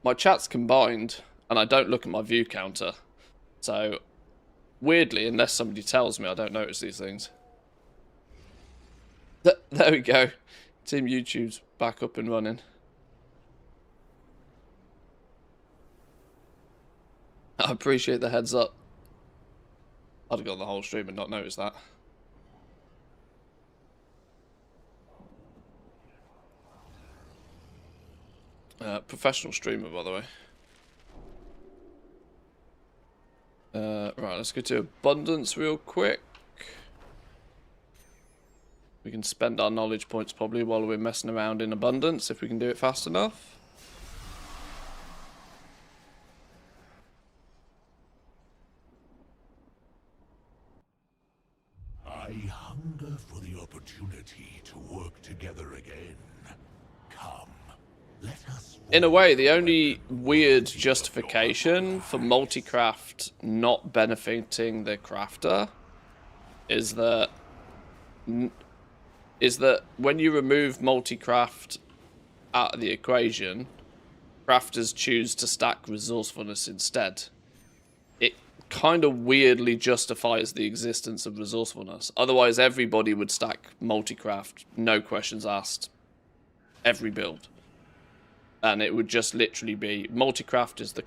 My chat's combined, and I don't look at my view counter. So, weirdly, unless somebody tells me, I don't notice these things. There we go. Team YouTube's back up and running. I appreciate the heads up. I'd have gone the whole stream and not noticed that. Professional streamer, by the way. Right, let's go to abundance real quick. We can spend our knowledge points probably while we're messing around in abundance, if we can do it fast enough. I hunger for the opportunity to work together again. Come, let us... In a way, the only weird justification for multi-craft not benefiting the crafter is that when you remove multi-craft out of the equation, crafters choose to stack resourcefulness instead. It kind of weirdly justifies the existence of resourcefulness. Otherwise, everybody would stack multi-craft, no questions asked, every build. And it would just literally be multi-craft is the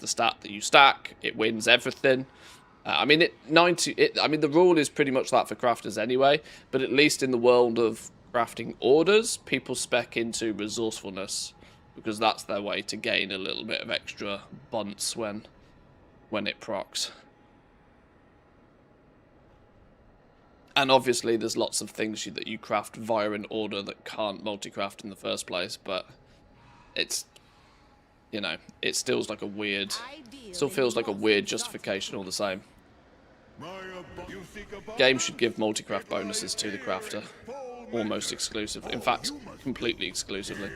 stat that you stack. It wins everything. I mean, the rule is pretty much that for crafters anyway. But at least in the world of crafting orders, people spec into resourcefulness because that's their way to gain a little bit of extra bunts when it procs. And obviously, there's lots of things that you craft via an order that can't multi-craft in the first place, but it's, you know, it still feels like a weird justification all the same. Games should give multi-craft bonuses to the crafter, almost exclusively. In fact, completely exclusively.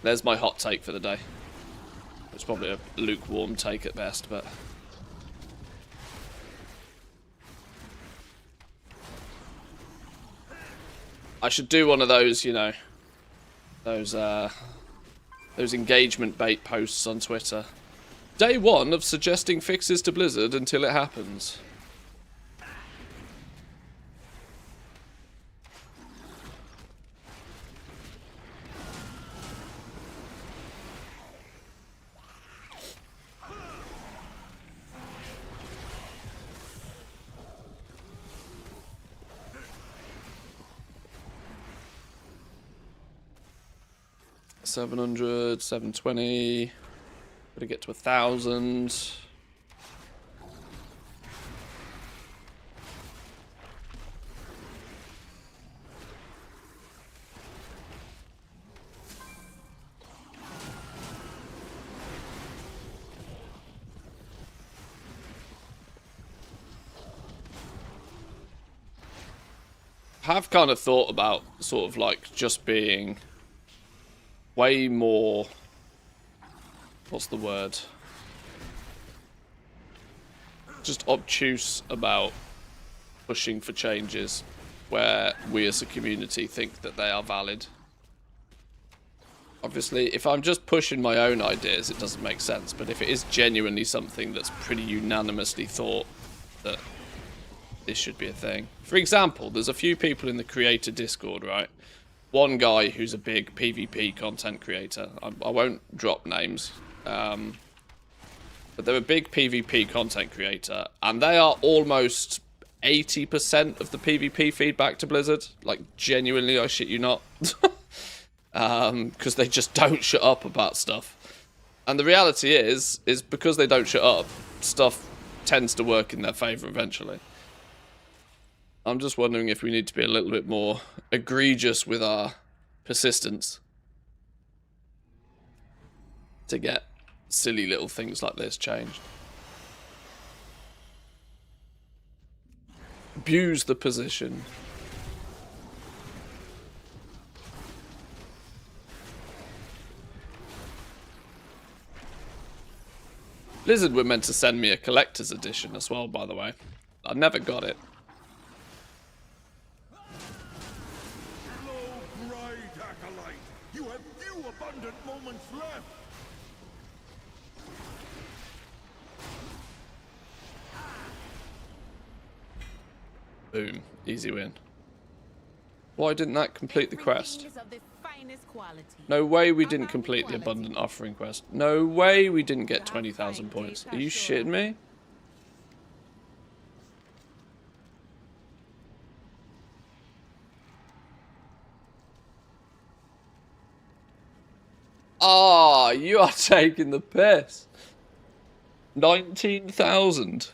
There's my hot take for the day. It's probably a lukewarm take at best, but... I should do one of those, you know, those engagement bait posts on Twitter. Day 1 of suggesting fixes to Blizzard until it happens. $700, $720. Gotta get to 1,000. I have kind of thought about sort of like just being way more, what's the word? Just obtuse about pushing for changes where we as a community think that they are valid. Obviously, if I'm just pushing my own ideas, it doesn't make sense. But if it is genuinely something that's pretty unanimously thought that this should be a thing. For example, there's a few people in the creator Discord, right? One guy who's a big PvP content creator. I won't drop names. But they're a big PvP content creator. And they are almost 80% of the PvP feedback to Blizzard. Like, genuinely, I shit you not. Because they just don't shut up about stuff. And the reality is because they don't shut up, stuff tends to work in their favour eventually. I'm just wondering if we need to be a little bit more egregious with our persistence to get silly little things like this changed. Abuse the position. Blizzard were meant to send me a collector's edition as well, by the way. I never got it. Glow bright Acolyte! You have few abundant moments left! Boom. Easy win. Why didn't that complete the quest? No way we didn't complete the abundant offering quest. No way we didn't get 20,000 points. Are you shitting me? Ah, you are taking the piss. 19,000.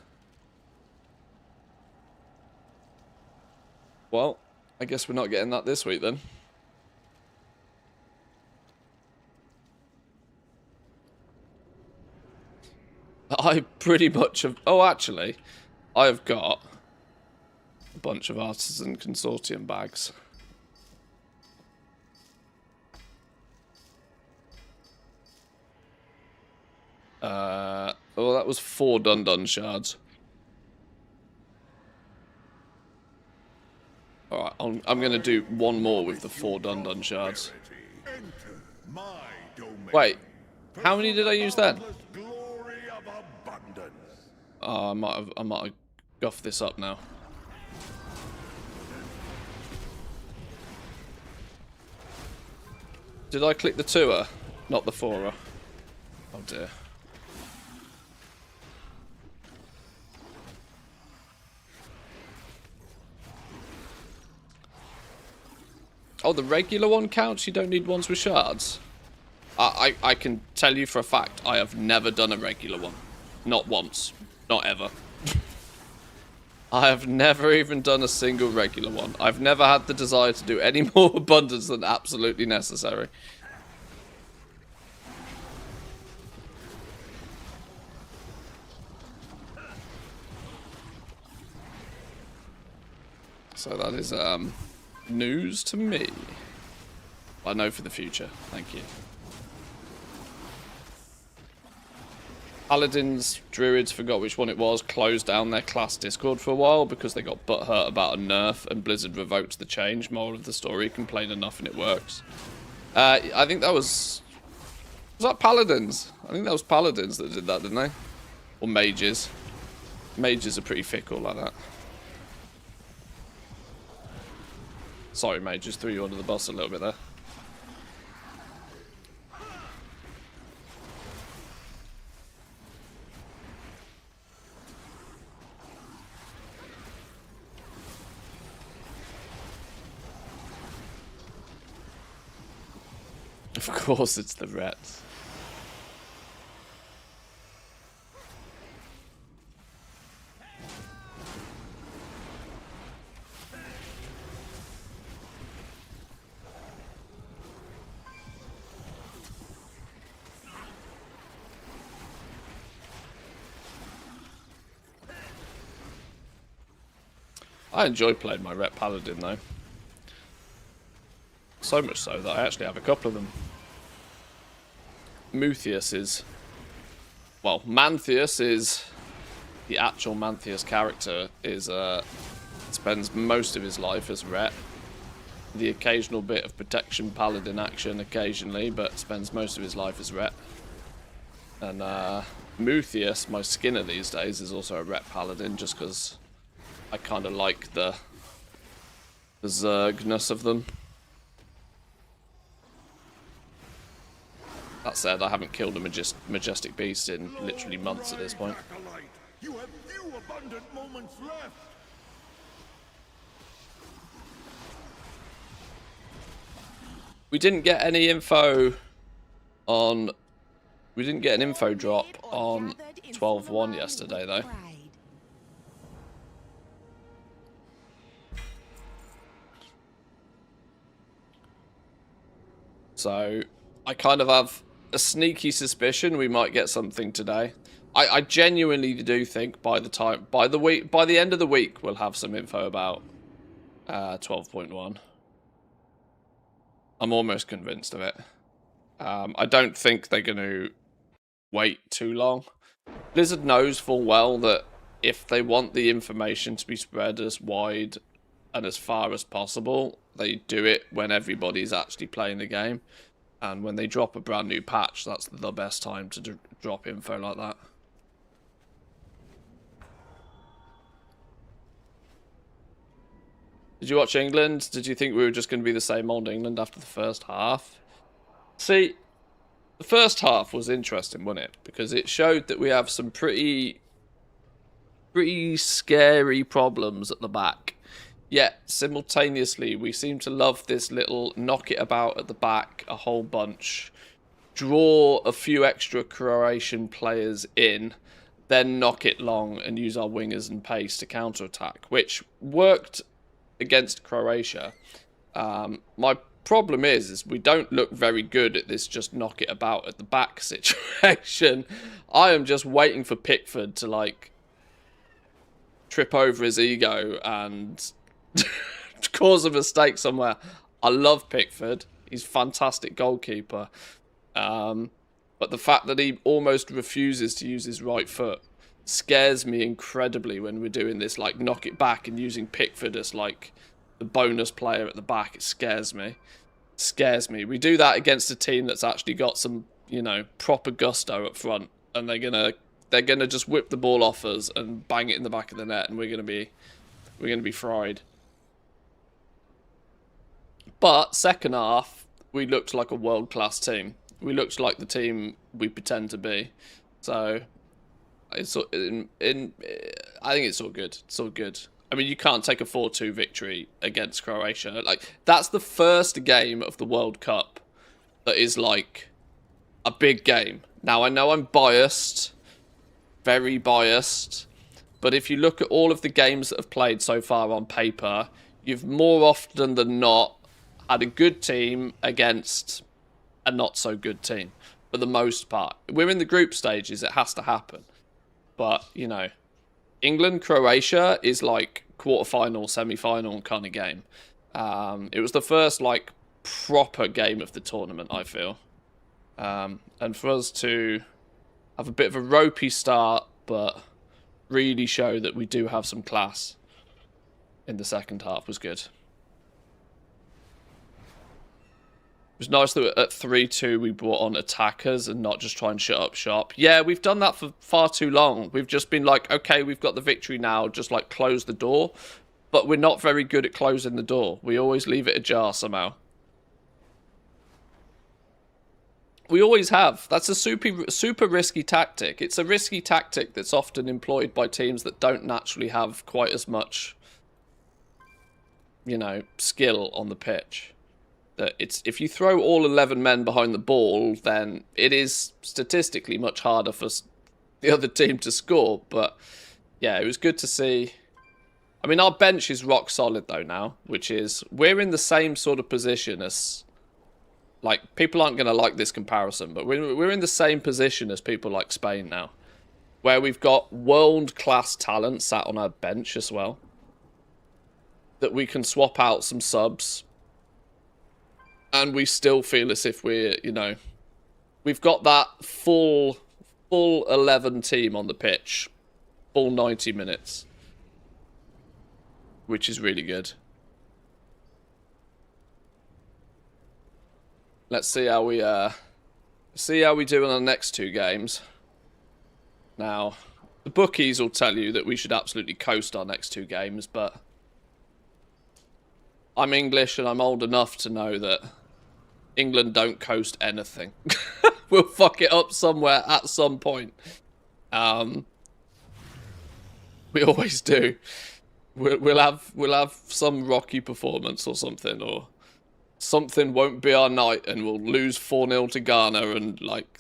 Well, I guess we're not getting that this week then. I pretty much have... Oh, actually, I've got a bunch of Artisan Consortium bags. Oh, that was 4 Dun-Dun shards. Alright, I'm going to do one more with the 4 Dun-Dun shards. Wait, how many did I use then? Oh, I might have guffed this up now. Did I click the 2-er, not the 4-er? Oh dear. Oh, the regular one counts? You don't need ones with shards? I can tell you for a fact, I have never done a regular one. Not once. Not ever. I have never even done a single regular one. I've never had the desire to do any more abundance than absolutely necessary. So that is news to me. I know for the future. Thank you. Paladins, Druids, forgot which one it was, closed down their class Discord for a while because they got butthurt about a nerf and Blizzard revoked the change. Moral of the story, complain enough and it works. I think that was that Paladins? I think that was Paladins that did that, didn't they? Or Mages. Mages are pretty fickle like that. Sorry, mate, just threw you under the bus a little bit there. Of course it's the rats. I enjoy playing my Ret Paladin though. So much so that I actually have a couple of them. Muthius is... Well, Mantheus is... The actual Mantheus character is... spends most of his life as Ret. The occasional bit of protection Paladin action occasionally, but spends most of his life as Ret. And Muthius, my skinner these days, is also a Ret Paladin just because I kind of like the zergness of them. That said, I haven't killed a majestic beast in literally months at this point. You have few abundant moments left. We didn't get any info on... We didn't get an info drop on 12.1 yesterday, though. So, I kind of have a sneaky suspicion we might get something today. I genuinely do think by the end of the week, we'll have some info about 12.1. I'm almost convinced of it. I don't think they're going to wait too long. Blizzard knows full well that if they want the information to be spread as wide and as far as possible, they do it when everybody's actually playing the game. And when they drop a brand new patch, that's the best time to drop info like that. Did you watch England? Did you think we were just going to be the same old England after the first half? See, the first half was interesting, wasn't it? Because it showed that we have some pretty scary problems at the back. Yet, simultaneously, we seem to love this little knock it about at the back a whole bunch, draw a few extra Croatian players in, then knock it long and use our wingers and pace to counter-attack, which worked against Croatia. My problem is we don't look very good at this just knock it about at the back situation. I am just waiting for Pickford to, like, trip over his ego and cause a mistake somewhere. I love Pickford. He's a fantastic goalkeeper. But the fact that he almost refuses to use his right foot scares me incredibly when we're doing this, like, knock it back and using Pickford as, like, the bonus player at the back. It scares me. Scares me. We do that against a team that's actually got some, you know, proper gusto up front, and they're gonna just whip the ball off us and bang it in the back of the net, and we're gonna be fried. But second half, we looked like a world-class team. We looked like the team we pretend to be. So it's I think it's all good. It's all good. I mean, you can't take a 4-2 victory against Croatia. Like, that's the first game of the World Cup that is like a big game. Now, I know I'm biased, very biased, but if you look at all of the games that have played so far on paper, you've more often than not had a good team against a not so good team, for the most part. We're in the group stages, it has to happen. But, you know, England, Croatia is like quarterfinal, semi-final kind of game. It was the first, like, proper game of the tournament, I feel. And for us to have a bit of a ropey start, but really show that we do have some class in the second half was good. It was nice that at 3-2 we brought on attackers and not just try and shut up shop. Yeah, we've done that for far too long. We've just been like, okay, we've got the victory now, just like close the door. But we're not very good at closing the door. We always leave it ajar somehow. We always have. That's a super risky tactic. It's a risky tactic that's often employed by teams that don't naturally have quite as much, you know, skill on the pitch. That it's, if you throw all 11 men behind the ball, then it is statistically much harder for the other team to score. But yeah, it was good to see. I mean, our bench is rock solid though now, which is, we're in the same sort of position as, like, people aren't going to like this comparison, but we're in the same position as people like Spain now, where we've got world-class talent sat on our bench as well, that we can swap out some subs, and we still feel as if we're, you know, we've got that full 11 team on the pitch, full 90 minutes, which is really good. Let's see how we do in the next two games. Now, the bookies will tell you that we should absolutely coast our next two games, but I'm English and I'm old enough to know that England don't coast anything. We'll fuck it up somewhere at some point. We always do. We'll have some rocky performance or something, or something won't be our night, and we'll lose 4-0 to Ghana, and, like,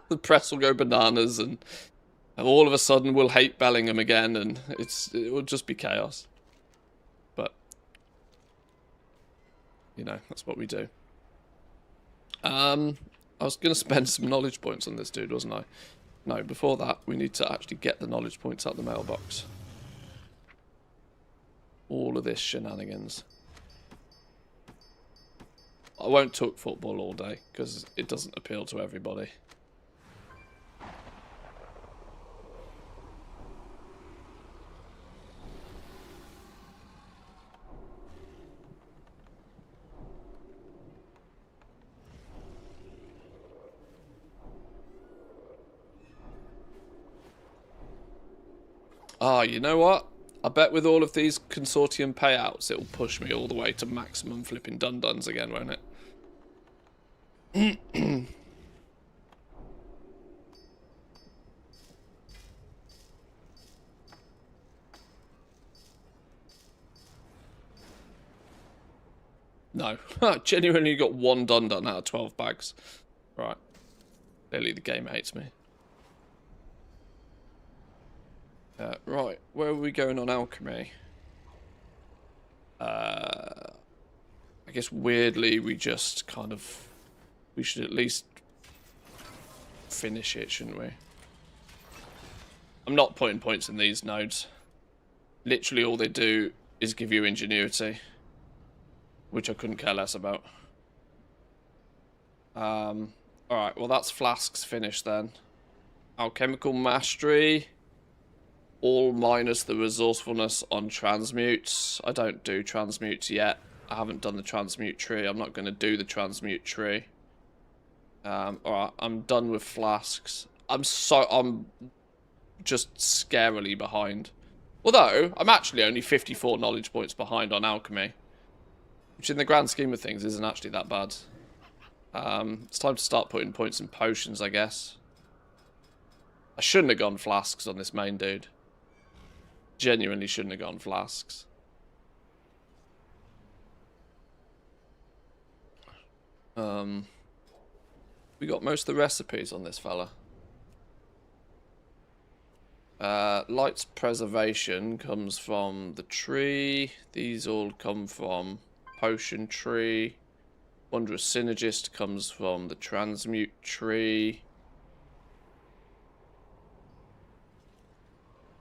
the press will go bananas, and all of a sudden we'll hate Bellingham again, and it will just be chaos. But, you know, that's what we do. I was going to spend some knowledge points on this dude, wasn't I? No, before that, we need to actually get the knowledge points out the mailbox. All of this shenanigans. I won't talk football all day, because it doesn't appeal to everybody. Ah, you know what? I bet with all of these consortium payouts, it'll push me all the way to maximum flipping dun-duns again, won't it? No. Genuinely got one dun-dun out of 12 bags. Right. Clearly the game hates me. Right. Where are we going on alchemy? I guess weirdly we just kind of... We should at least finish it, shouldn't we? I'm not putting points in these nodes. Literally all they do is give you ingenuity, which I couldn't care less about. Alright, well that's flasks finished then. Alchemical mastery. All minus the resourcefulness on transmutes. I don't do transmutes yet. I haven't done the transmute tree. I'm not going to do the transmute tree. Alright, I'm done with flasks. I'm just scarily behind. Although, I'm actually only 54 knowledge points behind on alchemy. Which in the grand scheme of things isn't actually that bad. It's time to start putting points in potions, I guess. I shouldn't have gone flasks on this main dude. Genuinely shouldn't have gone flasks. We got most of the recipes on this fella. Light's preservation comes from the tree. These all come from potion tree. Wondrous synergist comes from the transmute tree.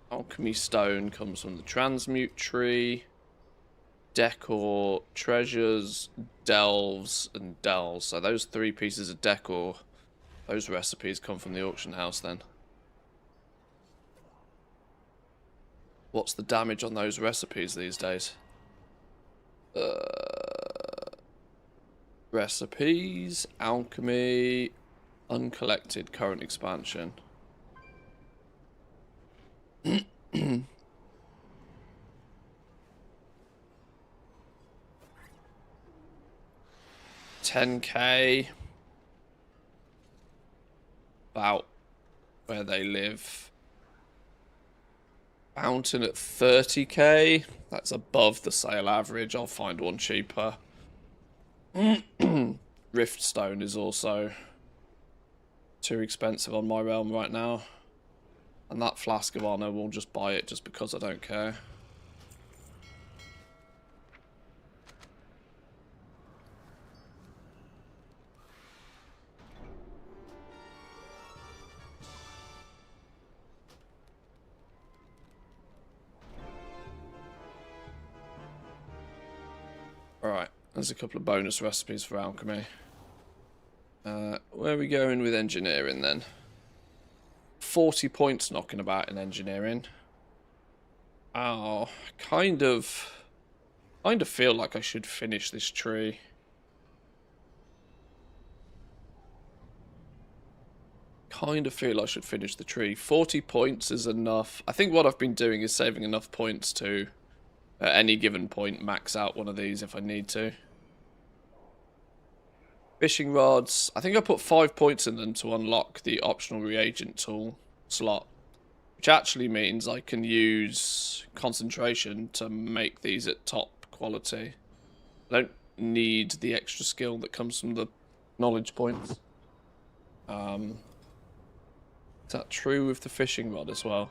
Alchemy stone comes from the transmute tree. Decor, treasures, delves, and delves. So those 3 pieces of decor, those recipes come from the auction house then. What's the damage on those recipes these days? Recipes, alchemy, uncollected, current expansion. 10k. About where they live. Fountain at 30k. That's above the sale average. I'll find one cheaper. Riftstone is also too expensive on my realm right now. And that flask of honor, we'll just buy it just because I don't care. Alright, there's a couple of bonus recipes for alchemy. Where are we going with engineering then? 40 points knocking about in engineering. Oh, kind of feel like I should finish this tree. Kind of feel I should finish the tree. 40 points is enough. I think what I've been doing is saving enough points to, at any given point, max out one of these if I need to. Fishing rods. I think I put 5 points in them to unlock the optional reagent tool slot. Which actually means I can use concentration to make these at top quality. I don't need the extra skill that comes from the knowledge points. Is that true with the fishing rod as well?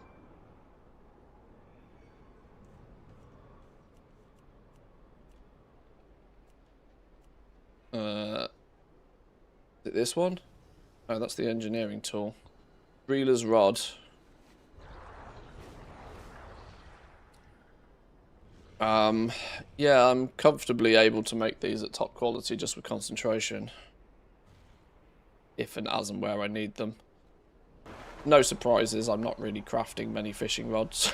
Is it this one? Oh, that's the engineering tool. Reeler's rod. Yeah, I'm comfortably able to make these at top quality just with concentration. If and as and where I need them. No surprises, I'm not really crafting many fishing rods.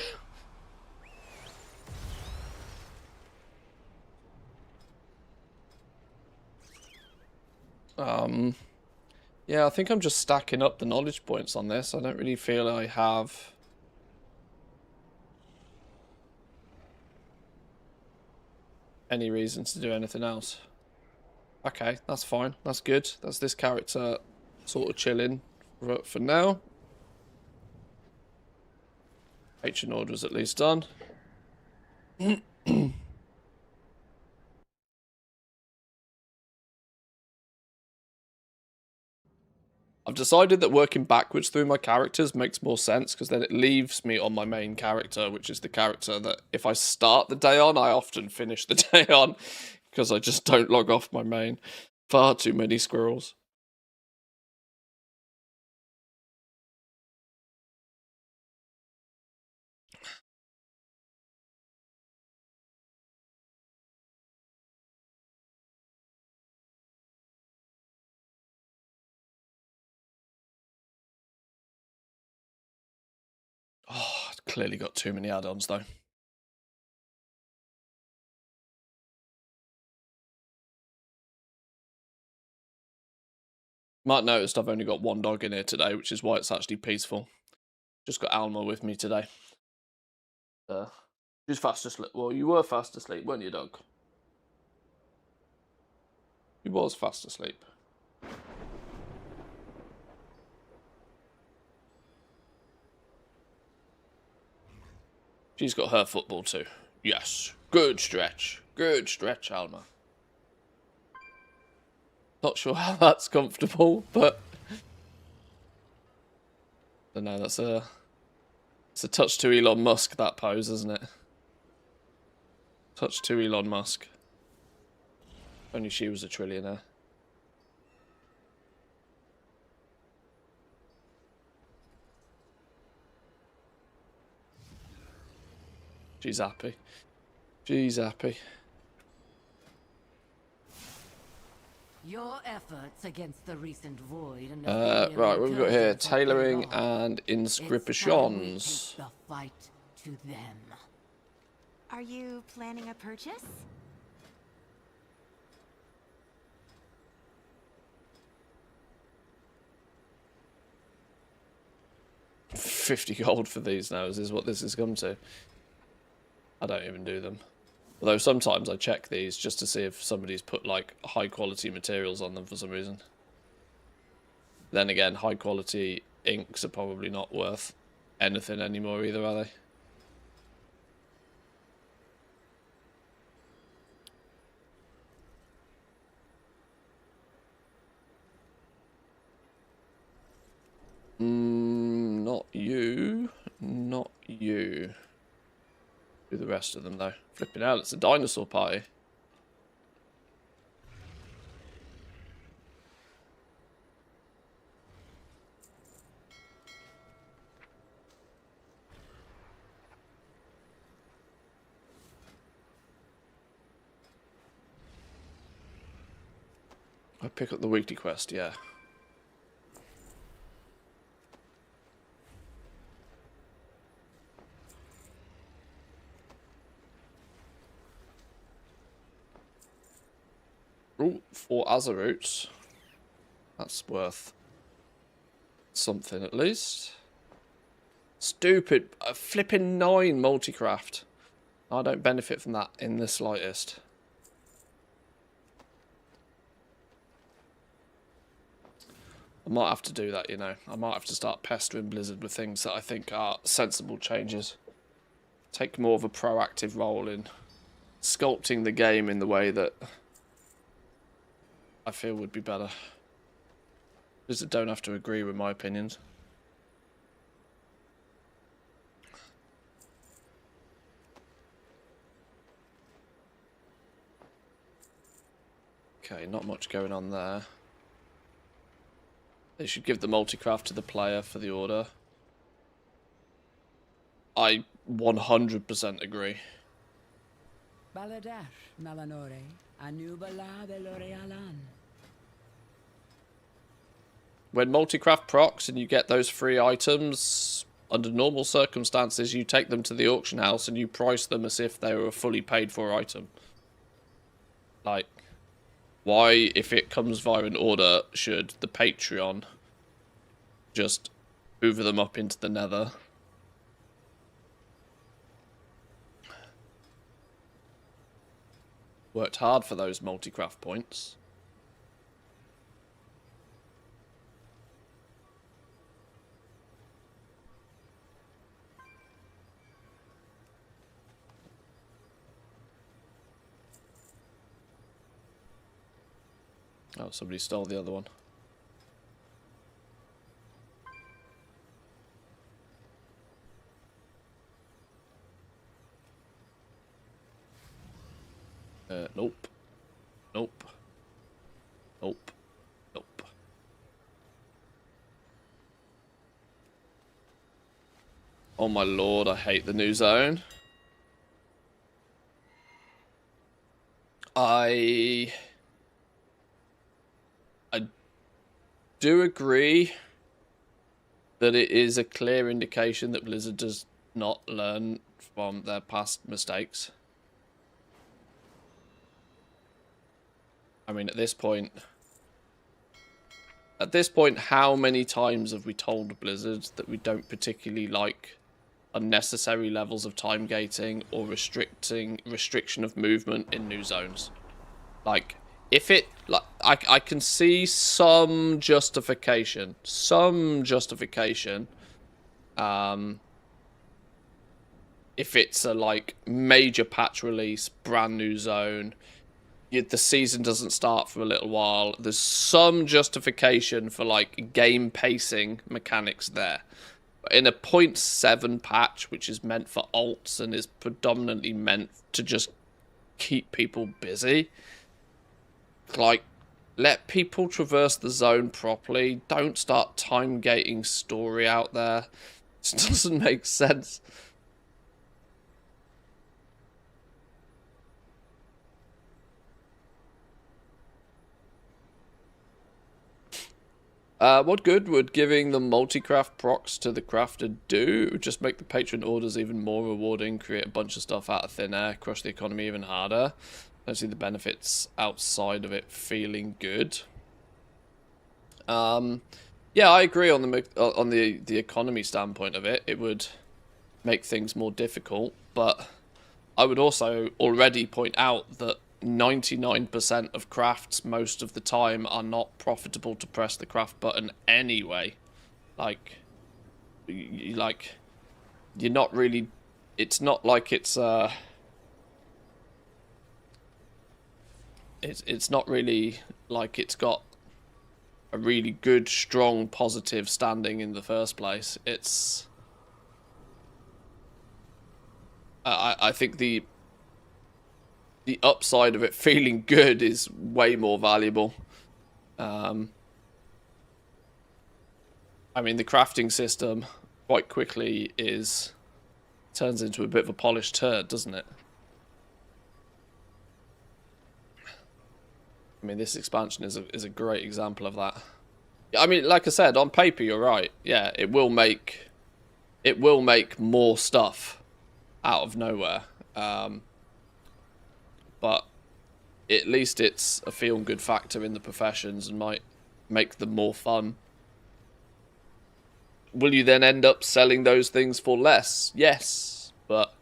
Yeah, I think I'm just stacking up the knowledge points on this. I don't really feel I have any reason to do anything else. Okay, that's fine. That's good. That's this character sort of chilling for now. Patron order is at least done. I've decided that working backwards through my characters makes more sense, because then it leaves me on my main character, which is the character that if I start the day on, I often finish the day on, because I just don't log off my main. Far too many squirrels. Oh, it's clearly got too many add-ons though. Might notice I've only got one dog in here today, which is why it's actually peaceful. Just got Alma with me today. She's fast asleep. Well, you were fast asleep, weren't you, dog? You was fast asleep. She's got her football too. Yes. Good stretch. Good stretch, Alma. Not sure how that's comfortable, but I don't know, that's it's a touch to Elon Musk, that pose, isn't it? Touch to Elon Musk. If only she was a trillionaire. She's happy. She's happy. Your efforts against the recent void and Right, what have we got here? Tailoring and inscriptions. The fight to them. Are you planning a purchase? $50 gold for these now, is what this has come to. I don't even do them. Although sometimes I check these just to see if somebody's put like high quality materials on them for some reason. Then again, high quality inks are probably not worth anything anymore either, are they? Not you. Not you. Do the rest of them though. Flipping out, it's a dinosaur party. I pick up the weekly quest, yeah. Ooh, 4 Azeroots. That's worth something at least. Stupid. Flipping 9 multicraft. I don't benefit from that in the slightest. I might have to do that, you know. I might have to start pestering Blizzard with things that I think are sensible changes. Take more of a proactive role in sculpting the game in the way that I feel would be better. Blizzard don't have to agree with my opinions. Okay, not much going on there. They should give the multicraft to the player for the order. I 100% agree. Baladash Malanore, Anubala Velorealan. When multicraft procs and you get those free items, under normal circumstances you take them to the auction house and you price them as if they were a fully paid for item. Like, why, if it comes via an order, should the Patreon just hoover them up into the nether? worked hard for those multi-craft points. Oh, somebody stole the other one. Nope. Nope. Nope. Nope. Oh my lord, I hate the new zone. I do agree that it is a clear indication that Blizzard does not learn from their past mistakes. I mean, at this point, how many times have we told Blizzard that we don't particularly like unnecessary levels of time gating or restriction of movement in new zones? Like, if it, like, I can see some justification, if it's a, like, major patch release, brand new zone, the season doesn't start for a little while, there's some justification for, like, game pacing mechanics there. But in a 0.7 patch, which is meant for alts and is predominantly meant to just keep people busy, like, let people traverse the zone properly. Don't start time gating story out there. It doesn't make sense. What good would giving the multi-craft procs to the crafter do? It would just make the patron orders even more rewarding, create a bunch of stuff out of thin air, crush the economy even harder. I don't see the benefits outside of it feeling good. Yeah, I agree on the economy standpoint of it. It would make things more difficult, but I would also already point out that 99% of crafts most of the time are not profitable to press the craft button anyway. Like, you're not really, it's not like it's not really like it's got a really good, strong, positive standing in the first place. It's I think the upside of it feeling good is way more valuable. I mean, the crafting system quite quickly turns into a bit of a polished turd, doesn't it? I mean, this expansion is a great example of that. I mean, like I said, on paper, you're right. Yeah, it will make more stuff out of nowhere. But at least it's a feel-good factor in the professions and might make them more fun. Will you then end up selling those things for less? Yes, but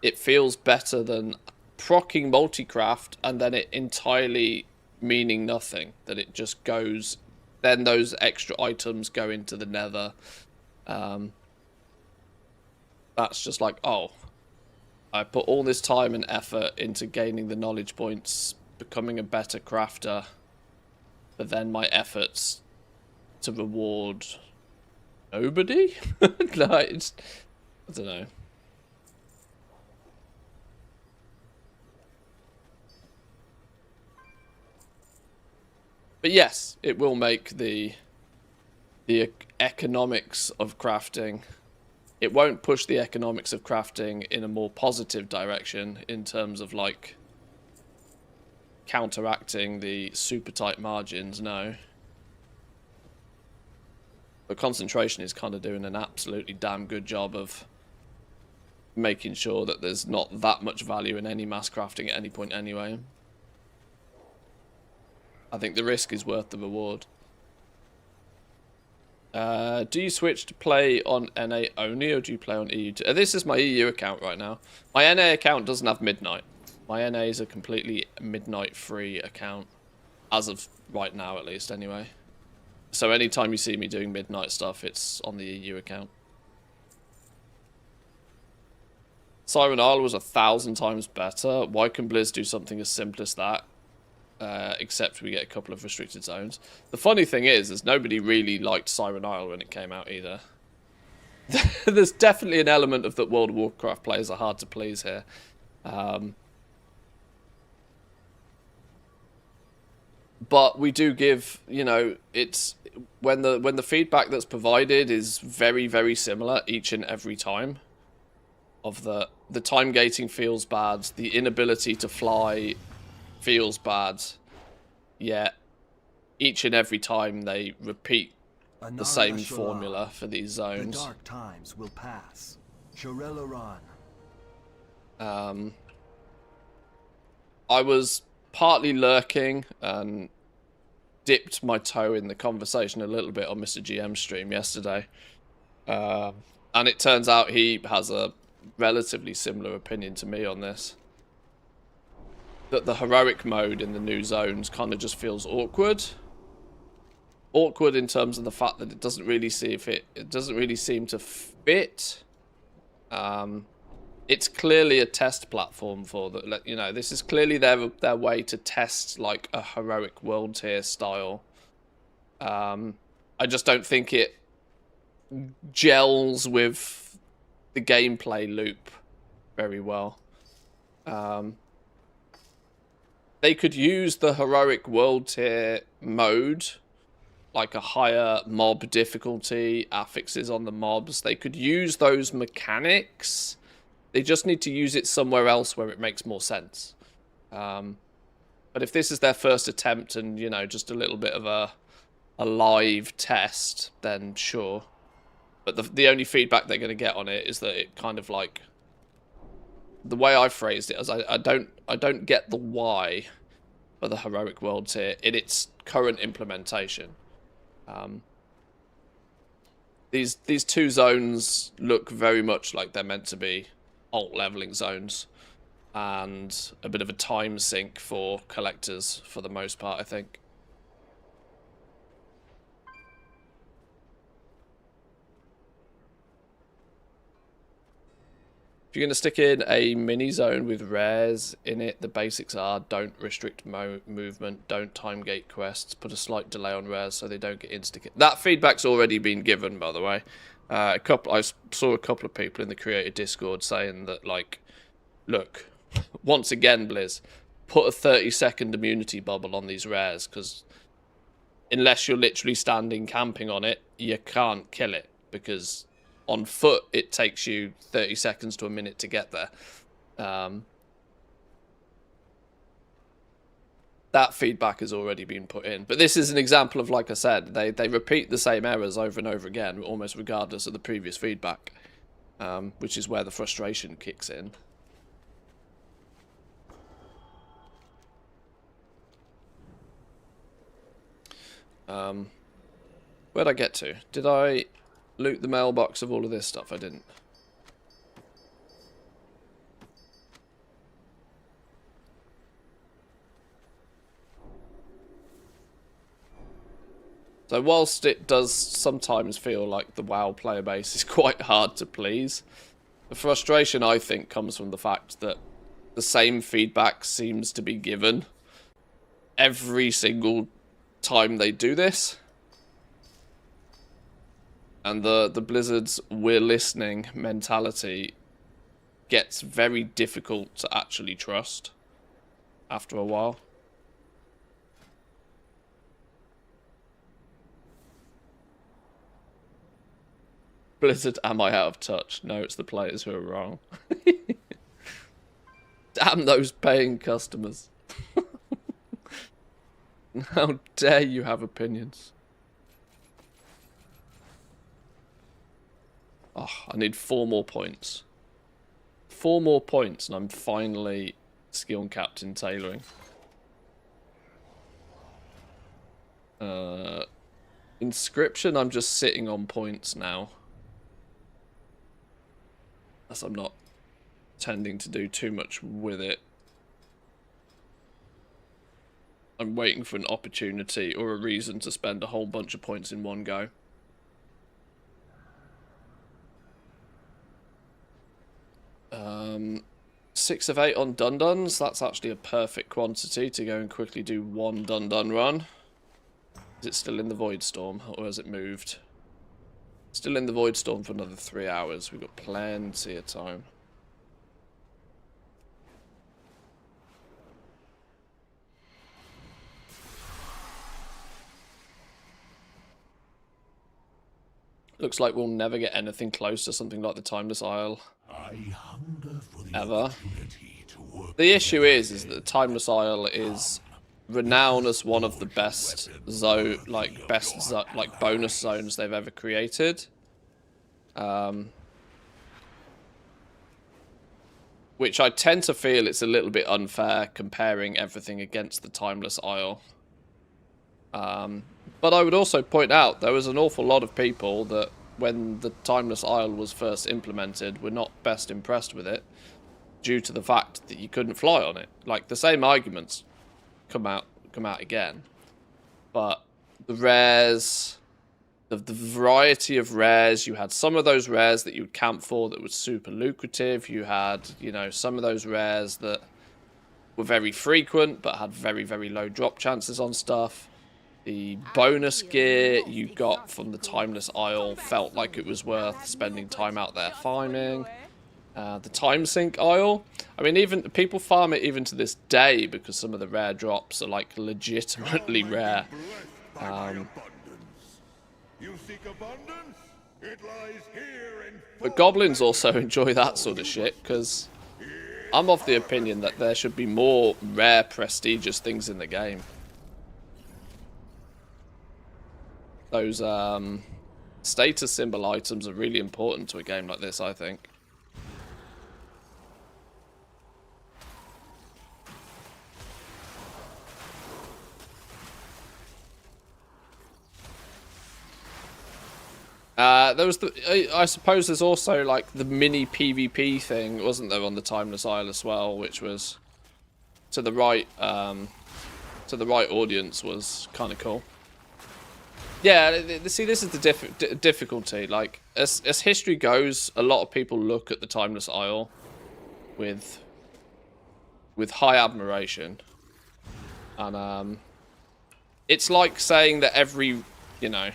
it feels better than proccing multi-craft and then it entirely meaning nothing. That it just goes, then those extra items go into the nether. That's just like, oh, I put all this time and effort into gaining the knowledge points, becoming a better crafter, but then my efforts to reward nobody? Like, I don't know. But yes, it will make the economics of crafting. It won't push the economics of crafting in a more positive direction in terms of, like, counteracting the super tight margins, no. But concentration is kind of doing an absolutely damn good job of making sure that there's not that much value in any mass crafting at any point anyway. I think the risk is worth the reward. Do you switch to play on NA only, or do you play on EU? This is my EU account right now. My NA account doesn't have midnight. My NA is a completely midnight free account. As of right now, at least, anyway. So anytime you see me doing midnight stuff, it's on the EU account. Siren Isle was 1,000 times better. Why can Blizz do something as simple as that? Except we get a couple of restricted zones. The funny thing is nobody really liked Siren Isle when it came out either. There's definitely an element of that World of Warcraft players are hard to please here. But we do give, you know, it's when the feedback that's provided is very, very similar each and every time. Of the time gating feels bad, the inability to fly feels bad, yet each and every time they repeat the same formula for these zones. The dark times will pass. Shorel I was partly lurking and dipped my toe in the conversation a little bit on Mr. GM's stream yesterday. And it turns out he has a relatively similar opinion to me on this. That the heroic mode in the new zones kind of just feels awkward. Awkward in terms of the fact that it doesn't really seem to fit. It's clearly a test platform for that. You know, this is clearly their way to test like a heroic world tier style. I just don't think it gels with the gameplay loop very well. They could use the heroic world tier mode, like a higher mob difficulty, affixes on the mobs. They could use those mechanics. They just need to use it somewhere else where it makes more sense. But if this is their first attempt and, you know, just a little bit of a live test, then sure. But the only feedback they're going to get on it is that it kind of like... The way I phrased it is I don't get the why for the heroic world tier in its current implementation. These two zones look very much like they're meant to be alt leveling zones and a bit of a time sink for collectors for the most part, I think. If you're going to stick in a mini zone with rares in it, the basics are don't restrict movement, don't time gate quests, put a slight delay on rares so they don't get insta-kill. That feedback's already been given, by the way. I saw a couple of people in the creator Discord saying that, like, look, once again, Blizz, put a 30-second immunity bubble on these rares, because unless you're literally standing camping on it, you can't kill it, because on foot, it takes you 30 seconds to a minute to get there. That feedback has already been put in. But this is an example of, like I said, they repeat the same errors over and over again, almost regardless of the previous feedback, which is where the frustration kicks in. Where'd I get to? Did I loot the mailbox of all of this stuff? I didn't. So whilst it does sometimes feel like the WoW player base is quite hard to please, the frustration I think comes from the fact that the same feedback seems to be given every single time they do this. And the Blizzard's "we're listening" mentality gets very difficult to actually trust after a while. Blizzard, am I out of touch? No, it's the players who are wrong. Damn those paying customers. How dare you have opinions? Oh, I need 4 more points. 4 more points and I'm finally skill captain tailoring. Inscription, I'm just sitting on points now. As I'm not tending to do too much with it. I'm waiting for an opportunity or a reason to spend a whole bunch of points in one go. Um, 6 of 8 on Dun-Duns. That's actually a perfect quantity to go and quickly do one Dun-Dun run. Is it still in the Void Storm, or has it moved? Still in the Void Storm for another 3 hours. We've got plenty of time. Looks like we'll never get anything close to something like the Timeless Isle. I hunger for the Ever. opportunity to work The issue is that the Timeless Isle is renowned as one of the best bonus zones they've ever created. Which I tend to feel it's a little bit unfair comparing everything against the Timeless Isle. But I would also point out there was an awful lot of people that when the Timeless Isle was first implemented were not best impressed with it due to the fact that you couldn't fly on it. Like, the same arguments come out again. But the rares, the variety of rares, you had some of those rares that you would camp for that was super lucrative. You had, you know, some of those rares that were very frequent but had very, very low drop chances on stuff. The bonus gear you got from the Timeless Isle felt like it was worth spending time out there farming. The Time Sink Isle, I mean, even people farm it even to this day because some of the rare drops are like legitimately rare. But goblins also enjoy that sort of shit because I'm of the opinion that there should be more rare, prestigious things in the game. Those status symbol items are really important to a game like this, I think. There was I suppose there's also like the mini PvP thing, wasn't there, on the Timeless Isle as well, which was to the right audience was kind of cool. Yeah, see, this is the difficulty. Like, as history goes, a lot of people look at the Timeless Isle with high admiration, and it's like saying that every, you know,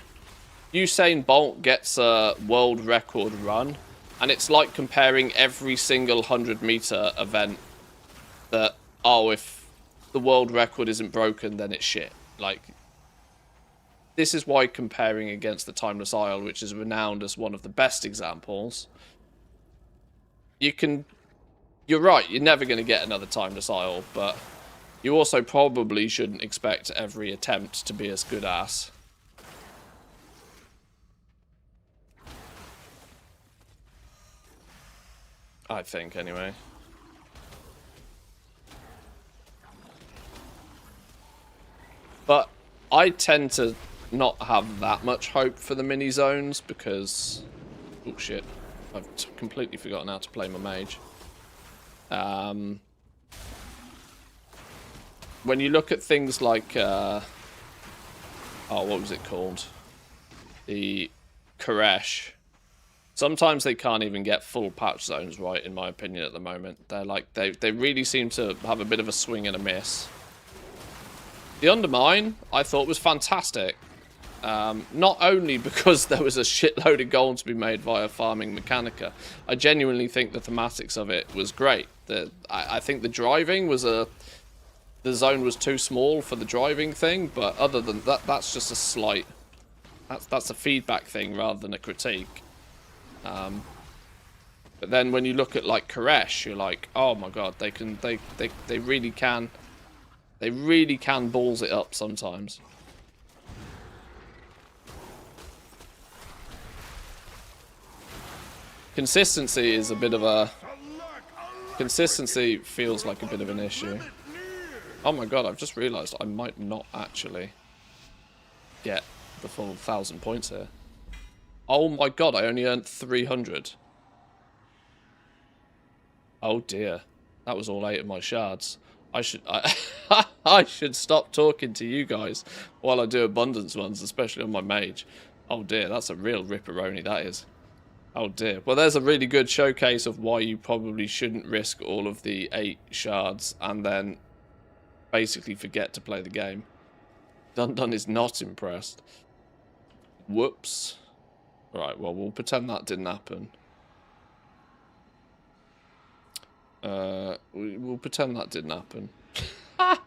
Usain Bolt gets a world record run, and it's like comparing every single 100-meter event that, oh, if the world record isn't broken, then it's shit. Like, this is why comparing against the Timeless Isle, which is renowned as one of the best examples, you're right, you're never going to get another Timeless Isle, but you also probably shouldn't expect every attempt to be as good as. I think, anyway. But I tend to not have that much hope for the mini zones because, oh shit, I've completely forgotten how to play my mage. When you look at things like oh, what was it called, the Koresh, sometimes they can't even get full patch zones right, in my opinion, at the moment. They're like, they really seem to have a bit of a swing and a miss. The Undermine, I thought, was fantastic. Not only because there was a shitload of gold to be made via farming Mechanica. I genuinely think the thematics of it was great. I think the driving was the zone was too small for the driving thing, but other than that, that's just a slight... That's a feedback thing rather than a critique. But then when you look at like Koresh, you're like, oh my god, they really can... They really can balls it up sometimes. Consistency is a bit of a... Consistency feels like a bit of an issue. Oh my god, I've just realised I might not actually get the full 1,000 points here. Oh my god, I only earned 300. Oh dear. That was all 8 of my shards. I should stop talking to you guys while I do abundance ones, especially on my mage. Oh dear, that's a real ripperoni, that is. Oh dear. Well, there's a really good showcase of why you probably shouldn't risk all of the 8 shards and then basically forget to play the game. Dun Dun is not impressed. Whoops. Right, well, we'll pretend that didn't happen. We'll pretend that didn't happen. I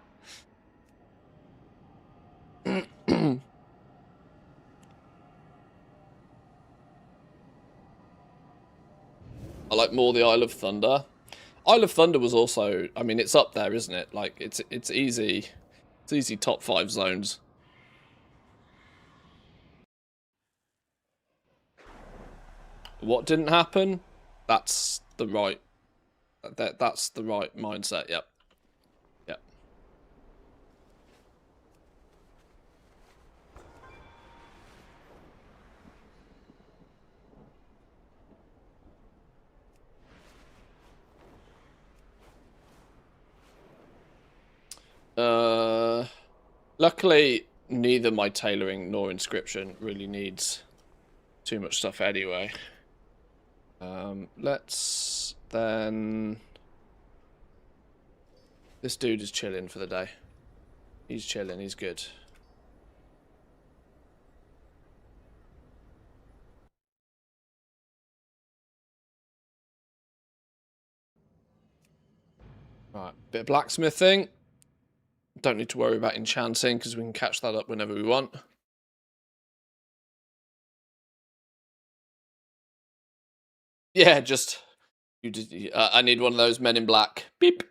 like more the Isle of Thunder. Isle of Thunder was also, I mean, it's up there, isn't it? Like, it's easy. It's easy top 5 zones. What didn't happen? That's the right. That's the right mindset. Yep. Yep. Luckily, neither my tailoring nor inscription really needs too much stuff anyway. Let's then... This dude is chilling for the day. He's chilling, he's good. Right, bit of blacksmithing. Don't need to worry about enchanting because we can catch that up whenever we want. Yeah, just... I need one of those men in black. Beep.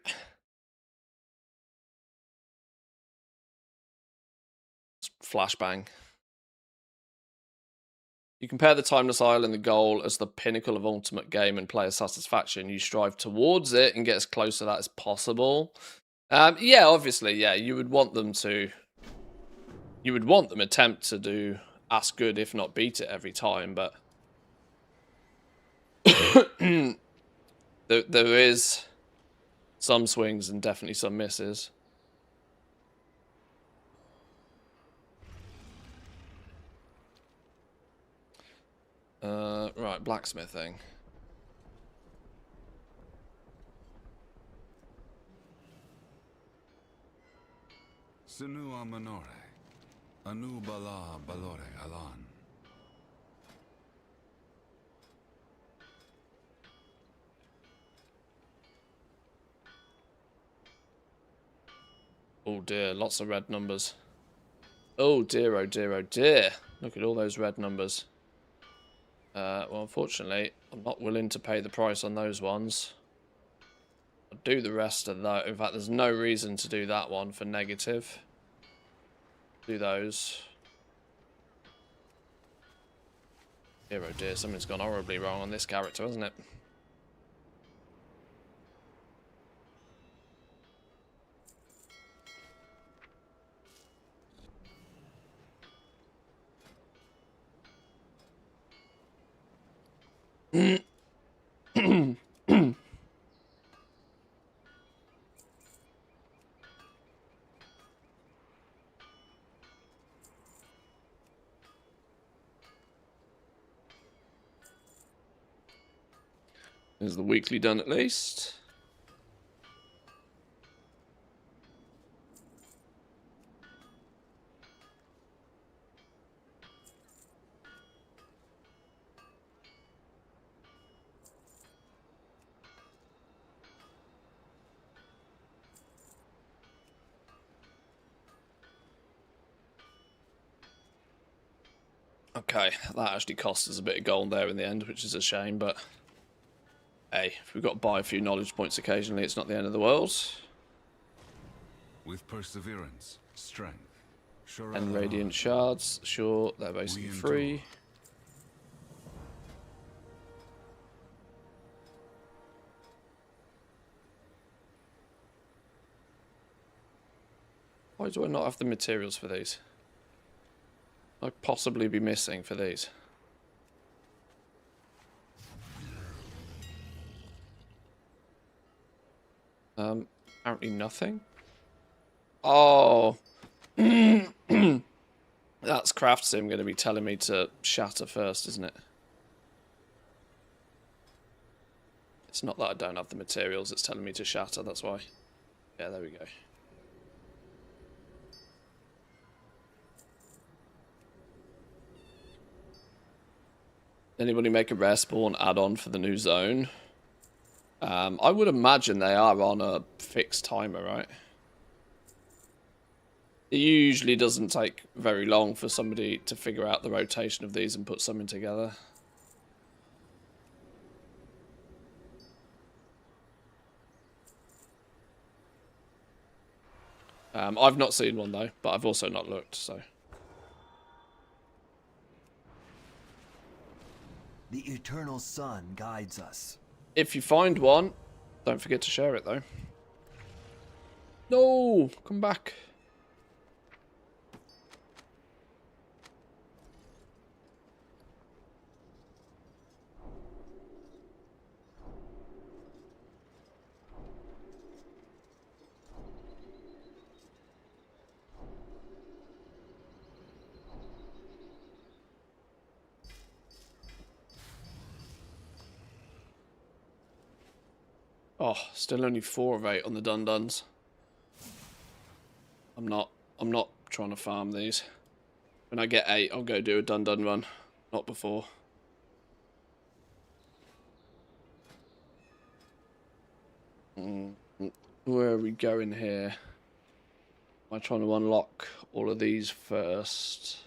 Flashbang. You compare the Timeless Isle and the goal as the pinnacle of ultimate game and player satisfaction. You strive towards it and get as close to that as possible. Yeah, obviously, yeah, you would want them to... You would want them attempt to do as good, if not beat it every time, but... there is some swings and definitely some misses. Right, blacksmithing. Sinua Manore, Anu Bala Balore Alan. Oh dear, lots of red numbers. Oh dear, oh dear, oh dear. Look at all those red numbers. Well, unfortunately, I'm not willing to pay the price on those ones. I'll do the rest of that. In fact, there's no reason to do that one for negative. Do those. Dear, oh dear, something's gone horribly wrong on this character, hasn't it? Is the weekly done at least? Okay, that actually cost us a bit of gold there in the end, which is a shame, but hey, if we've got to buy a few knowledge points occasionally, it's not the end of the world. With perseverance, strength, And radiant shards, sure, they're basically free. Why do I not have the materials for these? I'd possibly be missing for these. Apparently nothing. Oh. That's craft sim going to be telling me to shatter first, isn't it? It's not that I don't have the materials, it's telling me to shatter, that's why. Yeah, there we go. Anybody make a rare spawn add-on for the new zone? I would imagine they are on a fixed timer, right? It usually doesn't take very long for somebody to figure out the rotation of these and put something together. I've not seen one though, but I've also not looked, so. The eternal sun guides us. If you find one, don't forget to share it though. No, come back. Oh, still only 4 of 8 on the dun-duns. I'm not trying to farm these. When I get 8, I'll go do a dun-dun run. Not before. Where are we going here? Am I trying to unlock all of these first?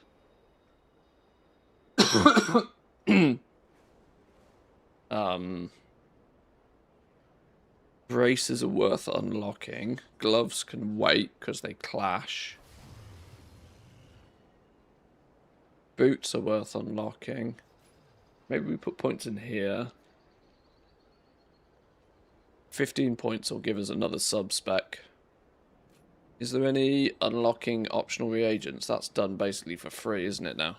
Braces are worth unlocking. Gloves can wait because they clash. Boots are worth unlocking. Maybe we put points in here. 15 points will give us another sub-spec. Is there any unlocking optional reagents? That's done basically for free, isn't it now?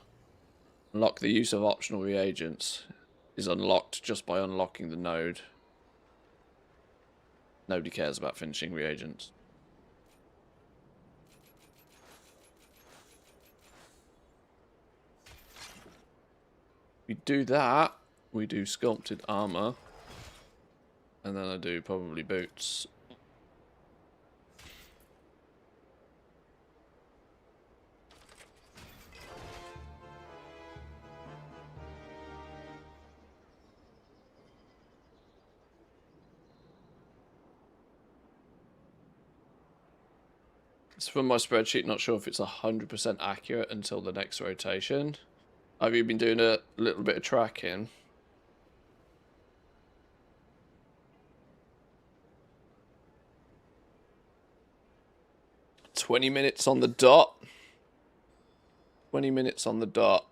Unlock the use of optional reagents is unlocked just by unlocking the node. Nobody cares about finishing reagents. We do that, we do sculpted armor, and then I do probably boots. It's from my spreadsheet, not sure if it's 100% accurate until the next rotation. Have you been doing a little bit of tracking? "20 minutes on the dot." 20 minutes on the dot.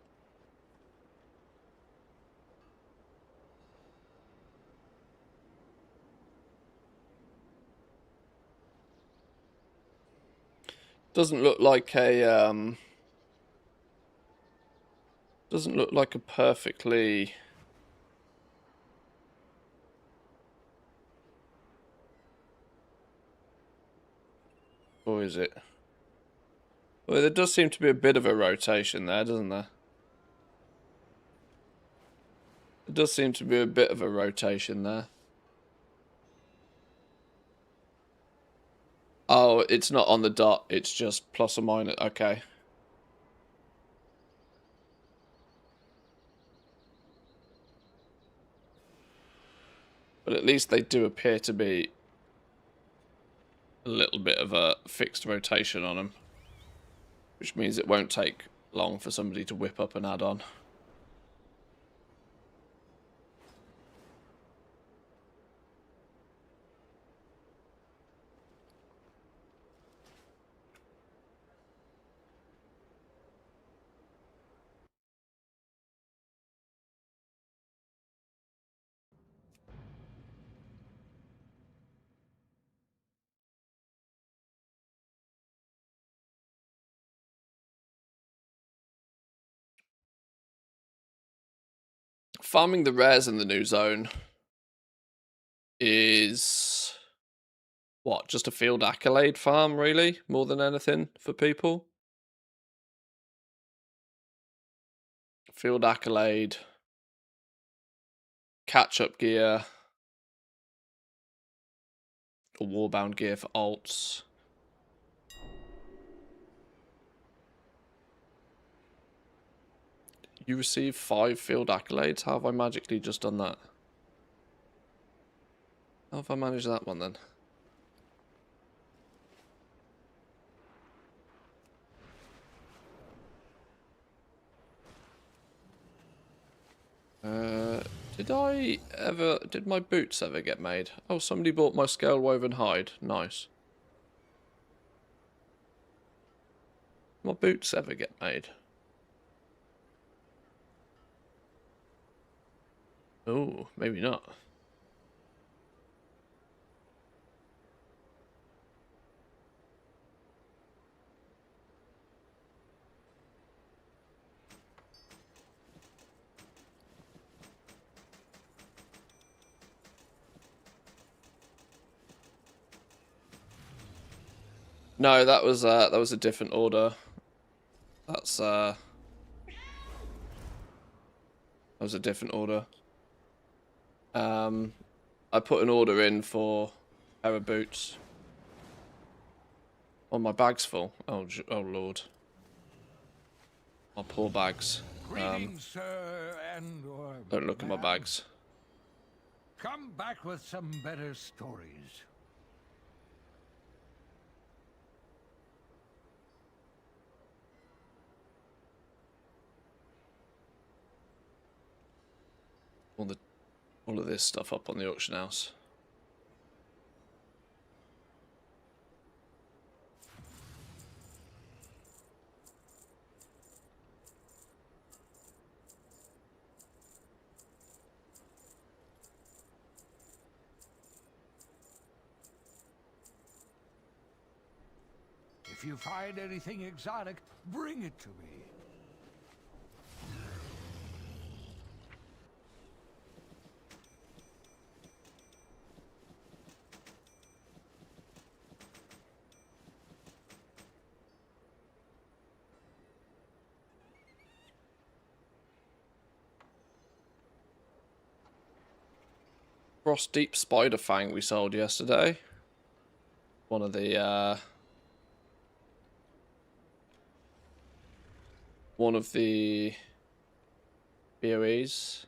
Doesn't look like a doesn't look like a perfectly or is it? Well, there does seem to be a bit of a rotation there, doesn't there? There does seem to be a bit of a rotation there. Oh, it's not on the dot, it's just plus or minus. Okay. But at least they do appear to be a little bit of a fixed rotation on them. Which means it won't take long for somebody to whip up an add-on. Farming the rares in the new zone is what, just a field accolade farm, really? More than anything for people? Field accolade, catch-up gear, or warbound gear for alts. You receive 5 field accolades? How have I magically just done that? How have I managed that one then? Did my boots ever get made? Oh, somebody bought my scale woven hide. Nice. My boots ever get made? Oh, maybe not. No, that was a different order. That was a different order. I put an order in for a pair of boots. Oh, my bag's full. Oh lord. My poor bags. Greetings, sir, and/or Don't look at my bags. Come back with some better stories. All of this stuff up on the auction house. If you find anything exotic, bring it to me. Frost Deep Spider Fang we sold yesterday. One of the BOEs.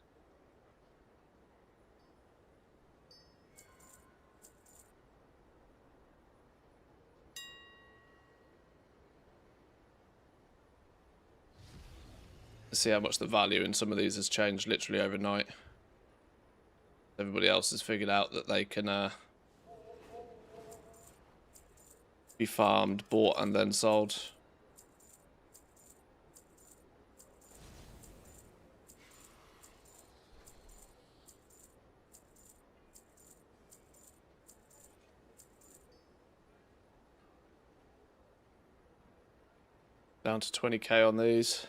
See how much the value in some of these has changed literally overnight. Everybody else has figured out that they can be farmed, bought, and then sold. Down to 20k on these.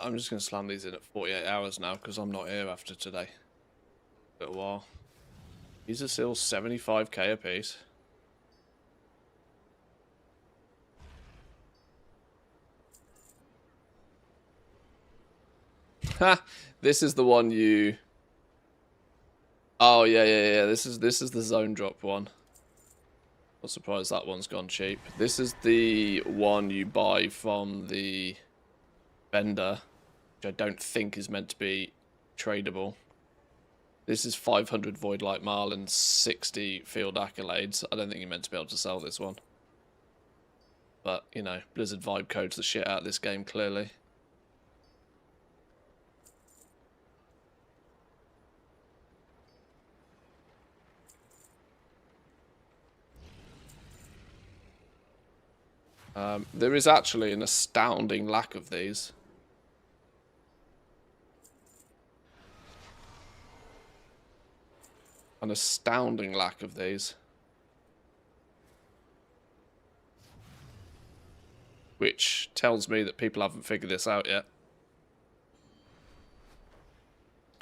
I'm just going to slam these in at 48 hours now because I'm not here after today. A little while. These are still 75k a piece. Ha! This is the one you... Oh, yeah. This is the zone drop one. Not surprised that one's gone cheap. This is the one you buy from the vendor, which I don't think is meant to be tradable. This is 500 Void Light Marl and 60 Field Accolades. I don't think you're meant to be able to sell this one. But, you know, Blizzard vibe codes the shit out of this game, clearly. There is actually an astounding lack of these. An astounding lack of these. Which tells me that people haven't figured this out yet.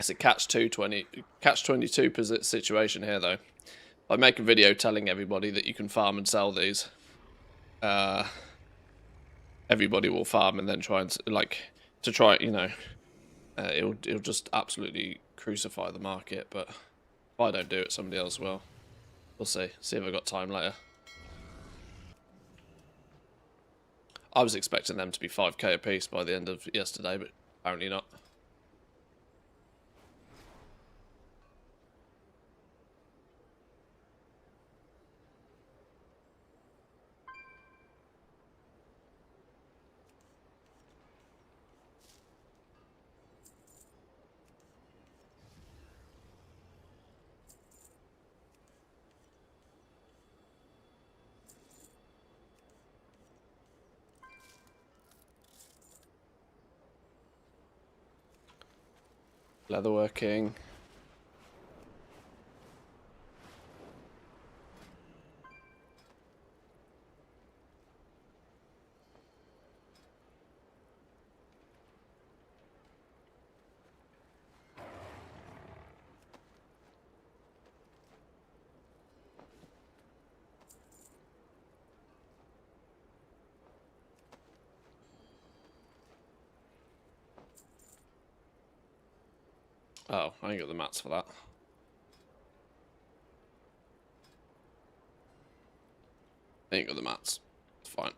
It's a catch-22 situation here, though. I make a video telling everybody that you can farm and sell these. Everybody will farm and then try and you know, it'll just absolutely crucify the market. But if I don't do it, somebody else will. We'll see. See if I've got time later. I was expecting them to be 5k a piece by the end of yesterday, but apparently not. Leatherworking. Oh, I ain't got the mats for that. I ain't got the mats. It's fine.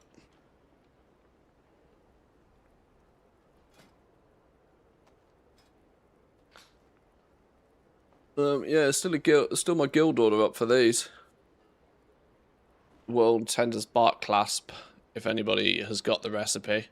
Yeah, still my guild order up for these. World Tenders Bark Clasp, if anybody has got the recipe.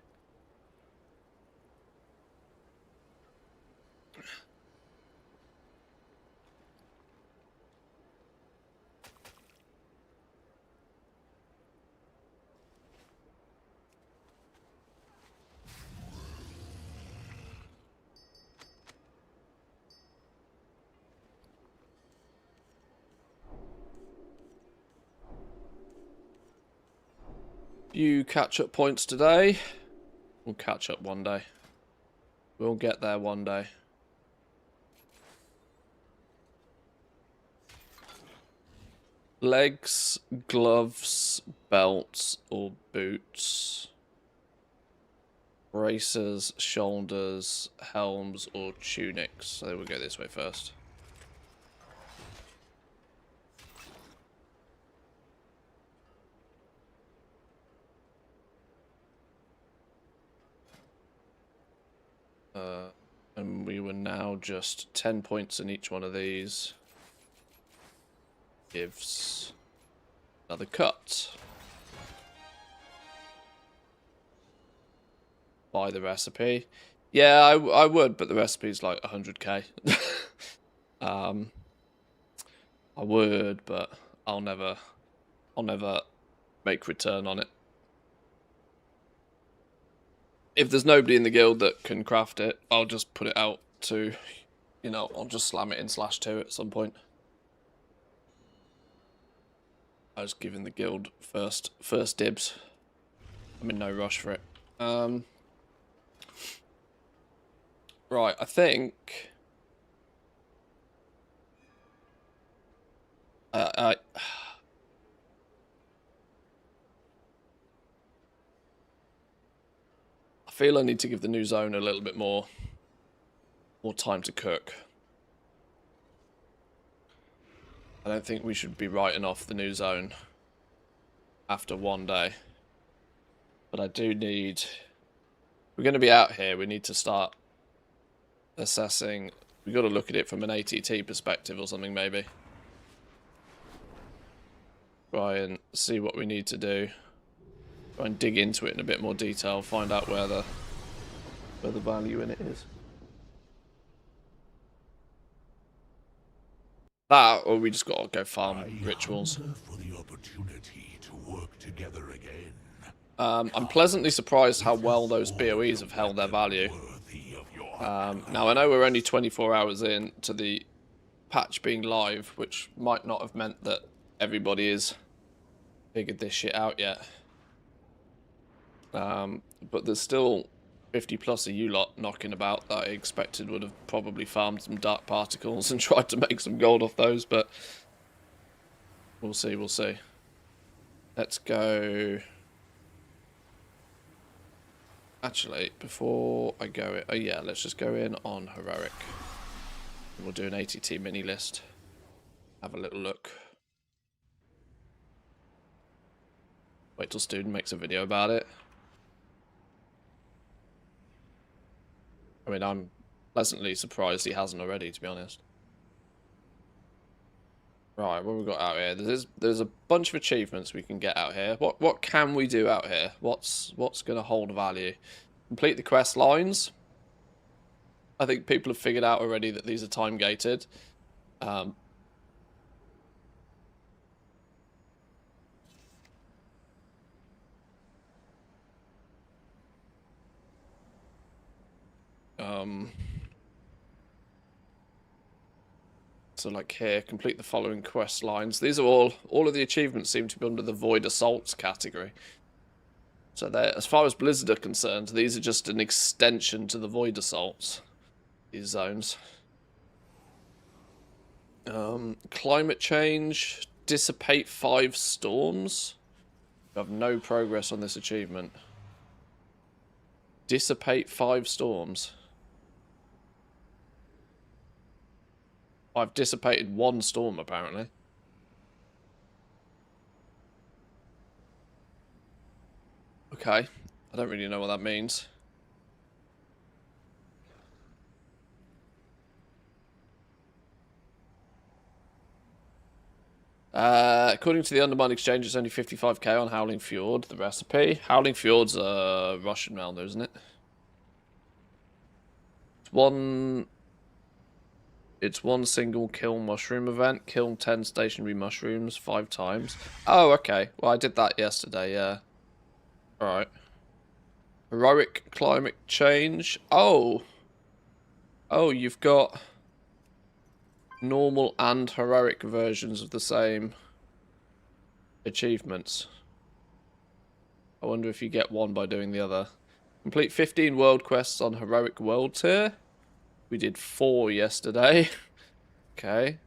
Few catch-up points today. We'll catch up one day. We'll get there one day. Legs, gloves, belts, or boots. Bracers, shoulders, helms, or tunics. So we'll go this way first. And we were now just 10 points in each one of these. Gives another cut. Buy the recipe. Yeah, I would, but the recipe's like 100k. I would, but I'll never make return on it. If there's nobody in the guild that can craft it, I'll just put it out to, you know, I'll just slam it in /2 at some point. I was giving the guild first dibs. I'm in no rush for it. Right, I think I feel I need to give the new zone a little bit more time to cook. I don't think we should be writing off the new zone after one day. But I do need... We're going to be out here. We need to start assessing... We've got to look at it from an ATT perspective or something, maybe. Try and see what we need to do. Try and dig into it in a bit more detail. Find out where the value in it is. That, or we just got to go farm rituals. For the opportunity to work together again. I'm pleasantly surprised how well those BOEs have held their value. Now, I know we're only 24 hours in to the patch being live, which might not have meant that everybody has figured this shit out yet. But there's still 50 plus of you lot knocking about that I expected would have probably farmed some dark particles and tried to make some gold off those, but we'll see, we'll see. Let's go. Actually, before I go, oh yeah, let's just go in on heroic. We'll do an ATT mini list. Have a little look. Wait till Student makes a video about it. I mean, I'm pleasantly surprised he hasn't already, to be honest. Right, what have we got out here? There's a bunch of achievements we can get out here. What can we do out here? What's going to hold value? Complete the quest lines. I think people have figured out already that these are time gated. So like here, complete the following quest lines. These are all of the achievements seem to be under the Void Assaults category. So they're, as far as Blizzard are concerned, these are just an extension to the Void Assaults. These zones. Climate change, dissipate 5 storms. We have no progress on this achievement. Dissipate 5 storms. I've dissipated 1 storm, apparently. Okay. I don't really know what that means. According to the Undermine Exchange, it's only 55k on Howling Fjord, the recipe. Howling Fjord's a Russian Malder, isn't it? It's one single kill mushroom event. Kill 10 stationary mushrooms 5 times. Oh, okay. Well, I did that yesterday, yeah. Alright. Heroic climate change. Oh. Oh, you've got normal and heroic versions of the same achievements. I wonder if you get one by doing the other. Complete 15 world quests on heroic world tier. We did 4 yesterday. Okay.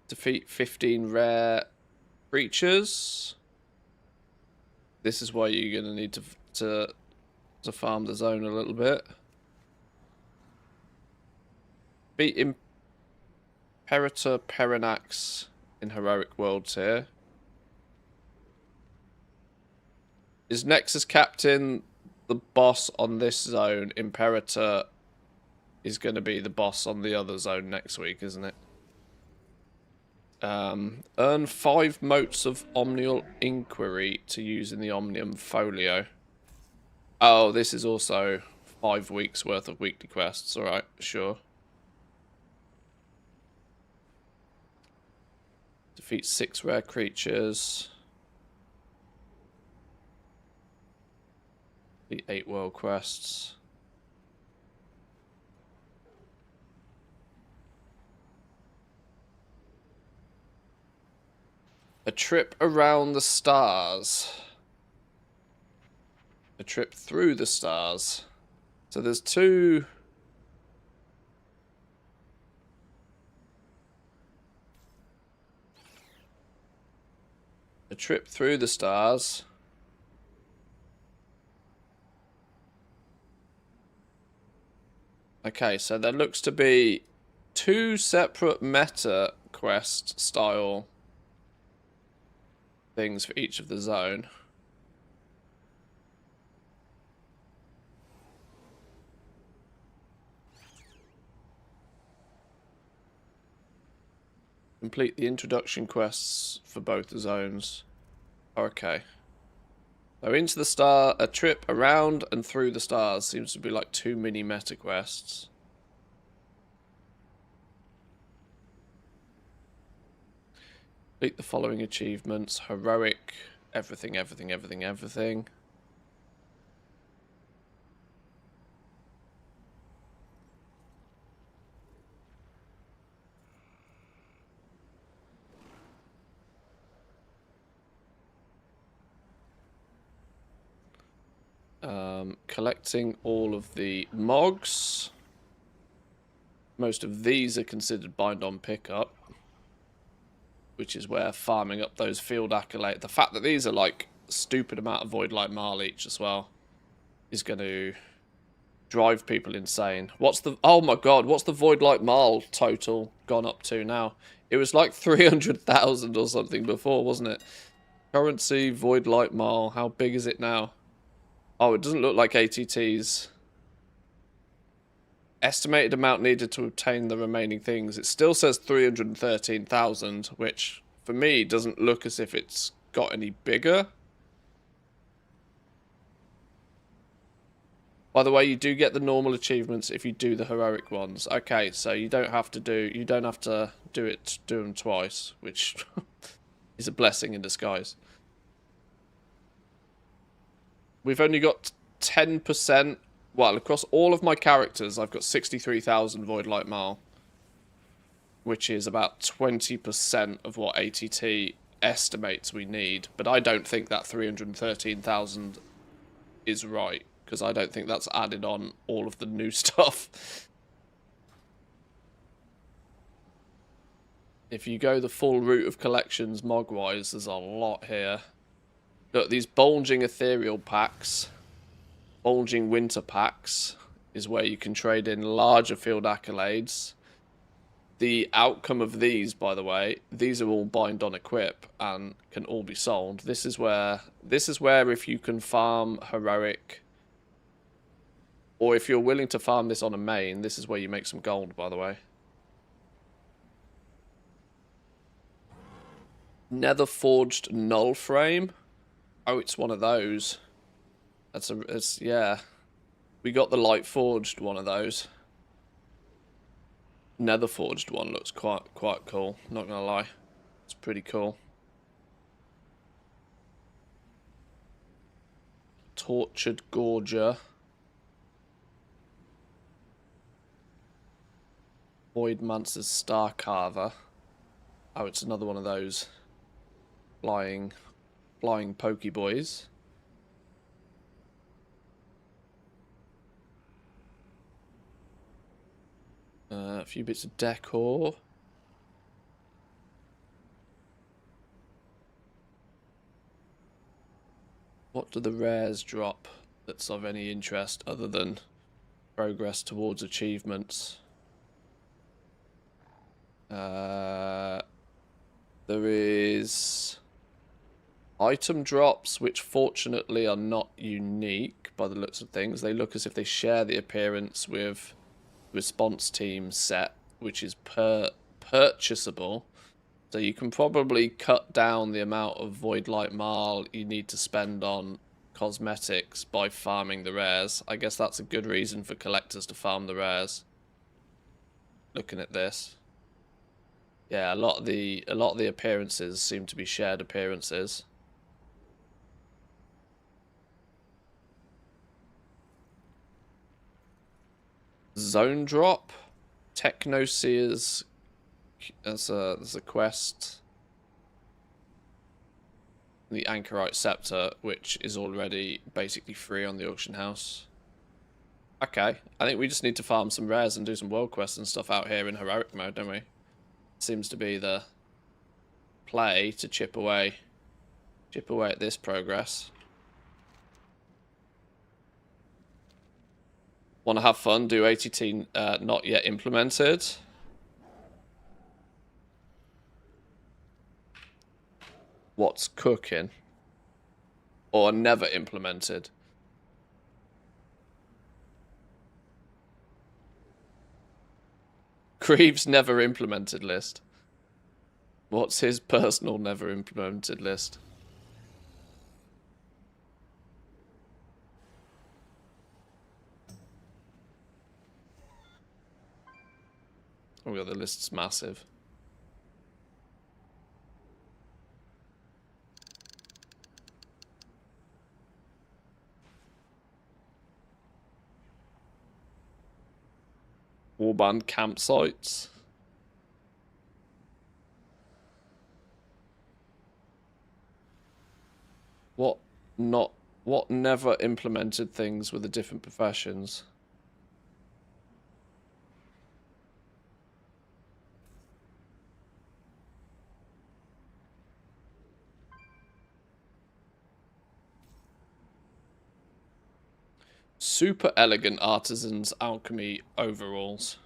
Defeat 15 rare creatures. This is why you're gonna need to farm the zone a little bit. Beat Imperator Perinax in heroic world tier. Is Nexus Captain the boss on this zone? Imperator is going to be the boss on the other zone next week, isn't it? Earn 5 motes of Omnial Inquiry to use in the Omnium Folio. Oh, this is also 5 weeks worth of weekly quests. Alright, sure. Defeat 6 rare creatures. The 8 world quests. A trip around the stars. A trip through the stars. So there's 2... A trip through the stars. Okay, so there looks to be 2 separate meta quest style things for each of the zone. Complete the introduction quests for both the zones. Okay. So into the star, a trip around and through the stars seems to be like 2 mini meta quests. Complete the following achievements. Heroic, everything, everything, everything, everything. Collecting all of the mogs. Most of these are considered bind on pickup, which is where farming up those field accolades. The fact that these are like a stupid amount of Void Light Marl each as well is going to drive people insane. What's the... Oh my god, what's the Void Light Marl total gone up to now? It was like 300,000 or something before, wasn't it? Currency, Void Light Marl, how big is it now? Oh, it doesn't look like ATT's. Estimated amount needed to obtain the remaining things. It still says 313,000, which for me doesn't look as if it's got any bigger. By the way, you do get the normal achievements if you do the heroic ones. Okay, so you don't have to do them twice, which is a blessing in disguise. We've only got 10%. Well, across all of my characters, I've got 63,000 Void Light Marl, which is about 20% of what ATT estimates we need. But I don't think that 313,000 is right, because I don't think that's added on all of the new stuff. If you go the full route of collections mog-wise, there's a lot here. Look, these bulging ethereal packs, bulging winter packs, is where you can trade in larger field accolades. The outcome of these, by the way, these are all bind on equip and can all be sold. This is where if you can farm heroic, or if you're willing to farm this on a main, this is where you make some gold, by the way. Nether forged null frame. Oh, it's one of those. Yeah. We got the light forged one of those. Nether forged one looks quite cool, not gonna lie. It's pretty cool. Tortured Gorger. Voidmancer's Star Carver. Oh, it's another one of those flying Pokeboys. A few bits of decor. What do the rares drop that's of any interest other than progress towards achievements? There is item drops, which fortunately are not unique by the looks of things. They look as if they share the appearance with response team set, which is purchasable. So you can probably cut down the amount of Void Light Marl you need to spend on cosmetics by farming the rares. I guess that's a good reason for collectors to farm the rares. Looking at this. Yeah, a lot of the appearances seem to be shared appearances. Zone drop, Technoseers. There's a quest. The Anchorite Scepter, which is already basically free on the auction house. Okay, I think we just need to farm some rares and do some world quests and stuff out here in heroic mode, don't we? Seems to be the play to chip away at this progress. Want to have fun? Do ATT not yet implemented? What's cooking? Or never implemented? Creeves never implemented list. What's his personal never implemented list? Oh god, the list's massive. Warband campsites. What not What never implemented things with the different professions? Super elegant artisans alchemy overalls.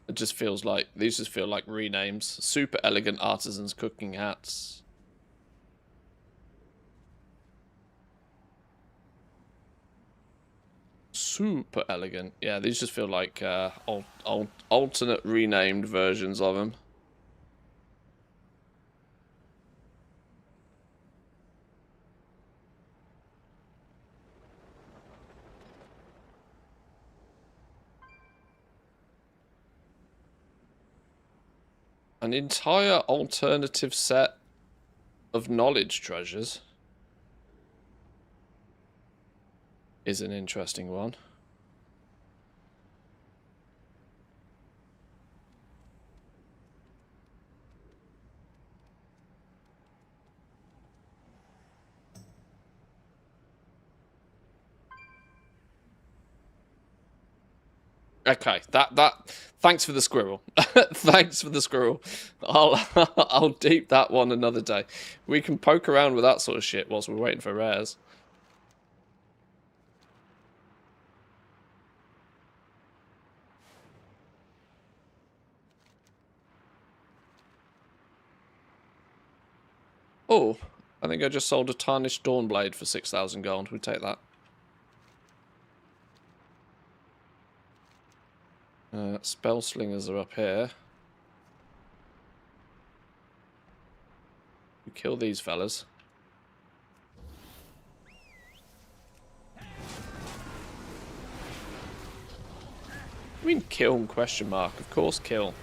It just feels like, these just feel like renames. Super elegant artisans cooking hats. Super elegant. Yeah, these just feel like alternate renamed versions of them. An entire alternative set of knowledge treasures is an interesting one. Okay, thanks for the squirrel. Thanks for the squirrel. I'll deep that one another day. We can poke around with that sort of shit whilst we're waiting for rares. Oh, I think I just sold a tarnished Dawnblade for 6,000 gold. We'd take that. Spell slingers are up here. We kill these fellas. I mean kill, question mark. Of course kill.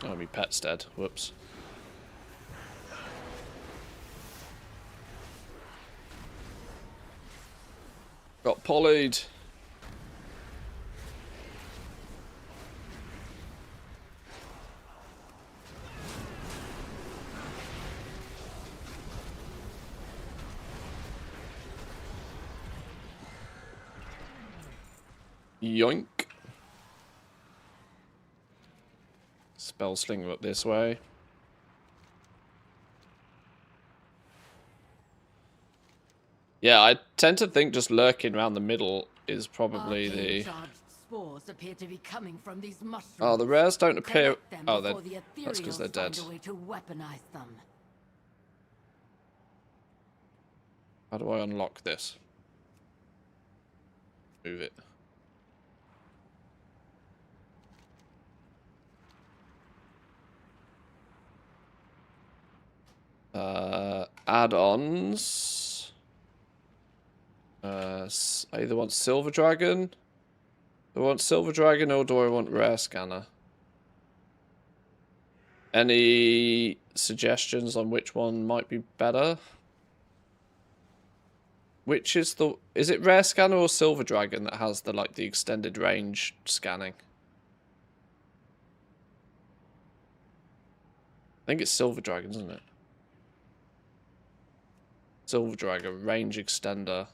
Oh, my pet's dead. Whoops. Got polyed. Yoink. Spell slinger up this way. Yeah, I tend to think just lurking around the middle is probably the... Spores appear to be coming from these mushrooms. Oh, the rares don't appear... Oh, that's that's because they're dead. To weaponize them. How do I unlock this? Move it. Add-ons. I either want Silver Dragon. Do I want Silver Dragon or do I want Rare Scanner? Any suggestions on which one might be better? Which is the... Is it Rare Scanner or Silver Dragon that has the, like, the extended range scanning? I think it's Silver Dragon, isn't it? Silver Dragon, range extender.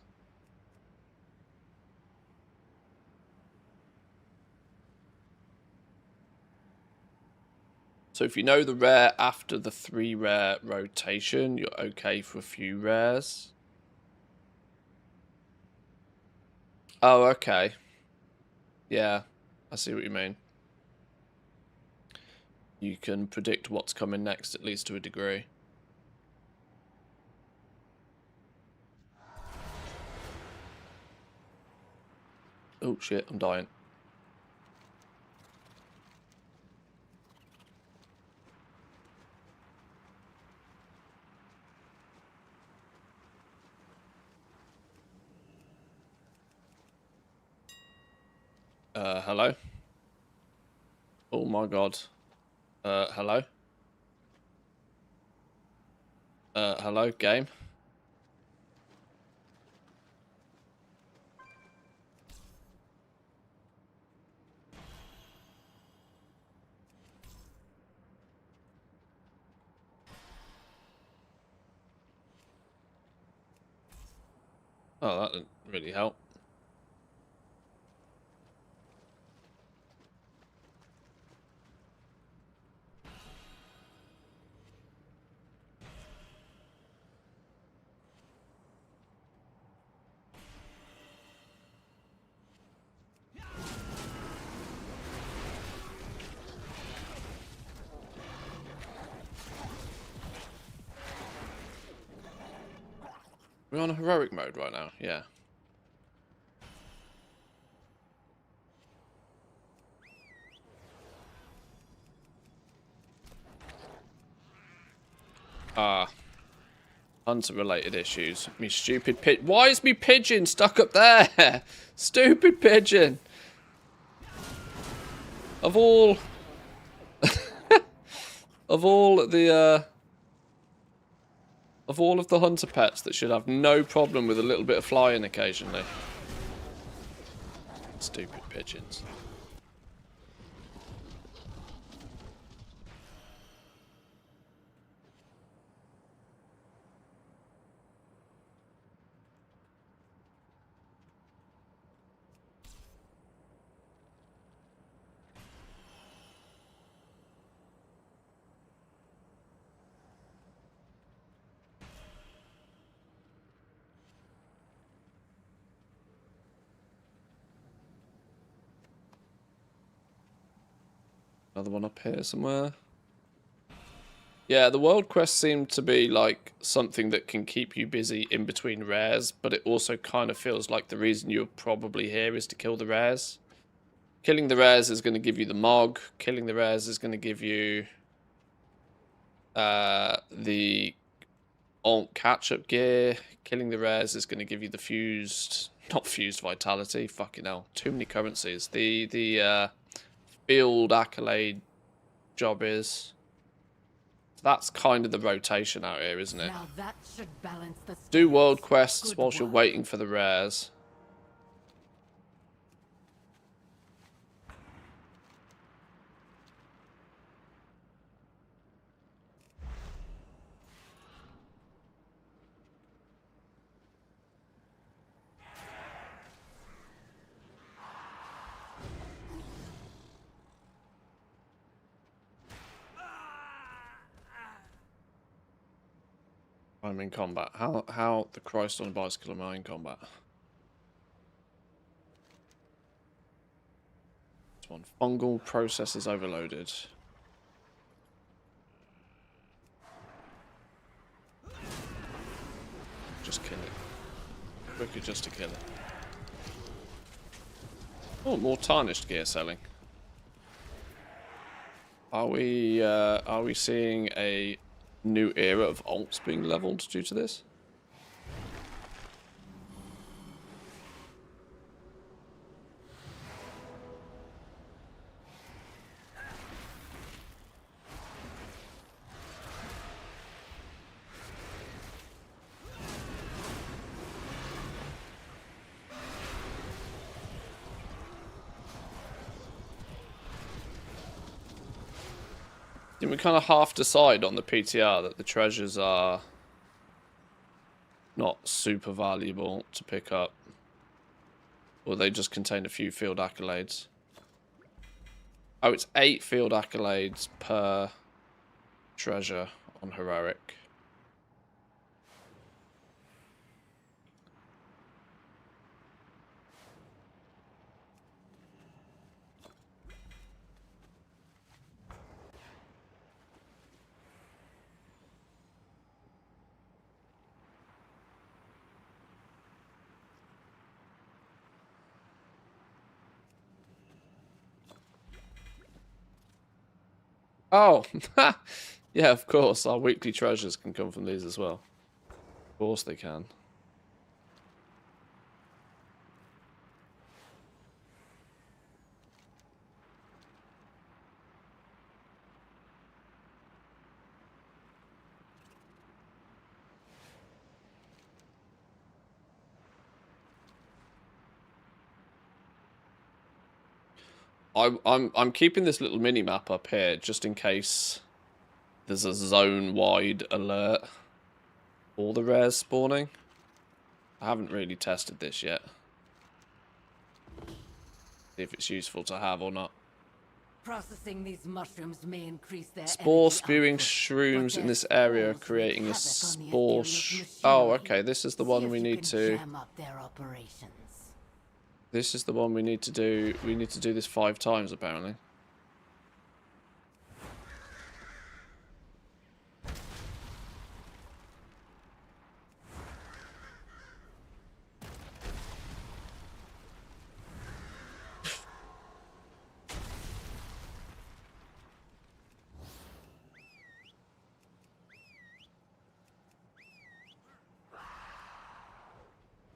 So if you know the rare after the 3 rare rotation, you're okay for a few rares. Oh, okay. Yeah, I see what you mean. You can predict what's coming next, at least to a degree. Oh shit, I'm dying. Hello? Oh my god. Hello? Hello, game? Oh, that didn't really help. We're on heroic mode right now, yeah. Hunter-related issues. Me stupid pigeon. Why is me pigeon stuck up there? Stupid pigeon. Of all... of all the hunter pets that should have no problem with a little bit of flying occasionally. Stupid pigeons. Another one up here somewhere. Yeah, the world quests seem to be like something that can keep you busy in between rares, but it also kind of feels like the reason you're probably here is to kill the rares. Killing the rares is going to give you the Mog. Killing the rares is going to give you the Alt catch-up gear. Killing the rares is going to give you the fused... Not fused vitality. Fucking hell. Too many currencies. The field accolade job is... That's kind of the rotation out here, isn't it? Now that should balance the Do scales. world quests Good whilst you're work. waiting for the rares. I'm in combat. How the Christ on a bicycle am I in combat? This one. Fungal processes overloaded. Just kill it. Quicker just to kill it. Oh, more tarnished gear selling. Are we seeing a new era of alts being leveled due to this? Did we kind of half decide on the PTR that the treasures are not super valuable to pick up? Or they just contain a few field accolades? Oh, it's 8 field accolades per treasure on heroic. Oh, yeah, of course. Our weekly treasures can come from these as well. Of course they can. I'm keeping this little mini map up here just in case there's a zone-wide alert for the rares spawning. I haven't really tested this yet. See if it's useful to have or not. Processing these mushrooms may increase their Spore energy spewing output, shrooms but in their this area, spores creating wreak a havoc on the spore. area's Oh, machinery. okay. This is the See one if we you need can to. jam up their operations. This is the one we need to do. We need to do this 5 times apparently.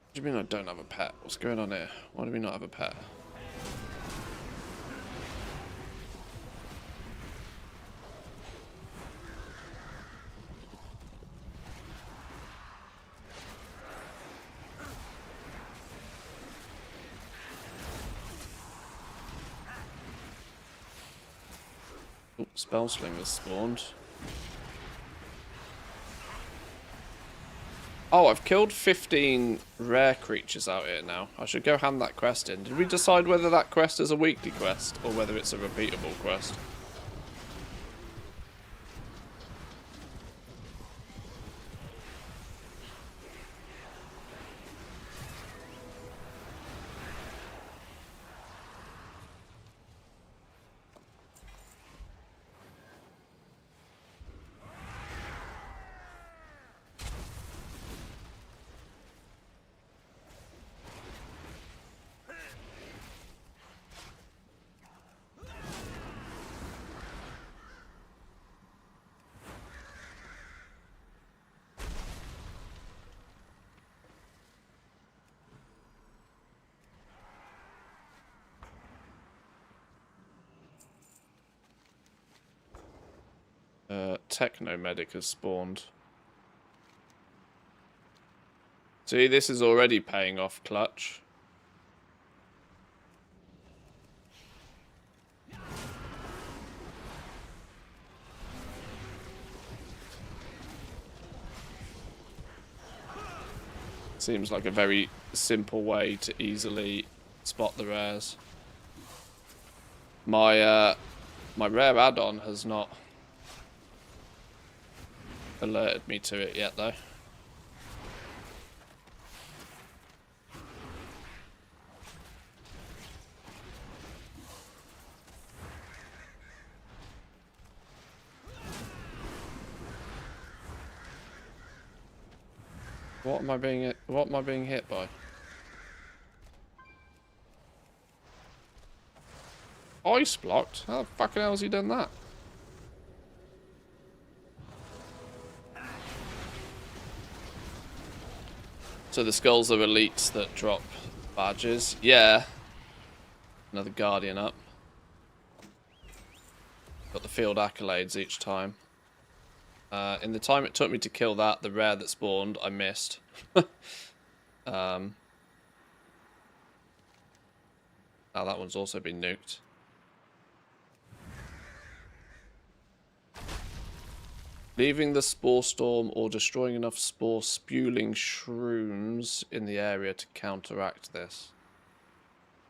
What do you mean I don't have a pet? What's going on here? Why do we not have a pet? Oh, spell slingers spawned. Oh, I've killed 15 rare creatures out here now. I should go hand that quest in. Did we decide whether that quest is a weekly quest or whether it's a repeatable quest? Technomedic has spawned. See, this is already paying off clutch. Seems like a very simple way to easily spot the rares. My rare add-on has not alerted me to it yet, though. What am I being hit by? Ice blocked? How the fucking hell has he done that? So the skulls are elites that drop badges. Yeah. Another guardian up. Got the field accolades each time. In the time it took me to kill that, the rare that spawned, I missed. Now that one's also been nuked. Leaving the spore storm or destroying enough spore spewing shrooms in the area to counteract this.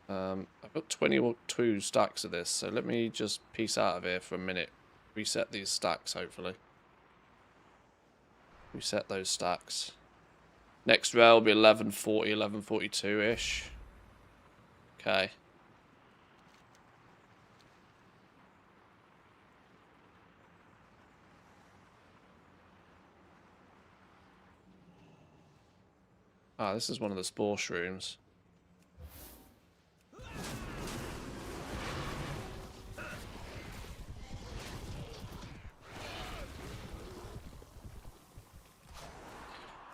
I've got 22 stacks of this, so let me just piece out of here for a minute. Reset these stacks, hopefully. Reset those stacks. Next rail will be 1140, 1142-ish. Okay. Ah, this is one of the spore shrooms.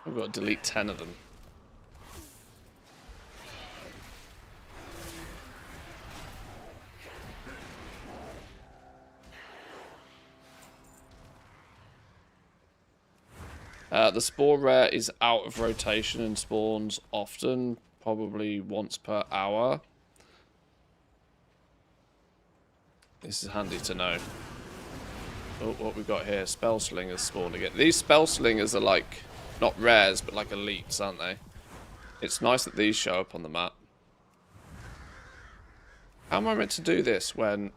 I've got to delete 10 of them. The spore rare is out of rotation and spawns often, probably once per hour. This is handy to know. Oh, what we got here? Spell slingers spawn again. These spell slingers are like, not rares, but like elites, aren't they? It's nice that these show up on the map. How am I meant to do this when...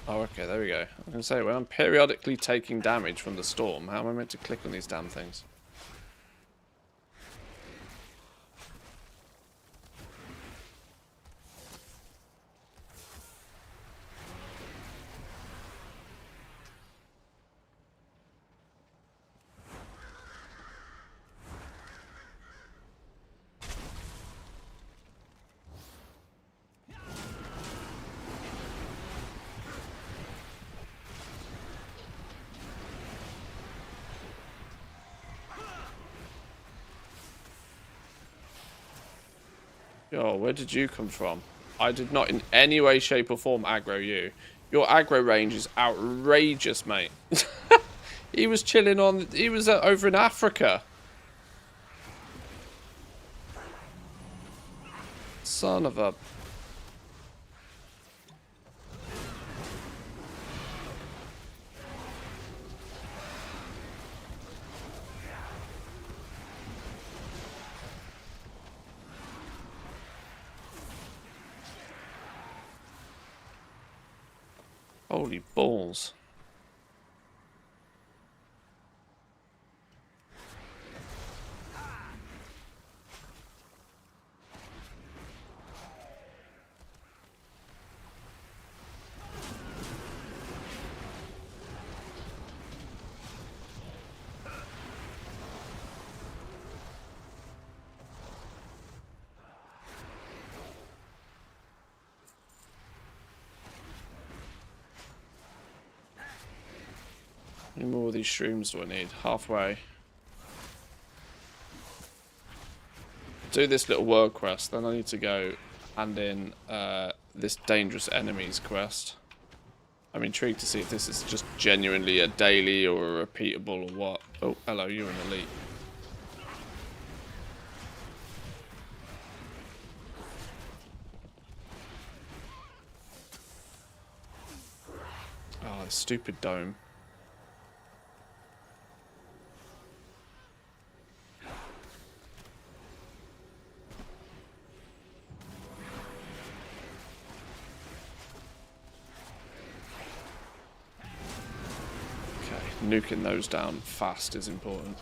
Oh, okay, there we go. I was going to say, when I'm periodically taking damage from the storm, how am I meant to click on these damn things? Yo, where did you come from? I did not in any way, shape or form aggro you. Your aggro range is outrageous, mate. He was chilling on... He was over in Africa. Son of a... Holy balls. How many more of these shrooms do I need? Halfway. Do this little world quest, then I need to go hand in this dangerous enemies quest. I'm intrigued to see if this is just genuinely a daily or a repeatable or what. Oh, hello, you're an elite. Oh, the stupid dome. Nuking those down fast is important.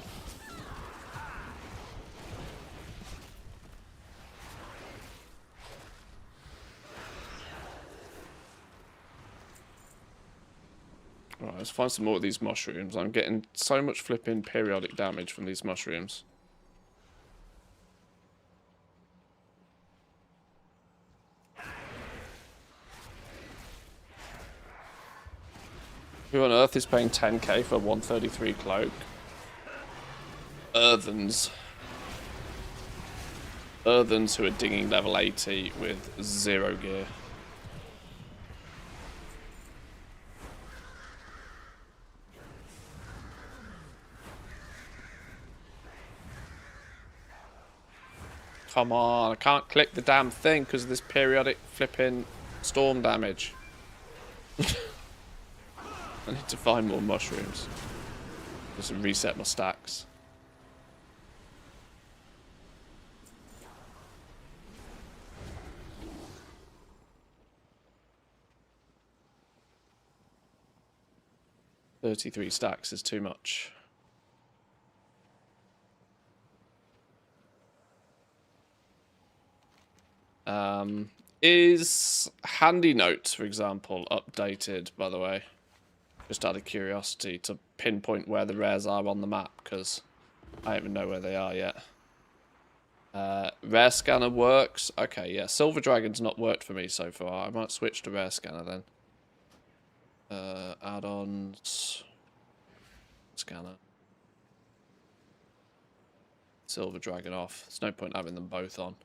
Right, let's find some more of these mushrooms. I'm getting so much flipping periodic damage from these mushrooms. Who on earth is paying 10k for 133 cloak? Earthens. Earthens who are dinging level 80 with 0 gear. Come on, I can't click the damn thing because of this periodic flipping storm damage. I need to find more mushrooms. Just reset my stacks. $33 stacks is too much. Is Handy Notes, for example, updated, by the way? Just out of curiosity, to pinpoint where the rares are on the map, because I don't even know where they are yet. Rare Scanner works. Okay, yeah, Silver Dragon's not worked for me so far. I might switch to Rare Scanner then. Add-ons. Scanner. Silver Dragon off. There's no point having them both on.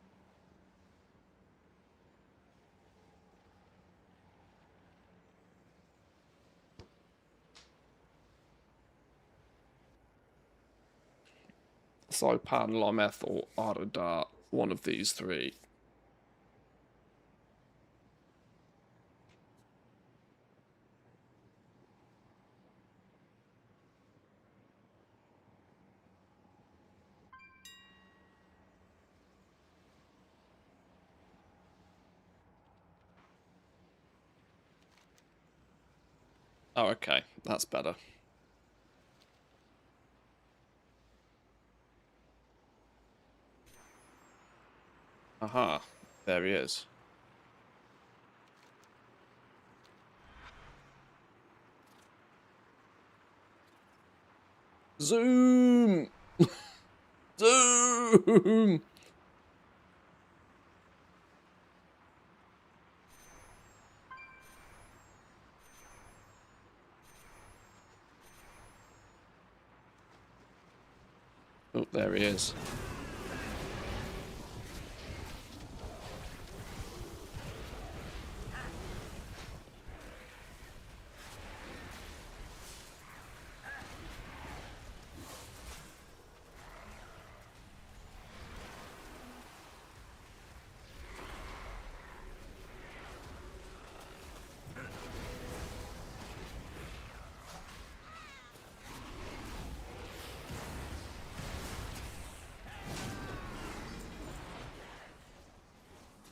Sopan, Lometh, or Aradar. One of these three. Oh, okay. That's better. Aha. There he is. Zoom! Zoom! Oh, there he is.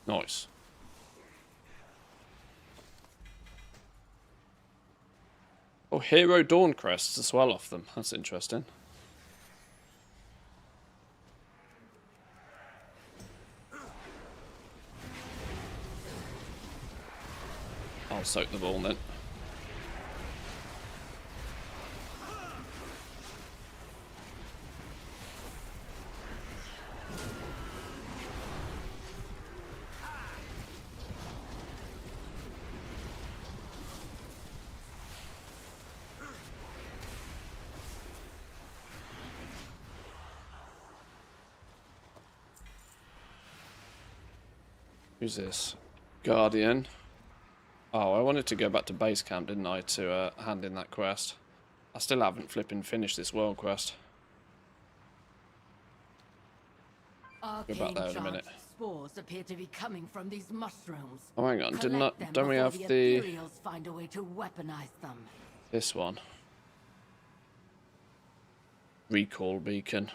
Nice. Oh, Hero Dawn crests as well off them. That's interesting. I'll soak the ball then. Who's this? Guardian. Oh, I wanted to go back to base camp, didn't I, to hand in that quest. I still haven't flipping finished this world quest. Go back there in a minute. Spores appear to be coming from these mushrooms. Oh, hang on. Don't we have the Imperials find a way to weaponize them. this one? Recall beacon.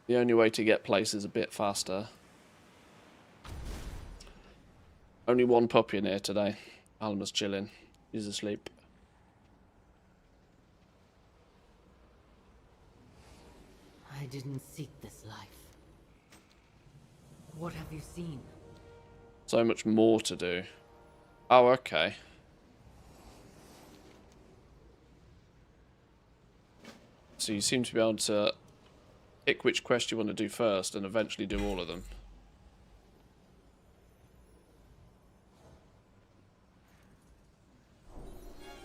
The only way to get places a bit faster. Only one puppy in here today. Alma's chilling. He's asleep. I didn't seek this life. What have you seen? So much more to do. Oh, okay. So you seem to be able to pick which quest you want to do first and eventually do all of them.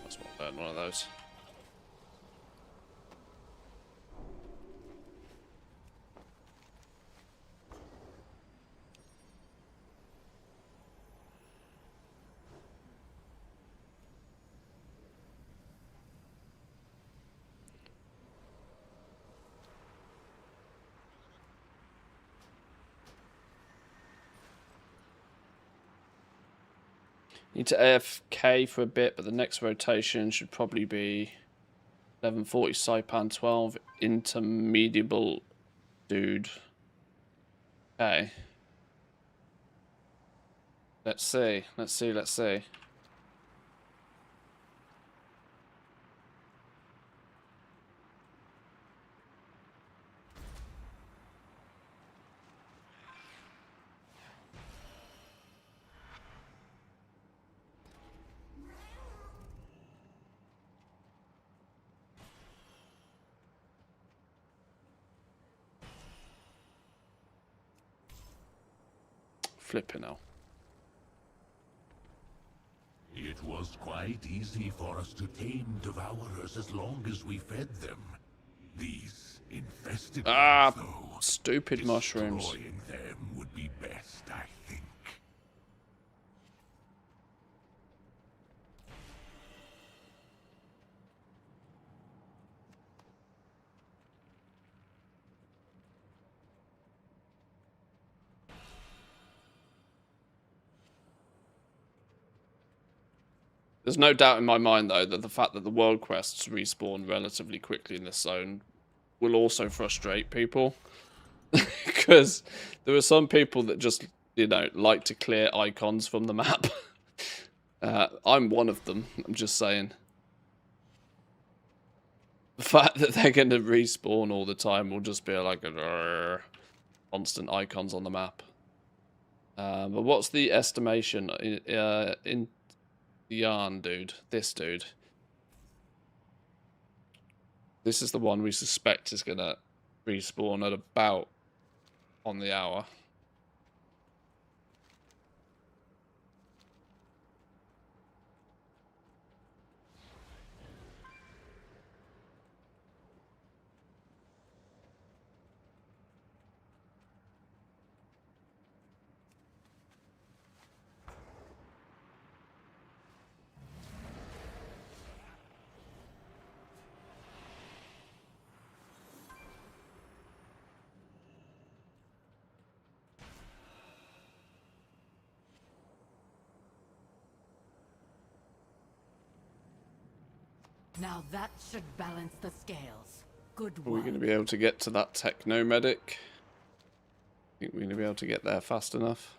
That's what I learned, one of those. Need to AFK for a bit, but the next rotation should probably be 11:40 Saipan 12 intermediable dude. Okay. Let's see. Flipping hell. It was quite easy for us to tame devourers as long as we fed them. These infested ones, though, stupid mushrooms. destroying them would be best, I think. There's no doubt in my mind, though, that the fact that the world quests respawn relatively quickly in this zone will also frustrate people. Because there are some people that just, you know, like to clear icons from the map. I'm one of them, I'm just saying. The fact that they're going to respawn all the time will just be like a constant icons on the map. But what's the estimation in the yarn, dude? This dude. This is the one we suspect is going to respawn at about on the hour. Now that should balance the scales. Good Are we work. going to be able to get to that techno medic? Think we're going to be able to get there fast enough?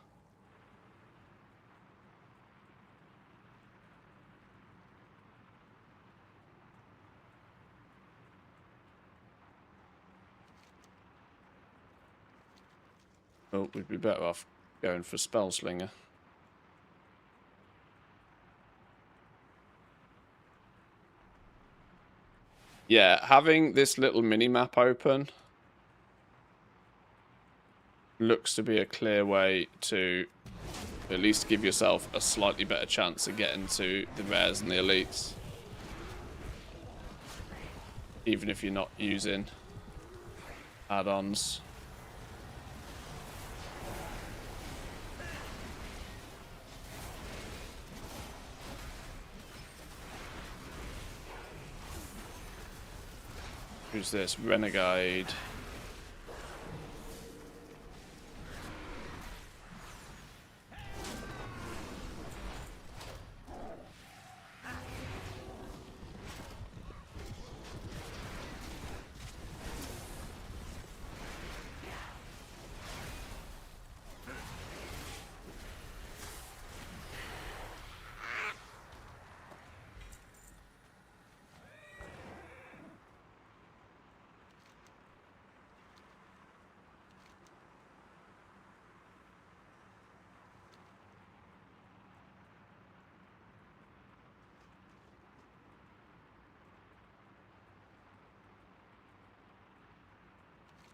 Oh, we'd be better off going for Spell Slinger. Yeah, having this little mini-map open looks to be a clear way to at least give yourself a slightly better chance of getting to the rares and the elites. Even if you're not using add-ons. Who's this? Renegade.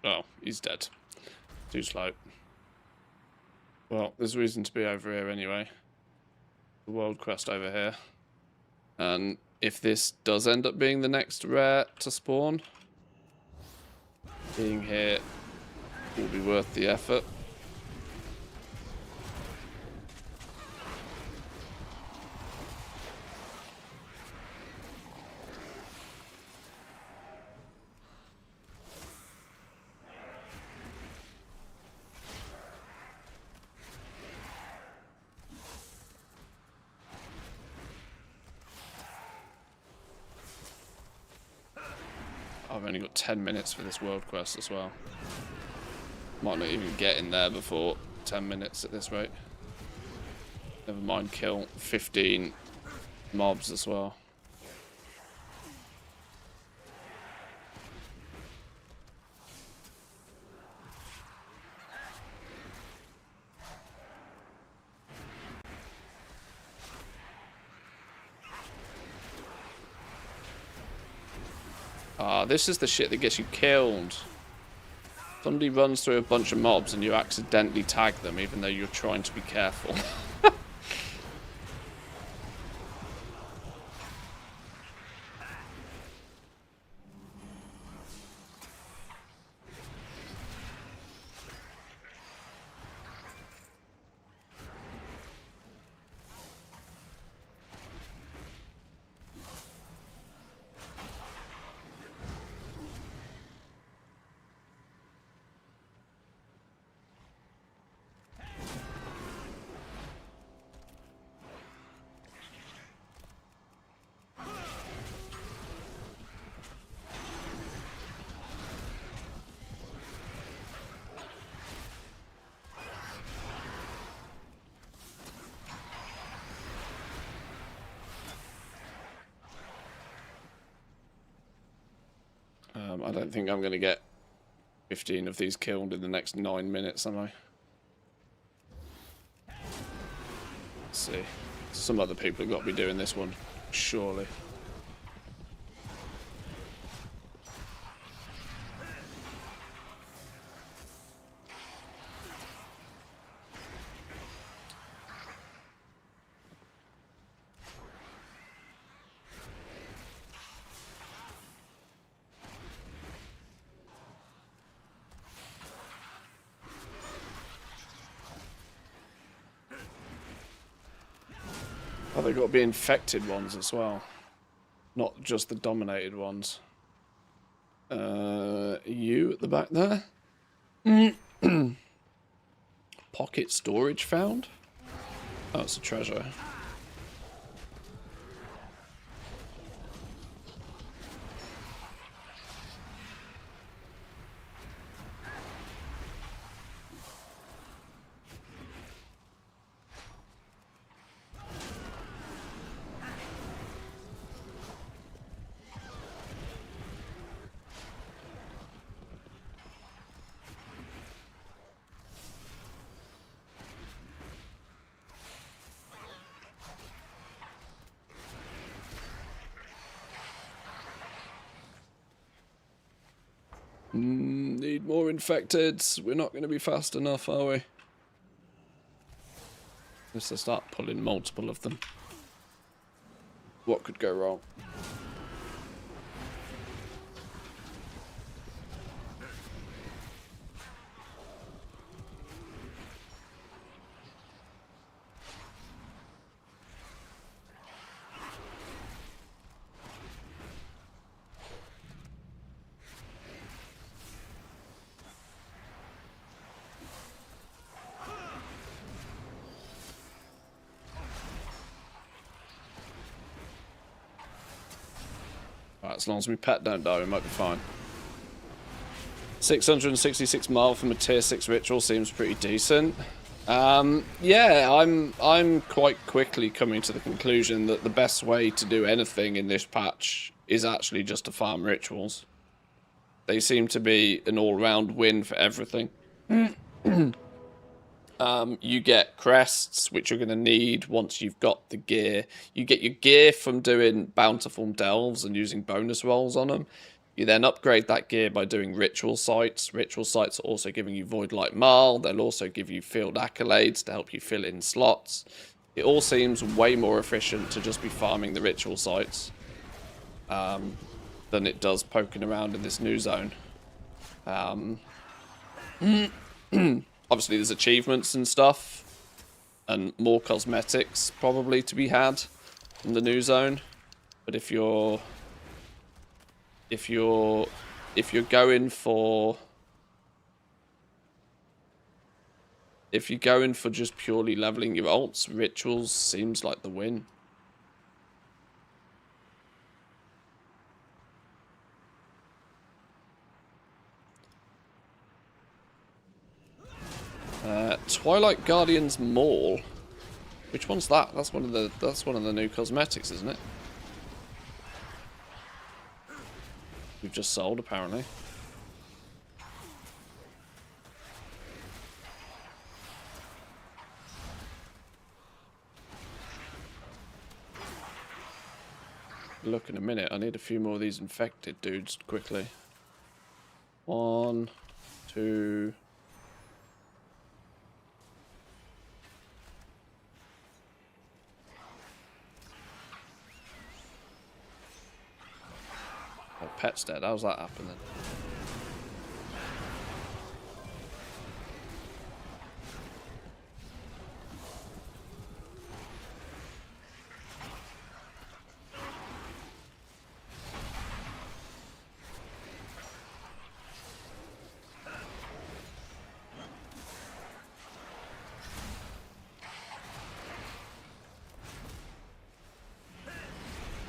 Oh, he's dead. Too slow. Well, there's reason to be over here anyway. The world quest over here. And if this does end up being the next rare to spawn, being here will be worth the effort. I've only got 10 minutes for this world quest as well. Might not even get in there before 10 minutes at this rate. Never mind kill 15 mobs as well. This is the shit that gets you killed. Somebody runs through a bunch of mobs and you accidentally tag them even though you're trying to be careful. I don't think I'm going to get 15 of these killed in the next 9 minutes, am I? Let's see. Some other people have got to be doing this one, surely. Oh, they've got to be infected ones as well. Not just the dominated ones. You at the back there? Pocket storage found? Oh, it's a treasure. Need more infecteds. We're not going to be fast enough, are we? Let's start pulling multiple of them. What could go wrong? As long as my pet don't die, we might be fine. 666 mile from a tier 6 ritual seems pretty decent. Yeah, I'm quite quickly coming to the conclusion that the best way to do anything in this patch is actually just to farm rituals. They seem to be an all-round win for everything. You get crests, which you're going to need once you've got the gear. You get your gear from doing bountiful delves and using bonus rolls on them. You then upgrade that gear by doing ritual sites. Ritual sites are also giving you Void Light Marl. They'll also give you field accolades to help you fill in slots. It all seems way more efficient to just be farming the ritual sites than it does poking around in this new zone. Obviously, there's achievements and stuff, and more cosmetics probably to be had in the new zone. But if you're going for just purely leveling your alts, rituals seems like the win. Twilight Guardian's Maul. Which one's that? That's one of the new cosmetics, isn't it? We've just sold, apparently. Look in a minute. I need a few more of these infected dudes quickly. 1, 2. Oh, pet's dead. How's that happen then?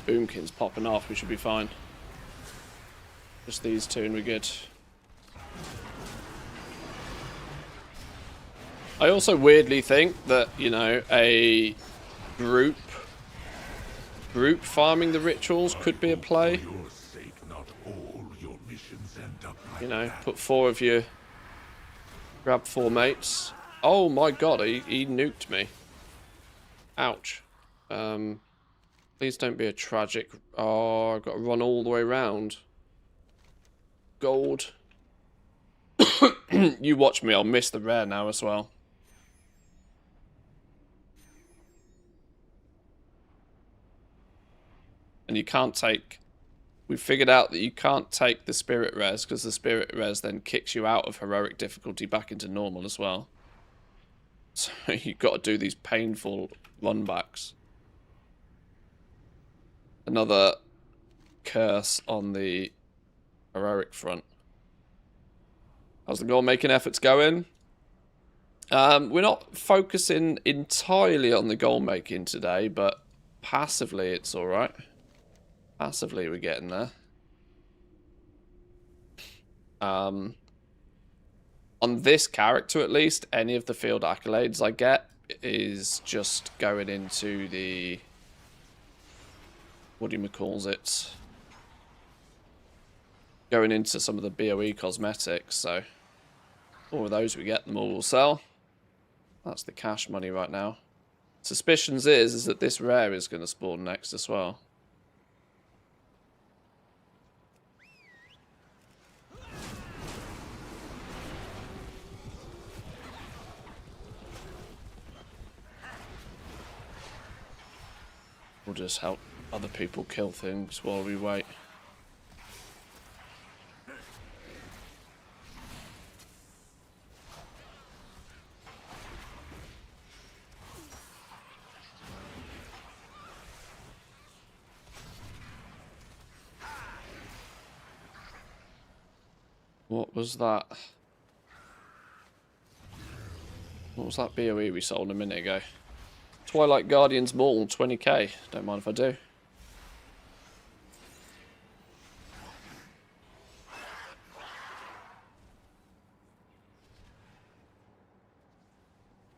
Boomkin's popping off. We should be fine. Just these two and we're good. I also weirdly think that, you know, a group farming the rituals could be a play. For your sake, not all your missions You know, put 4 of you, grab 4 mates. Oh my god, he nuked me. Ouch. Please don't be a tragic... Oh, I've got to run all the way around. Gold. You watch me, I'll miss the rare now as well. And you can't take... We figured out that you can't take the spirit res, because the spirit res then kicks you out of heroic difficulty back into normal as well. So you've got to do these painful runbacks. Another curse on the heroic front. How's the goal making efforts going? We're not focusing entirely on the goal making today, but passively it's alright. Passively we're getting there. On this character at least, any of the field accolades I get is just going into the... What do you calls it? Going into some of the BOE cosmetics, so... All of those we get, them all will sell. That's the cash money right now. Suspicions is that this rare is going to spawn next as well. We'll just help other people kill things while we wait. What was that? What was that BOE we sold a minute ago? Twilight Guardians Mall, 20k. Don't mind if I do.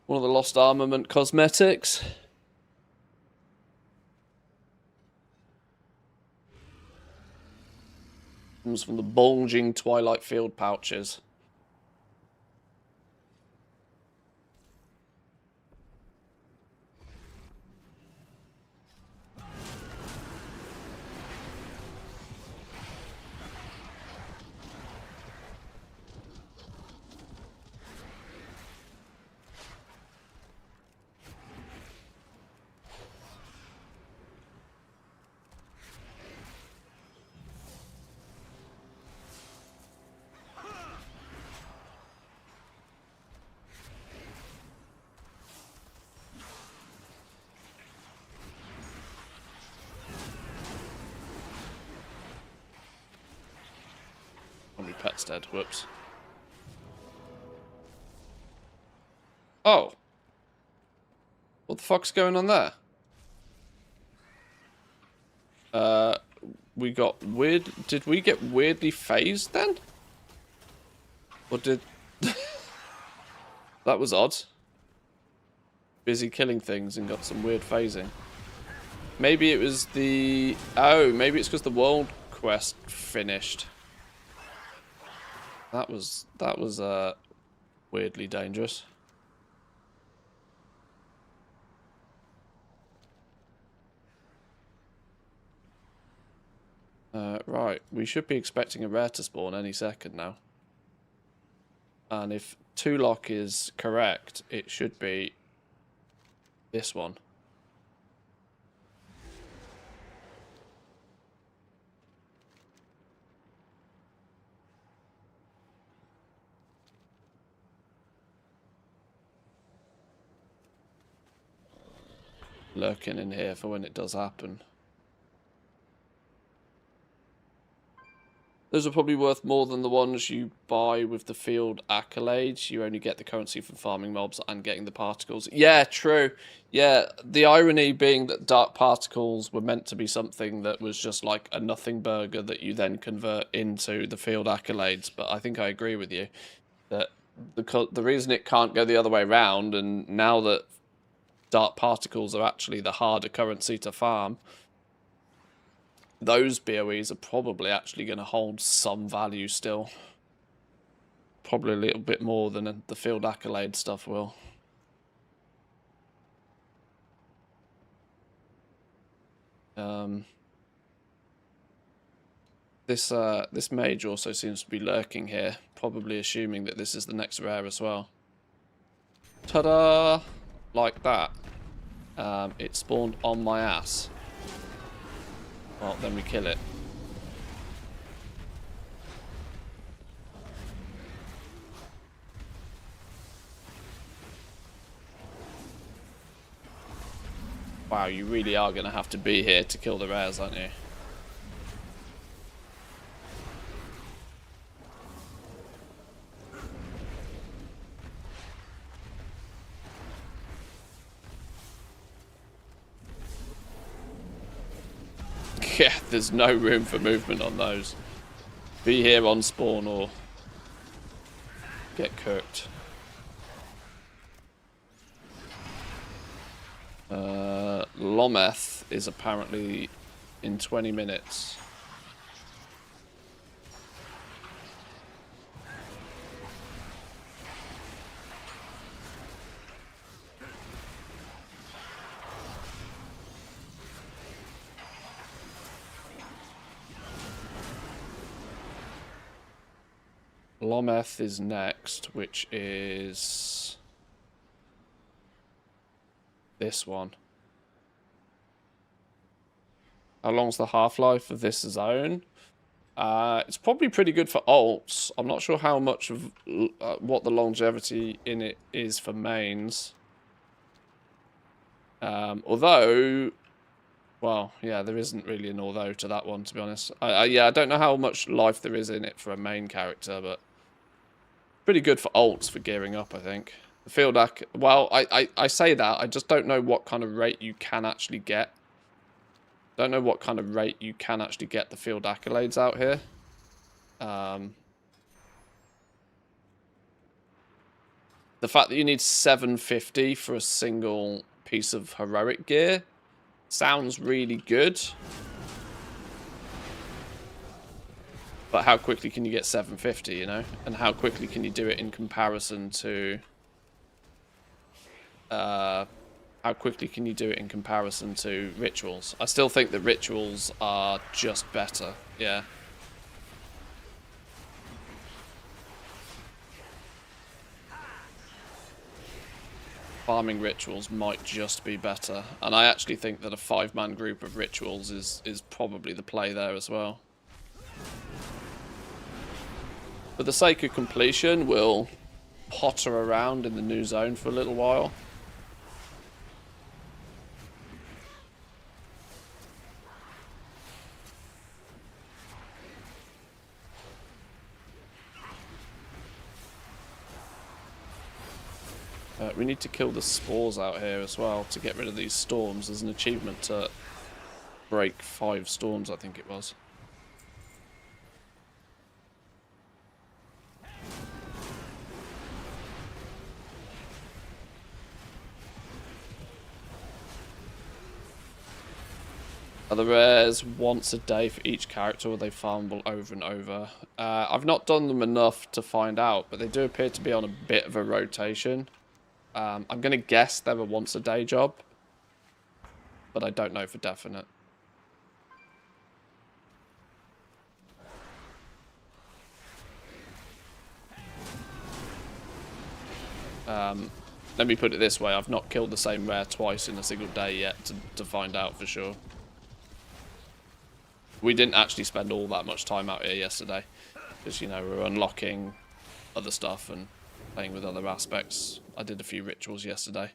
One of the Lost Armament cosmetics. Comes from the bulging Twilight Field pouches. Pet's dead. Whoops. Oh. What the fuck's going on there? We got weird... Did we get weirdly phased then? Or did... That was odd. Busy killing things and got some weird phasing. Maybe it was the... Oh, maybe it's because the world quest finished. That was weirdly dangerous. Right, we should be expecting a rare to spawn any second now. And if Tulok is correct, it should be this one. Lurking in here for when it does happen. Those are probably worth more than the ones you buy with the field accolades. You only get the currency from farming mobs and getting the particles. Yeah, true. Yeah, the irony being that dark particles were meant to be something that was just like a nothing burger that you then convert into the field accolades. But I think I agree with you that the reason it can't go the other way around, and now that dark particles are actually the harder currency to farm, those BOEs are probably actually going to hold some value still. probably a little bit more than the field accolade stuff will. This mage also seems to be lurking here, probably assuming that this is the next rare as well. Ta-da! Like that. It spawned on my ass. Well, then we kill it. Wow, you really are going to have to be here to kill the rares, aren't you? Yeah, there's no room for movement on those. Be here on spawn or get cooked. Lometh is apparently in 20 minutes. Lometh is next, which is this one. How long's the half-life of this zone? It's probably pretty good for alts. I'm not sure how much of what the longevity in it is for mains. Although, well, yeah, there isn't really an although to that one, to be honest. Yeah, I don't know how much life there is in it for a main character, but pretty good for alts for gearing up, I think. The field well, I say that, I just don't know what kind of rate you can actually get. Don't know what kind of rate you can actually get the field accolades out here. The fact that you need 750 for a single piece of heroic gear sounds really good. But how quickly can you get 750, you know? And how quickly can you do it in comparison to... how quickly can you do it in comparison to rituals? I still think that rituals are just better, yeah. Farming rituals might just be better. And I actually think that a 5-man group of rituals is probably the play there as well. For the sake of completion, we'll potter around in the new zone for a little while. We need to kill the spores out here as well to get rid of these storms. There's an achievement to break 5 storms, I think it was. Are the rares once a day for each character, or are they farmable over and over? I've not done them enough to find out, but they do appear to be on a bit of a rotation. I'm going to guess they're a once a day job, but I don't know for definite. Let me put it this way, I've not killed the same rare twice in a single day yet to find out for sure. We didn't actually spend all that much time out here yesterday, because, you know, we were unlocking other stuff and playing with other aspects. I did a few rituals yesterday.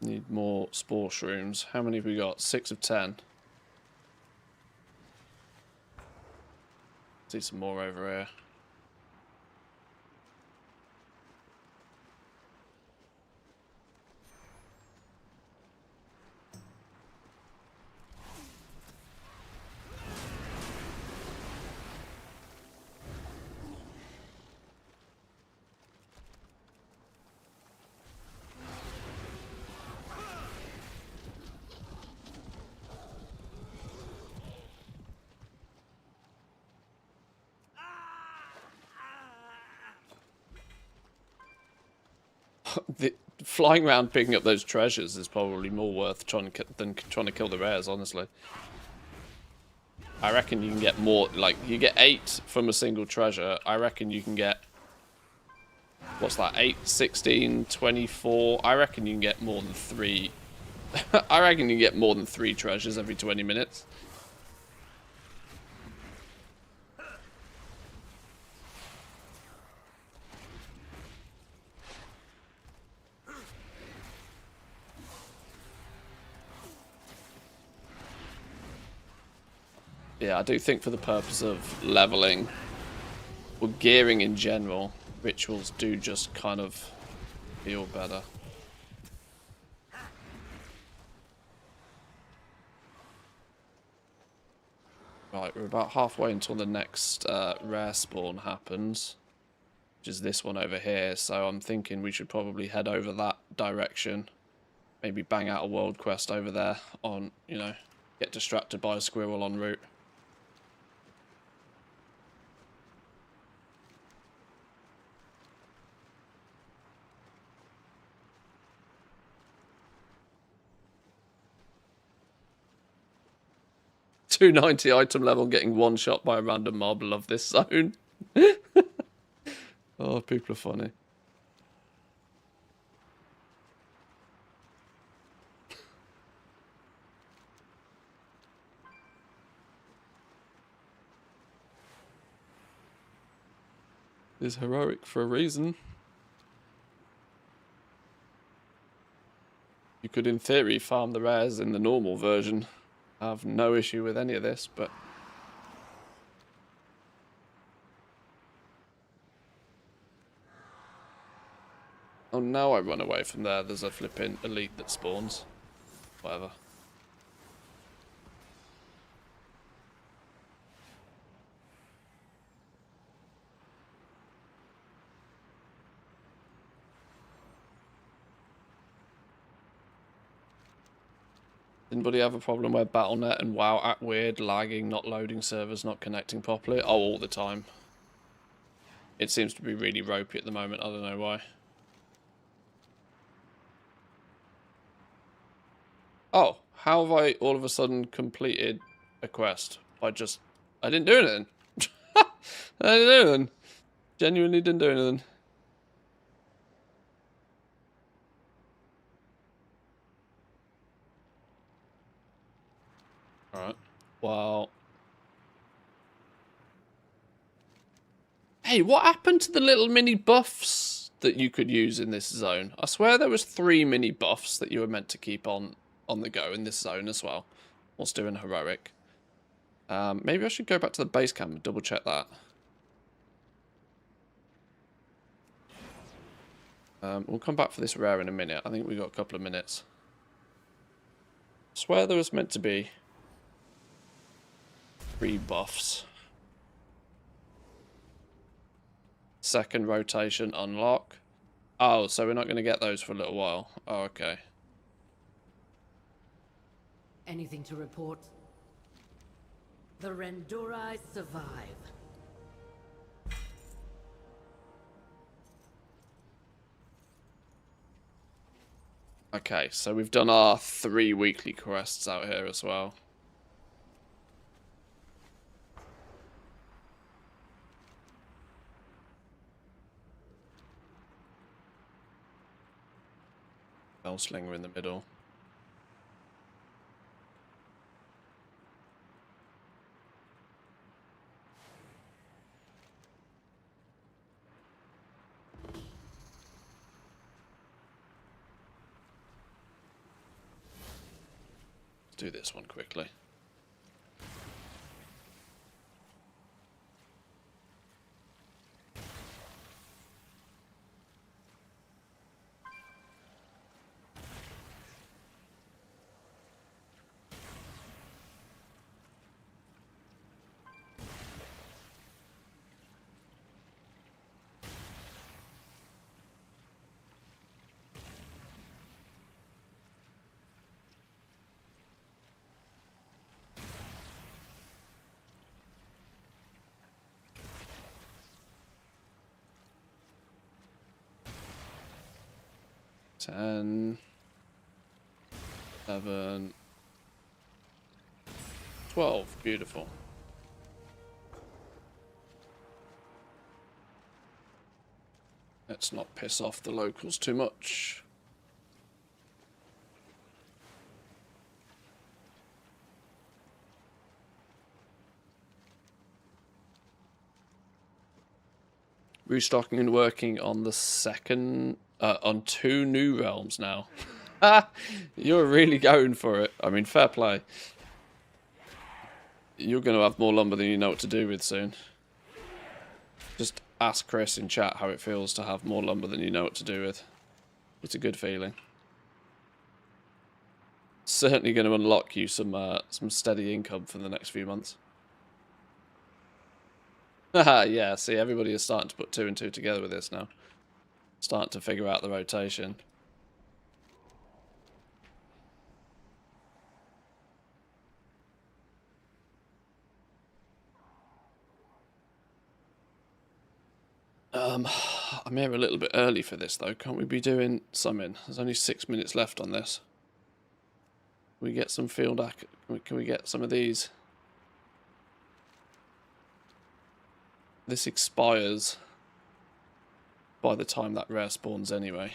Need more spore shrooms. How many have we got? 6 of 10. See some more over here. flying around picking up those treasures is probably more worth than trying to kill the rares, honestly. I reckon you can get more, like, you get 8 from a single treasure. I reckon you can get, what's that, 8, 16, 24? I reckon you can get more than 3. I reckon you can get more than 3 treasures every 20 minutes. Yeah, I do think for the purpose of leveling, or gearing in general, rituals do just kind of feel better. Right, we're about halfway until the next rare spawn happens, which is this one over here, so I'm thinking we should probably head over that direction. Maybe bang out a world quest over there on, you know, get distracted by a squirrel en route. $290 item level, getting one shot by a random mob. Love this zone. Oh, people are funny. Is heroic for a reason. You could, in theory, farm the rares in the normal version. I have no issue with any of this, but... Oh, now I run away from there. There's a flipping elite that spawns. Whatever. Anybody have a problem where Battle.net and WoW act weird, lagging, not loading servers, not connecting properly? Oh, all the time. It seems to be really ropey at the moment. I don't know why. Oh, how have I all of a sudden completed a quest? I didn't do anything. I didn't do anything. Genuinely didn't do anything. Alright. Well. Hey, what happened to the little mini buffs that you could use in this zone? I swear there was 3 mini buffs that you were meant to keep on the go in this zone as well. Whilst doing heroic. Maybe I should go back to the base camp and double check that. We'll come back for this rare in a minute. I think we've got a couple of minutes. I swear there was meant to be 3 buffs. Second rotation unlock. Oh, so we're not going to get those for a little while. Oh, okay. Anything to report? The Rendurai survive. Okay, so we've done our 3 weekly quests out here as well. Slinger in the middle. Let's do this one quickly. 10, 11, 12. Beautiful. Let's not piss off the locals too much. Restocking and working on the second, on 2 new realms now. You're really going for it. I mean, fair play. You're going to have more lumber than you know what to do with soon. Just ask Chris in chat how it feels to have more lumber than you know what to do with. It's a good feeling. Certainly going to unlock you some steady income for the next few months. Haha, yeah, see, everybody is starting to put 2 and 2 together with this now. Starting to figure out the rotation. I'm here a little bit early for this though. Can't we be doing something? There's only 6 minutes left on this. Can we get some field can we get some of these? This expires by the time that rare spawns anyway.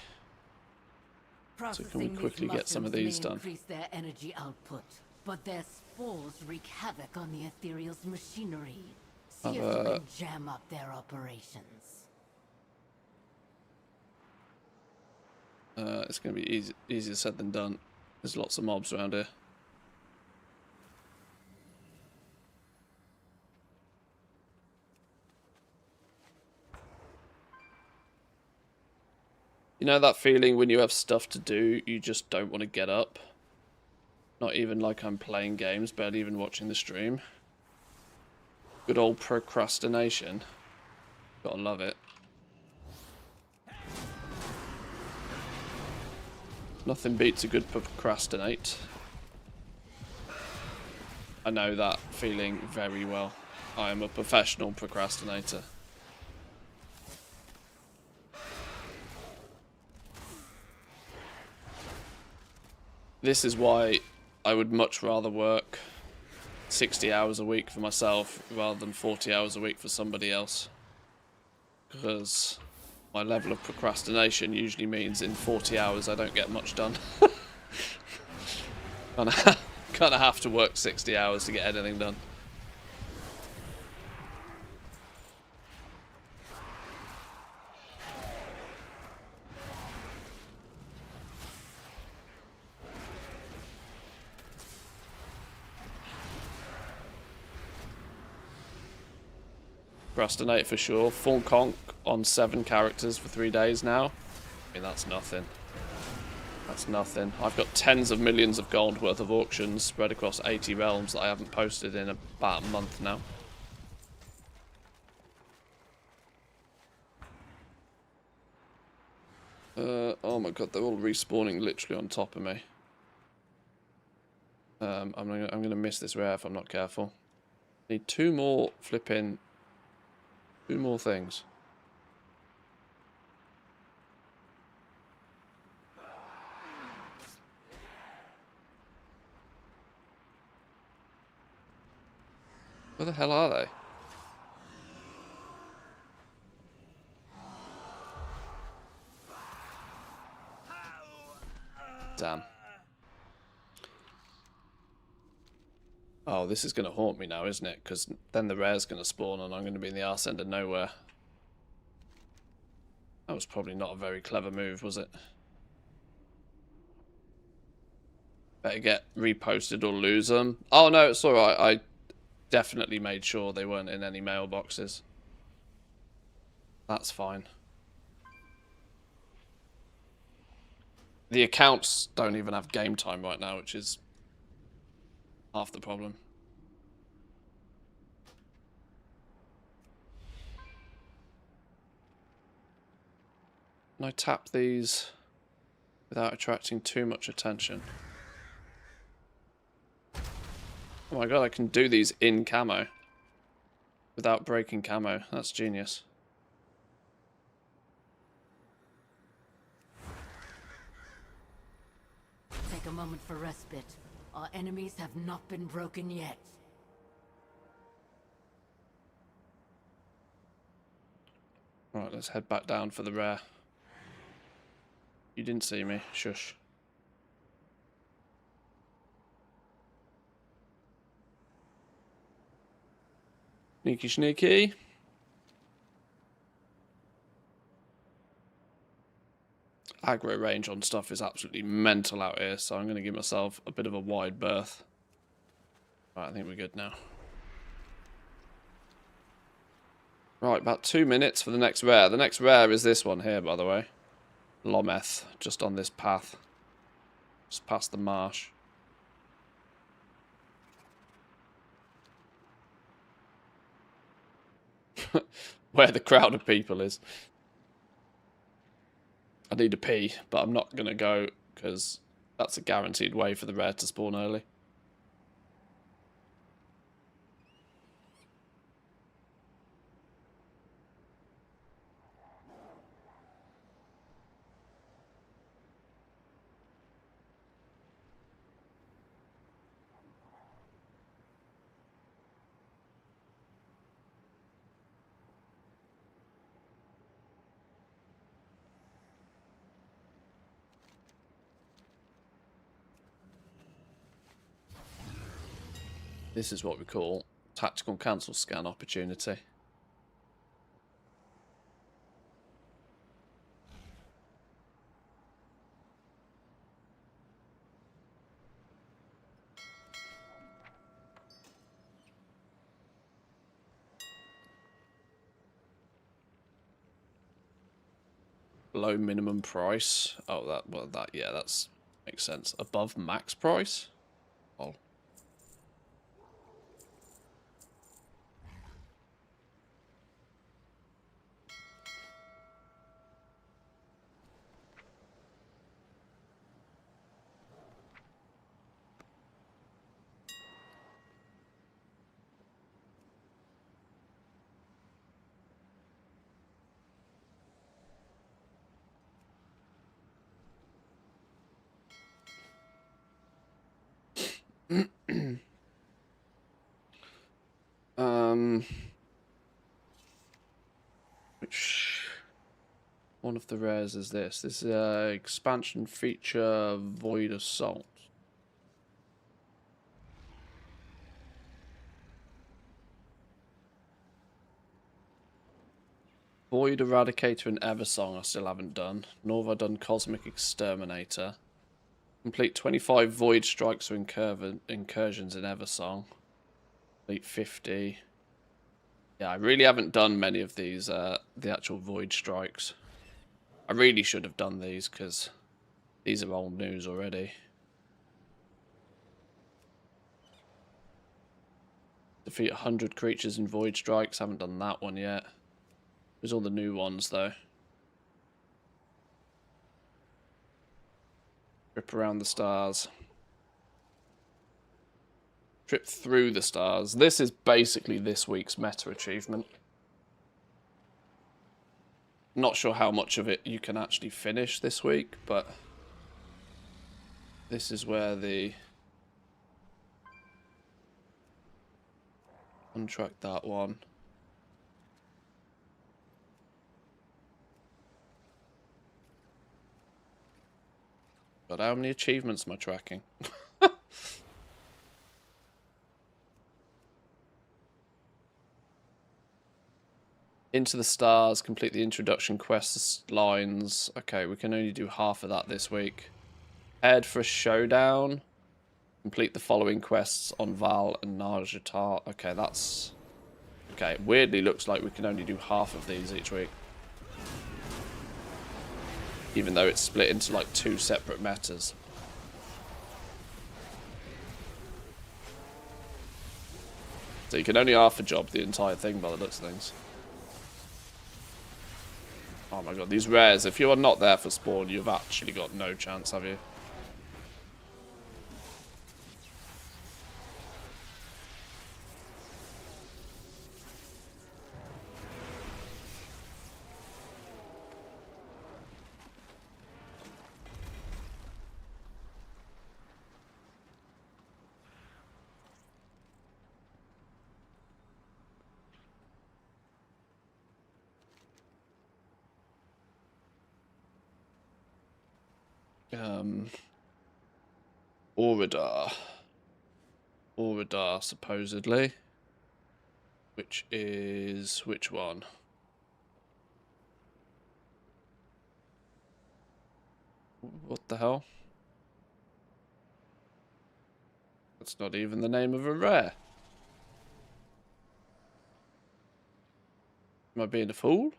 So can we quickly get some of these done? Increase their energy output, but their spores wreak havoc on the Ethereal's machinery. See if you can jam up their operations. It's going to be easier said than done. There's lots of mobs around here. You know that feeling when you have stuff to do, you just don't want to get up? Not even like I'm playing games, barely even watching the stream. Good old procrastination. Gotta love it. Nothing beats a good procrastinate. I know that feeling very well. I am a professional procrastinator. This is why I would much rather work 60 hours a week for myself rather than 40 hours a week for somebody else. Because my level of procrastination usually means in 40 hours I don't get much done. Kind of have to work 60 hours to get anything done. Procrastinate for sure. Full conk on 7 characters for 3 days now. I mean, that's nothing. That's nothing. I've got tens of millions of gold worth of auctions spread across 80 realms that I haven't posted in about a month now. Oh my god, they're all respawning literally on top of me. I'm gonna miss this rare if I'm not careful. Need 2 more flipping... 2 more things. Where the hell are they? Damn. Oh, this is going to haunt me now, isn't it? Because then the rare's going to spawn and I'm going to be in the arse end of nowhere. That was probably not a very clever move, was it? Better get reposted or lose them. Oh no, it's alright. I definitely made sure they weren't in any mailboxes. That's fine. The accounts don't even have game time right now, which is half the problem. Can I tap these without attracting too much attention? Oh my god, I can do these in camo without breaking camo. That's genius. take a moment for respite. Our enemies have not been broken yet. Right, let's head back down for the rare. You didn't see me. Shush. Sneaky, sneaky. Aggro range on stuff is absolutely mental out here, so I'm going to give myself a bit of a wide berth. Right, I think we're good now. Right, about 2 minutes for the next rare. The next rare is this one here, by the way. Lometh, just on this path. Just past the marsh. Where the crowd of people is. I need to pee, but I'm not going to go because that's a guaranteed way for the rare to spawn early. This is what we call tactical cancel scan opportunity. Below minimum price. Oh, yeah, that's makes sense. Above max price. Oh. Which one of the rares is this? This is expansion feature Void Assault. Void Eradicator and Eversong I still haven't done. Nor have I done Cosmic Exterminator. Complete 25 Void Strikes or incursions in Eversong. Complete 50. Yeah, I really haven't done many of these, the actual Void Strikes. I really should have done these, because these are old news already. Defeat 100 creatures in Void Strikes, haven't done that one yet. There's all the new ones, though. Trip around the stars. Trip through the stars. This is basically this week's meta achievement. Not sure how much of it you can actually finish this week, but this is where the untrack that one. But how many achievements am I tracking? Into the Stars, complete the introduction quest lines. Okay, we can only do half of that this week. Head for a showdown. Complete the following quests on Val and Narjatar. Okay, that's... Okay, weirdly looks like we can only do half of these each week. Even though it's split into like 2 separate metas. So you can only half a job the entire thing by the looks of things. Oh my god, these rares, if you are not there for spawn, you've actually got no chance, have you? Auridar. Auridar, supposedly. Which is... which one? What the hell? That's not even the name of a rare. Am I being a fool?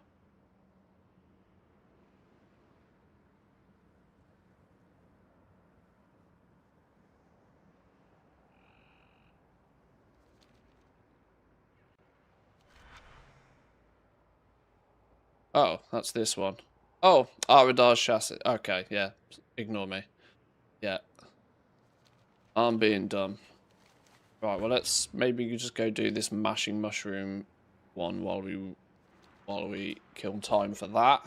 Oh, that's this one. Oh, Aridar's chassis. Okay, yeah. Ignore me. Yeah. I'm being dumb. Right, well let's maybe just go do this mashing mushroom one while we kill time for that.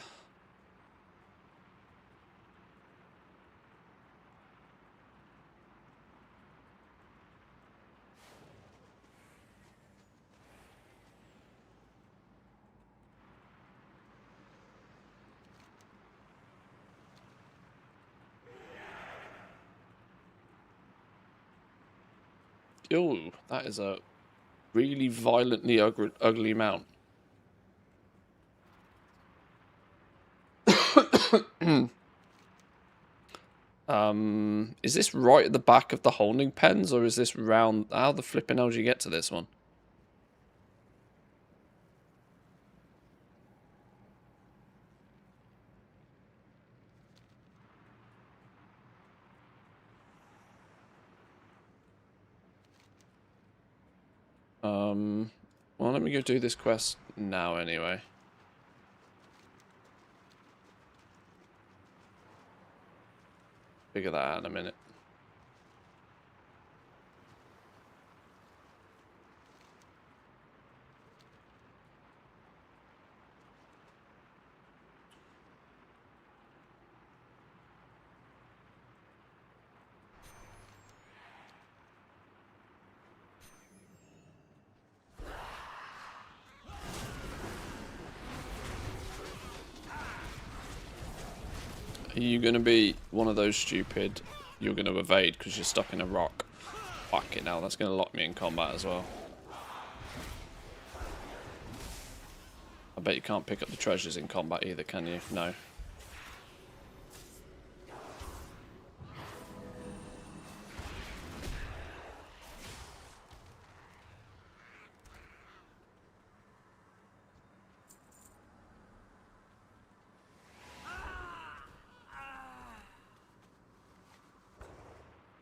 Ooh, that is a really violently ugly mount. Is this right at the back of the holding pens, or is this round? How the flipping hell do you get to this one? Well, let me go do this quest now anyway. Figure that out in a minute. Are you going to be one of those stupid, you're going to evade because you're stuck in a rock? Fuck it now, that's going to lock me in combat as well. I bet you can't pick up the treasures in combat either, can you? No.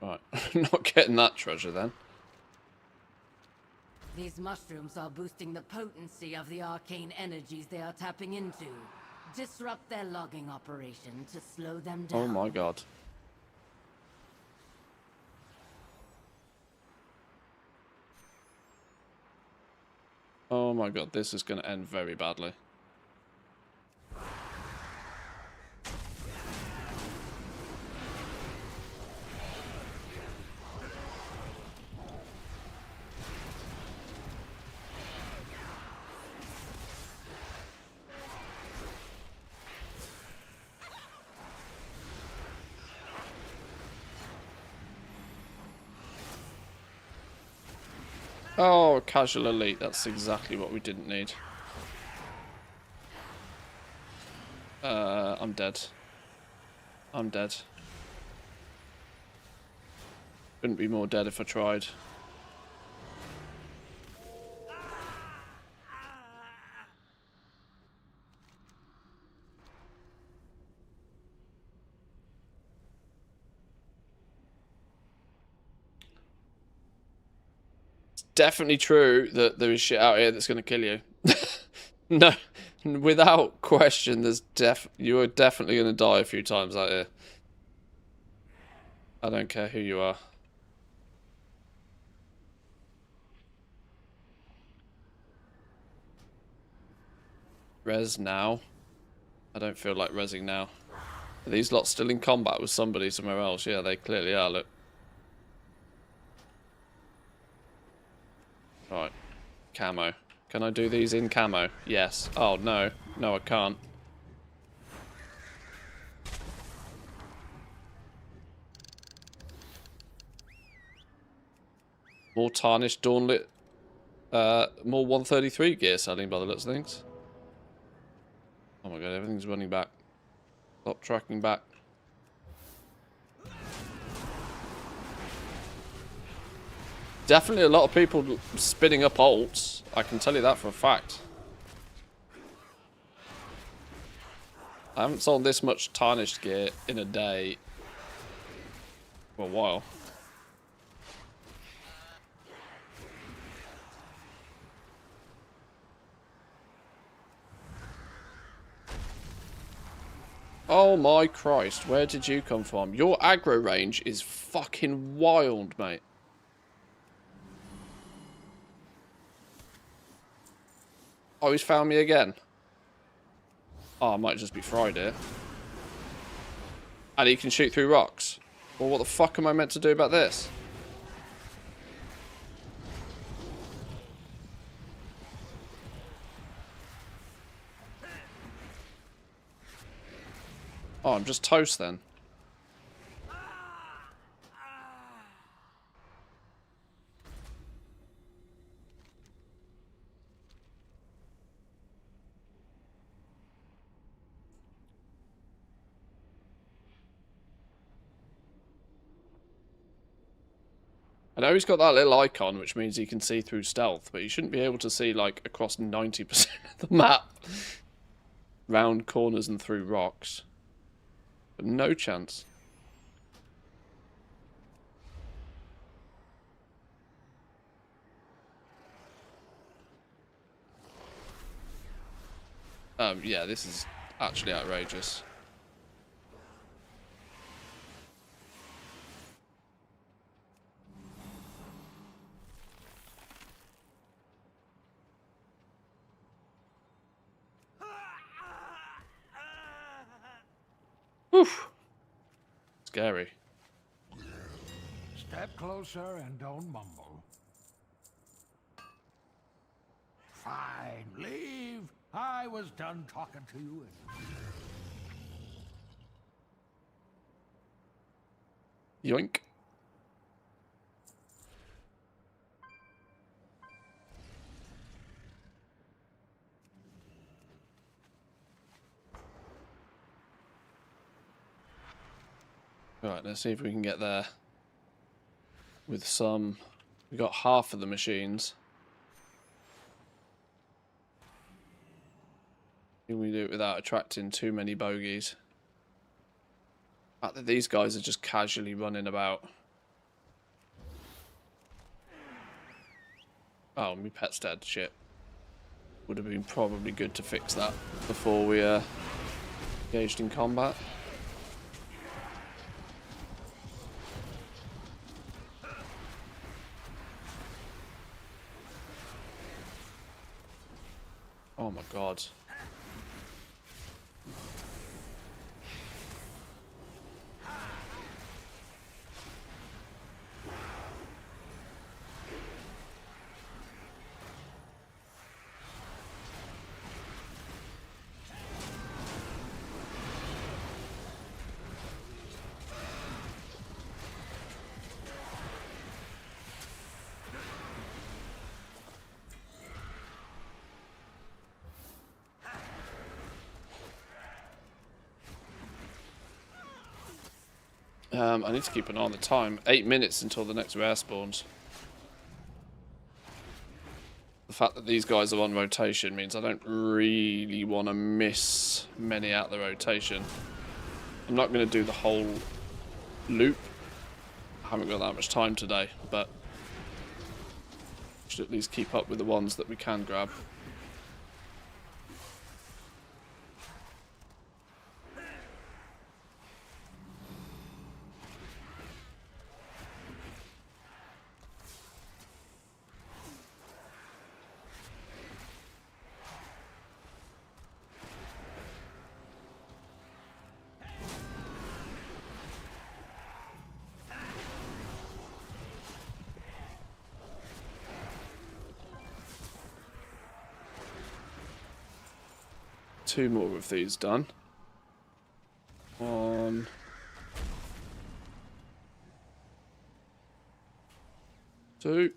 Right, not getting that treasure then. These mushrooms are boosting the potency of the arcane energies they are tapping into. Disrupt their logging operation to slow them down. Oh my god. Oh my god, this is going to end very badly. Oh, casual elite. That's exactly what we didn't need. I'm dead. I'm dead. Couldn't be more dead if I tried. Definitely true that there is shit out here that's going to kill you. No, without question, you are definitely going to die a few times out here. I don't care who you are. Res now. I don't feel like resing now. Are these lots still in combat with somebody somewhere else? Yeah, they clearly are, look. Right. Camo. Can I do these in camo? Yes. Oh, no. No, I can't. More tarnished, dawnlit, more 133 gear selling by the looks of things. Oh my god, everything's running back. Stop tracking back. Definitely a lot of people spinning up alts. I can tell you that for a fact. I haven't sold this much tarnished gear in a day for a while. Oh my Christ, where did you come from? Your aggro range is fucking wild, mate. Oh, he's found me again. Oh, I might just be fried here. And he can shoot through rocks. Well, what the fuck am I meant to do about this? Oh, I'm just toast then. I know he's got that little icon, which means he can see through stealth, but he shouldn't be able to see, like, across 90% of the map. Round corners and through rocks. But no chance. Yeah, this is actually outrageous. Oof. Scary. Step closer and don't mumble. Fine, leave. I was done talking to you. Yoink. Right, let's see if we can get there with some. We got half of the machines. Can we do it without attracting too many bogeys? The fact that these guys are just casually running about. Oh, my pet's dead. Shit. Would have been probably good to fix that before we engaged in combat. Oh my god. I need to keep an eye on the time. 8 minutes until the next rare spawns. The fact that these guys are on rotation means I don't really want to miss many out of the rotation. I'm not going to do the whole loop. I haven't got that much time today, but should at least keep up with the ones that we can grab. Two more of these done. 1, 2.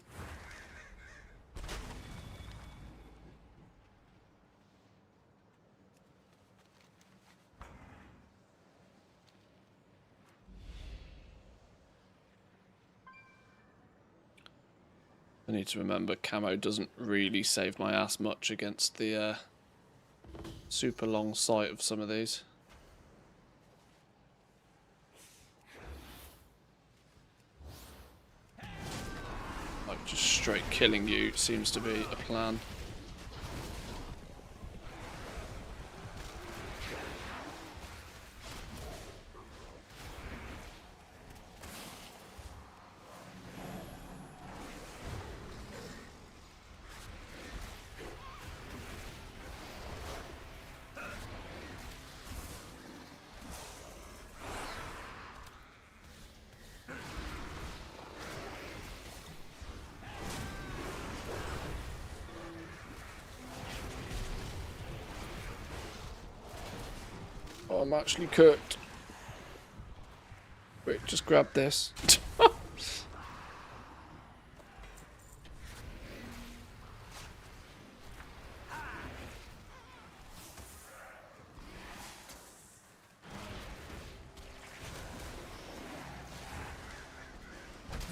I need to remember camo doesn't really save my ass much against the super long sight of some of these. Like just straight killing you seems to be a plan. Oh, I'm actually cooked. Wait, just grab this.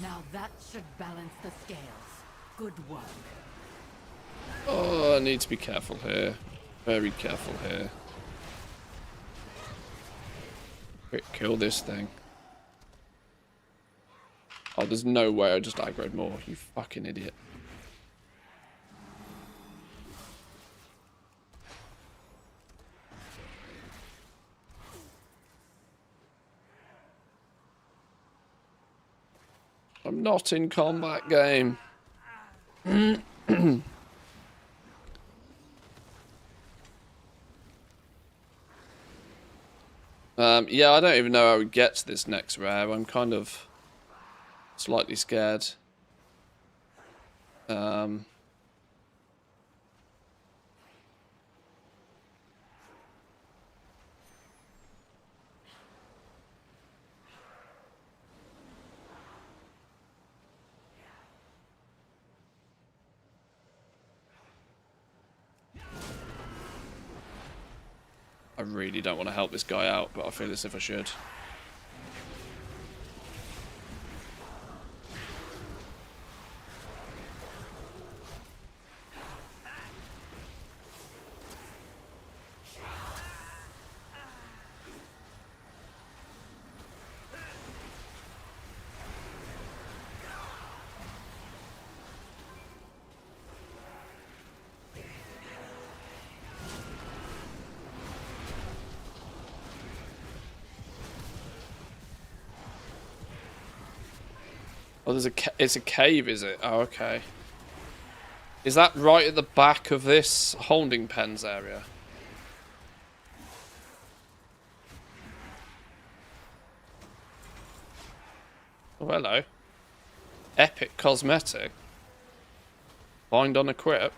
Now that should balance the scales. Good work. Oh, I need to be careful here. Very careful here. Quick, kill this thing. Oh, there's no way I just aggroed more, you fucking idiot. I'm not in combat game. Yeah, I don't even know how we get to this next rare. I'm kind of slightly scared. I really don't want to help this guy out, but I feel as if I should. Oh, it's a cave, is it? Oh, okay. Is that right at the back of this holding pens area? Oh, hello. Epic cosmetic. Bind on equip.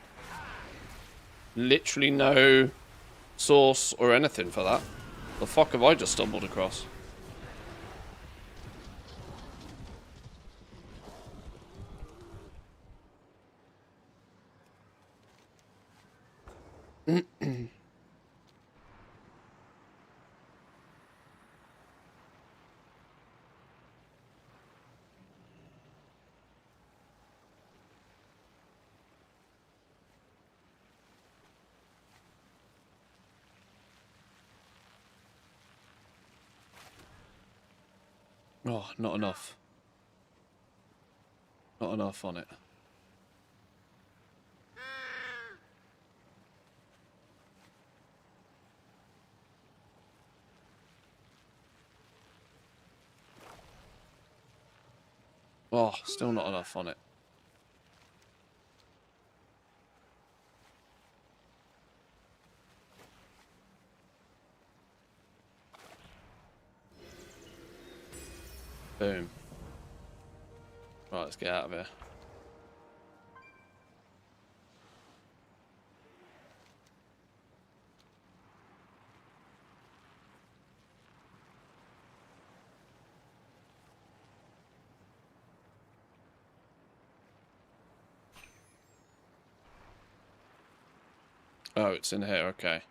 Literally no source or anything for that. The fuck have I just stumbled across? Oh, not enough. Not enough on it. Oh, still not enough on it. Boom. Right, let's get out of here. Oh, it's in here, okay.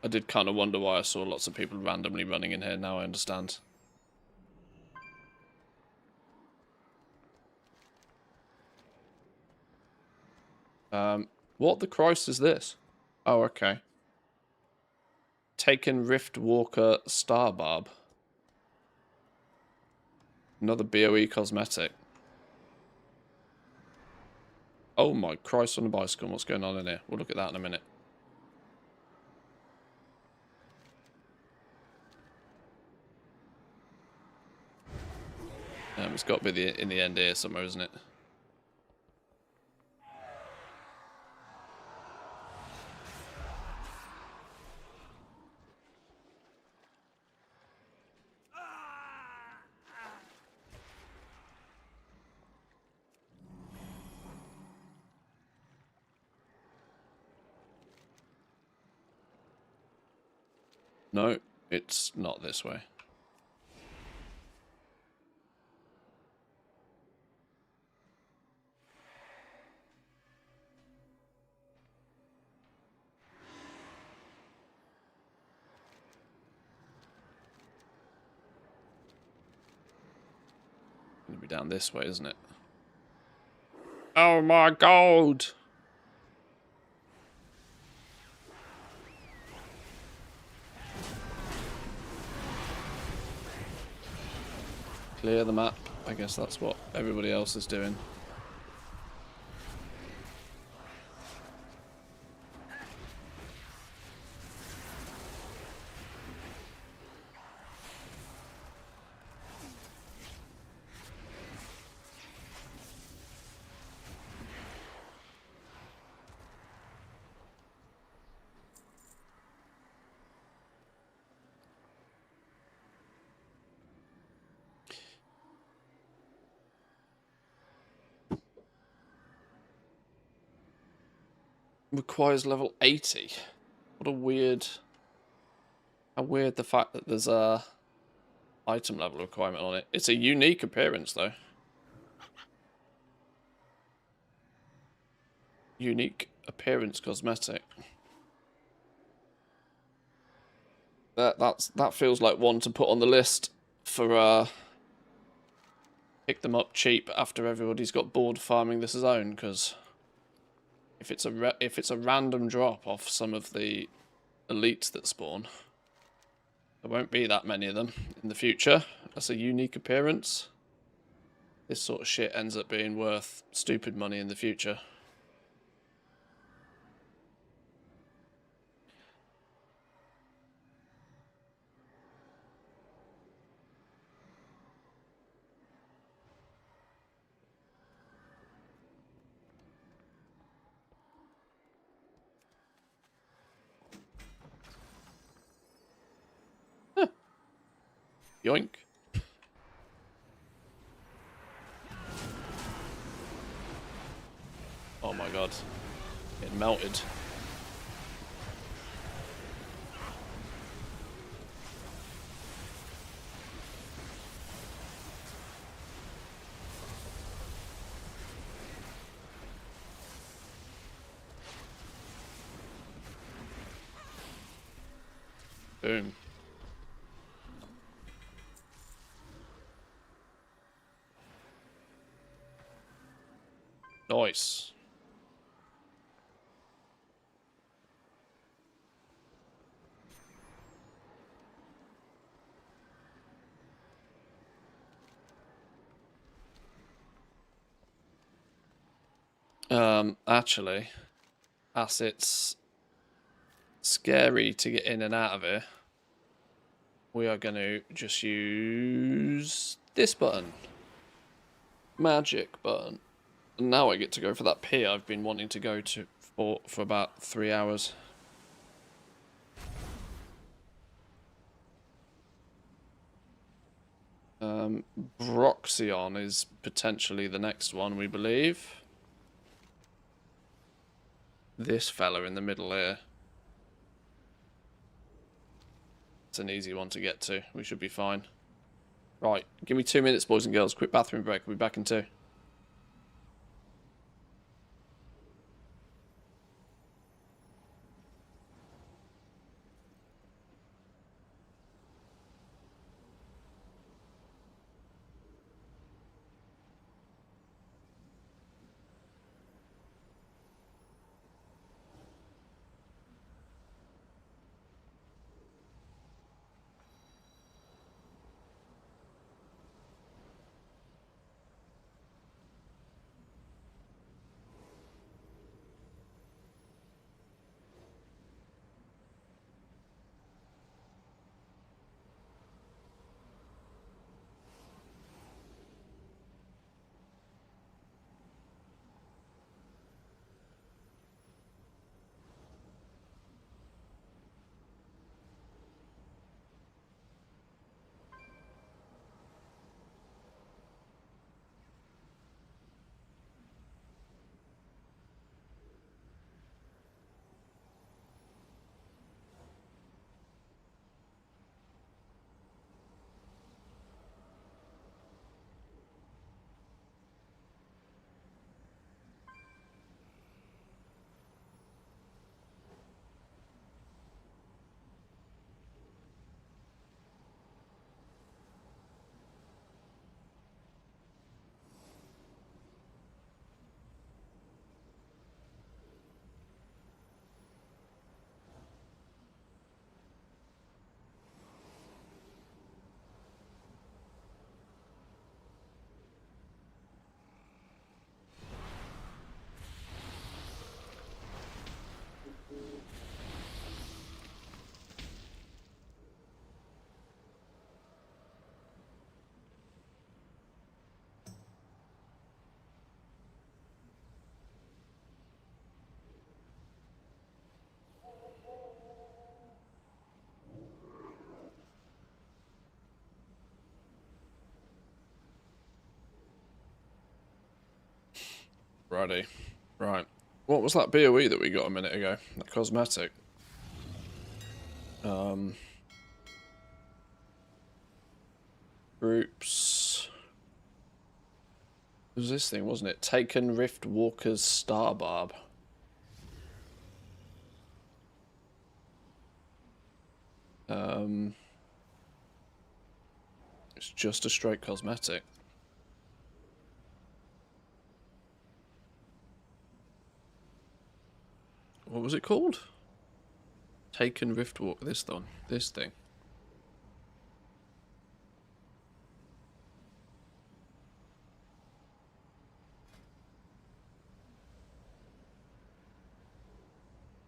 I did kind of wonder why I saw lots of people randomly running in here, now I understand. What the Christ is this? Oh, okay. Taken Rift Walker Starbarb. Another BOE cosmetic. Oh my Christ on a bicycle. What's going on in here? We'll look at that in a minute. It's got to be in the end here somewhere, isn't it? No, it's not this way. Gonna be down this way, isn't it? Oh my God! Clear the map. I guess that's what everybody else is doing. Requires level 80. What a weird... How weird the fact that there's a item level requirement on it. It's a unique appearance though. Unique appearance cosmetic. That feels like one to put on the list for pick them up cheap after everybody's got bored farming this zone, because if it's a random drop off some of the elites that spawn, there won't be that many of them in the future. That's a unique appearance. This sort of shit ends up being worth stupid money in the future. Yoink. Oh my God. It melted. Boom. Nice. Actually, as it's scary to get in and out of here, we are going to just use this button. Magic button. And now I get to go for that pier I've been wanting to go to for about 3 hours. Broxion is potentially the next one, we believe. This fella in the middle here. It's an easy one to get to. We should be fine. Right, give me 2 minutes, boys and girls. Quick bathroom break. We'll be back in 2. Righty. Right. What was that BOE that we got a minute ago? That cosmetic. Groups. It was this thing, wasn't it? Taken Rift Walker's Star Barb. It's just a straight cosmetic. What was it called? Taken Rift Walk. This thing.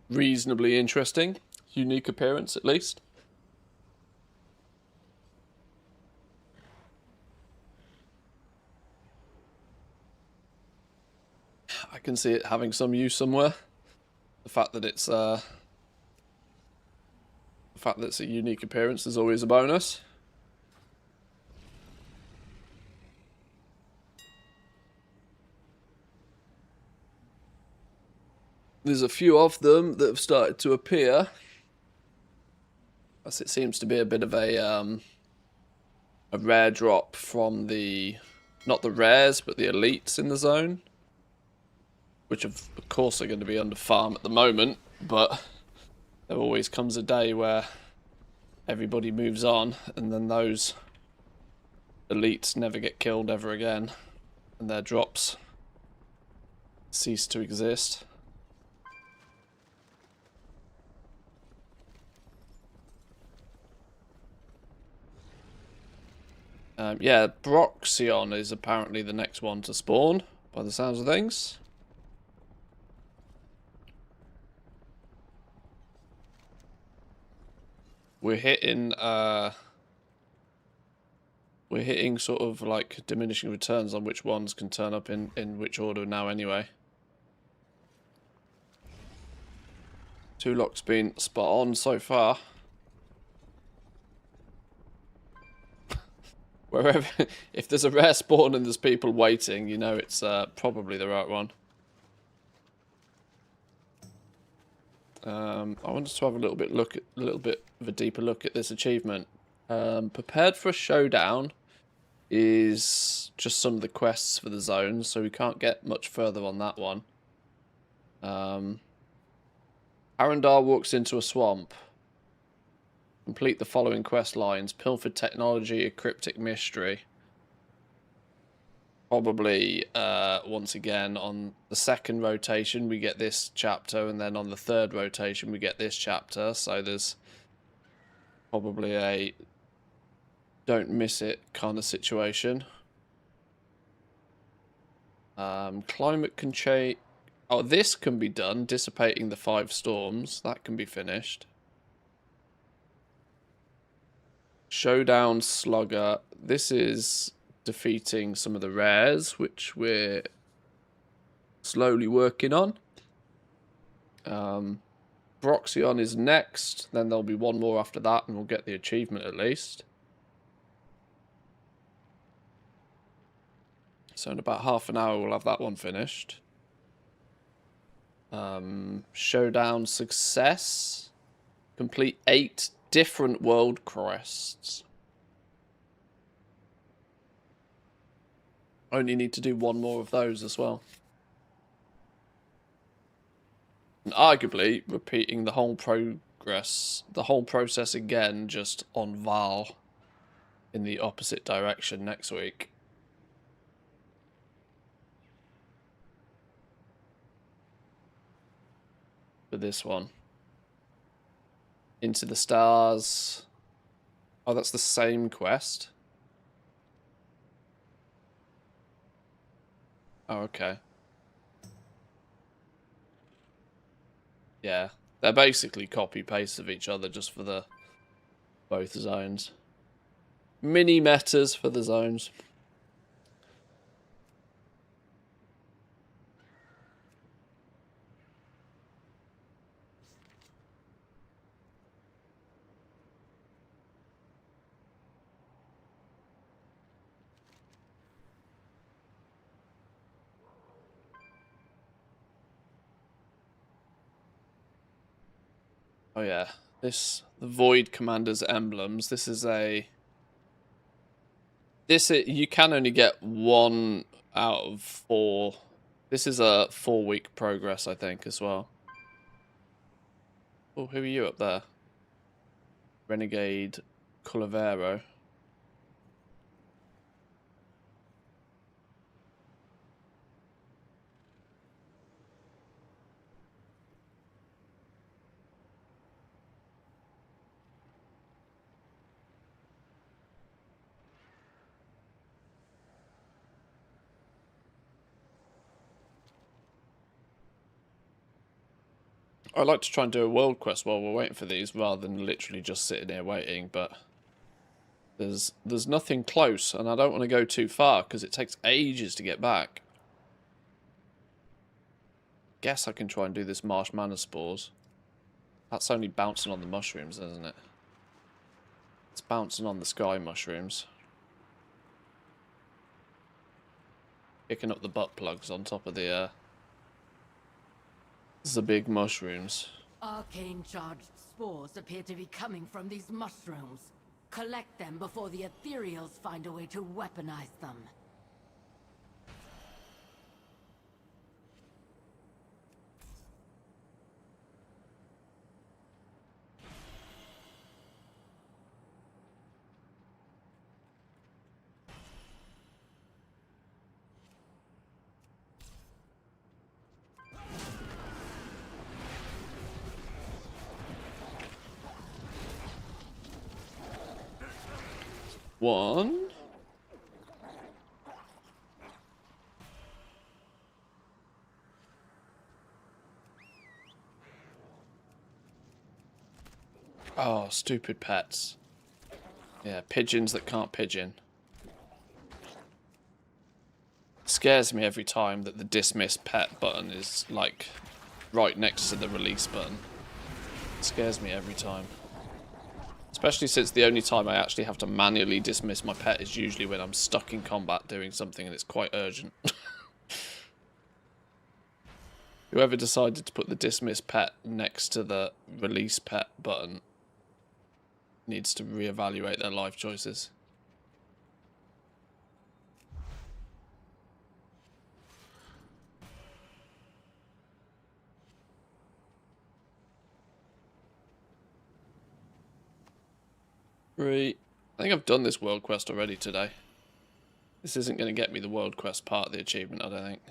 Reasonably interesting. Unique appearance, at least. I can see it having some use somewhere. The fact that it's a unique appearance is always a bonus. There's a few of them that have started to appear, as it seems to be a bit of a rare drop from not the rares, but the elites in the zone, which of course are going to be under farm at the moment, but there always comes a day where everybody moves on, and then those elites never get killed ever again, and their drops cease to exist. Yeah, Broxion is apparently the next one to spawn, by the sounds of things. We're hitting sort of like diminishing returns on which ones can turn up in which order now anyway. Tulok's been spot on so far. Wherever, if there's a rare spawn and there's people waiting, you know it's probably the right one. I wanted to have a little bit of a deeper look at this achievement. Prepared for a showdown is just some of the quests for the zones, so we can't get much further on that one. Arendar walks into a swamp. Complete the following quest lines. Pilfered technology, a cryptic mystery. Probably, once again, on the second rotation we get this chapter, and then on the third rotation we get this chapter, so there's probably a don't miss it kind of situation. Climate can change. Oh, this can be done. Dissipating the 5 storms. That can be finished. Showdown Slugger. This is defeating some of the rares, which we're slowly working on. Broxion is next. Then there'll be one more after that, and we'll get the achievement at least. So in about half an hour, we'll have that one finished. Showdown Success. Complete 8 different world quests. Only need to do one more of those as well. And arguably repeating the whole process again, just on Val in the opposite direction next week. For this one. Into the Stars. Oh, that's the same quest. Oh, okay. Yeah, they're basically copy-paste of each other just for the both zones. Mini metas for the zones. Oh yeah, the Void Commander's emblems. This is a... you can only get 1 out of 4. This is a 4-week progress, I think, as well. Oh, who are you up there? Renegade Culavero. I like to try and do a world quest while we're waiting for these, rather than literally just sitting here waiting, but there's nothing close, and I don't want to go too far, because it takes ages to get back. Guess I can try and do this Marsh Manor Spores. That's only bouncing on the mushrooms, isn't it? It's bouncing on the sky mushrooms. Picking up the butt plugs on top of the big mushrooms. Arcane charged spores appear to be coming from these mushrooms. Collect them before the ethereals find a way to weaponize them. One. Oh, stupid pets. Yeah, pigeons that can't pigeon. It scares me every time that the dismiss pet button is, like, right next to the release button. It scares me every time. Especially since the only time I actually have to manually dismiss my pet is usually when I'm stuck in combat doing something and it's quite urgent. Whoever decided to put the dismiss pet next to the release pet button needs to reevaluate their life choices. Right. I think I've done this world quest already today. This isn't going to get me the world quest part of the achievement, I don't think.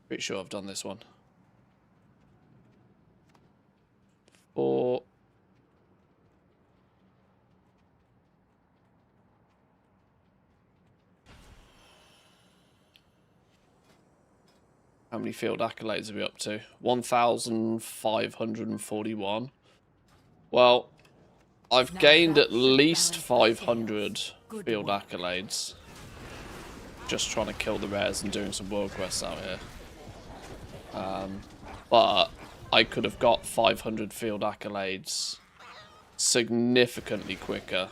Pretty sure I've done this one. 4. How many field accolades are we up to? 1,541. Well, I've gained at least 500 field accolades. Just trying to kill the rares and doing some world quests out here. But I could have got 500 field accolades significantly quicker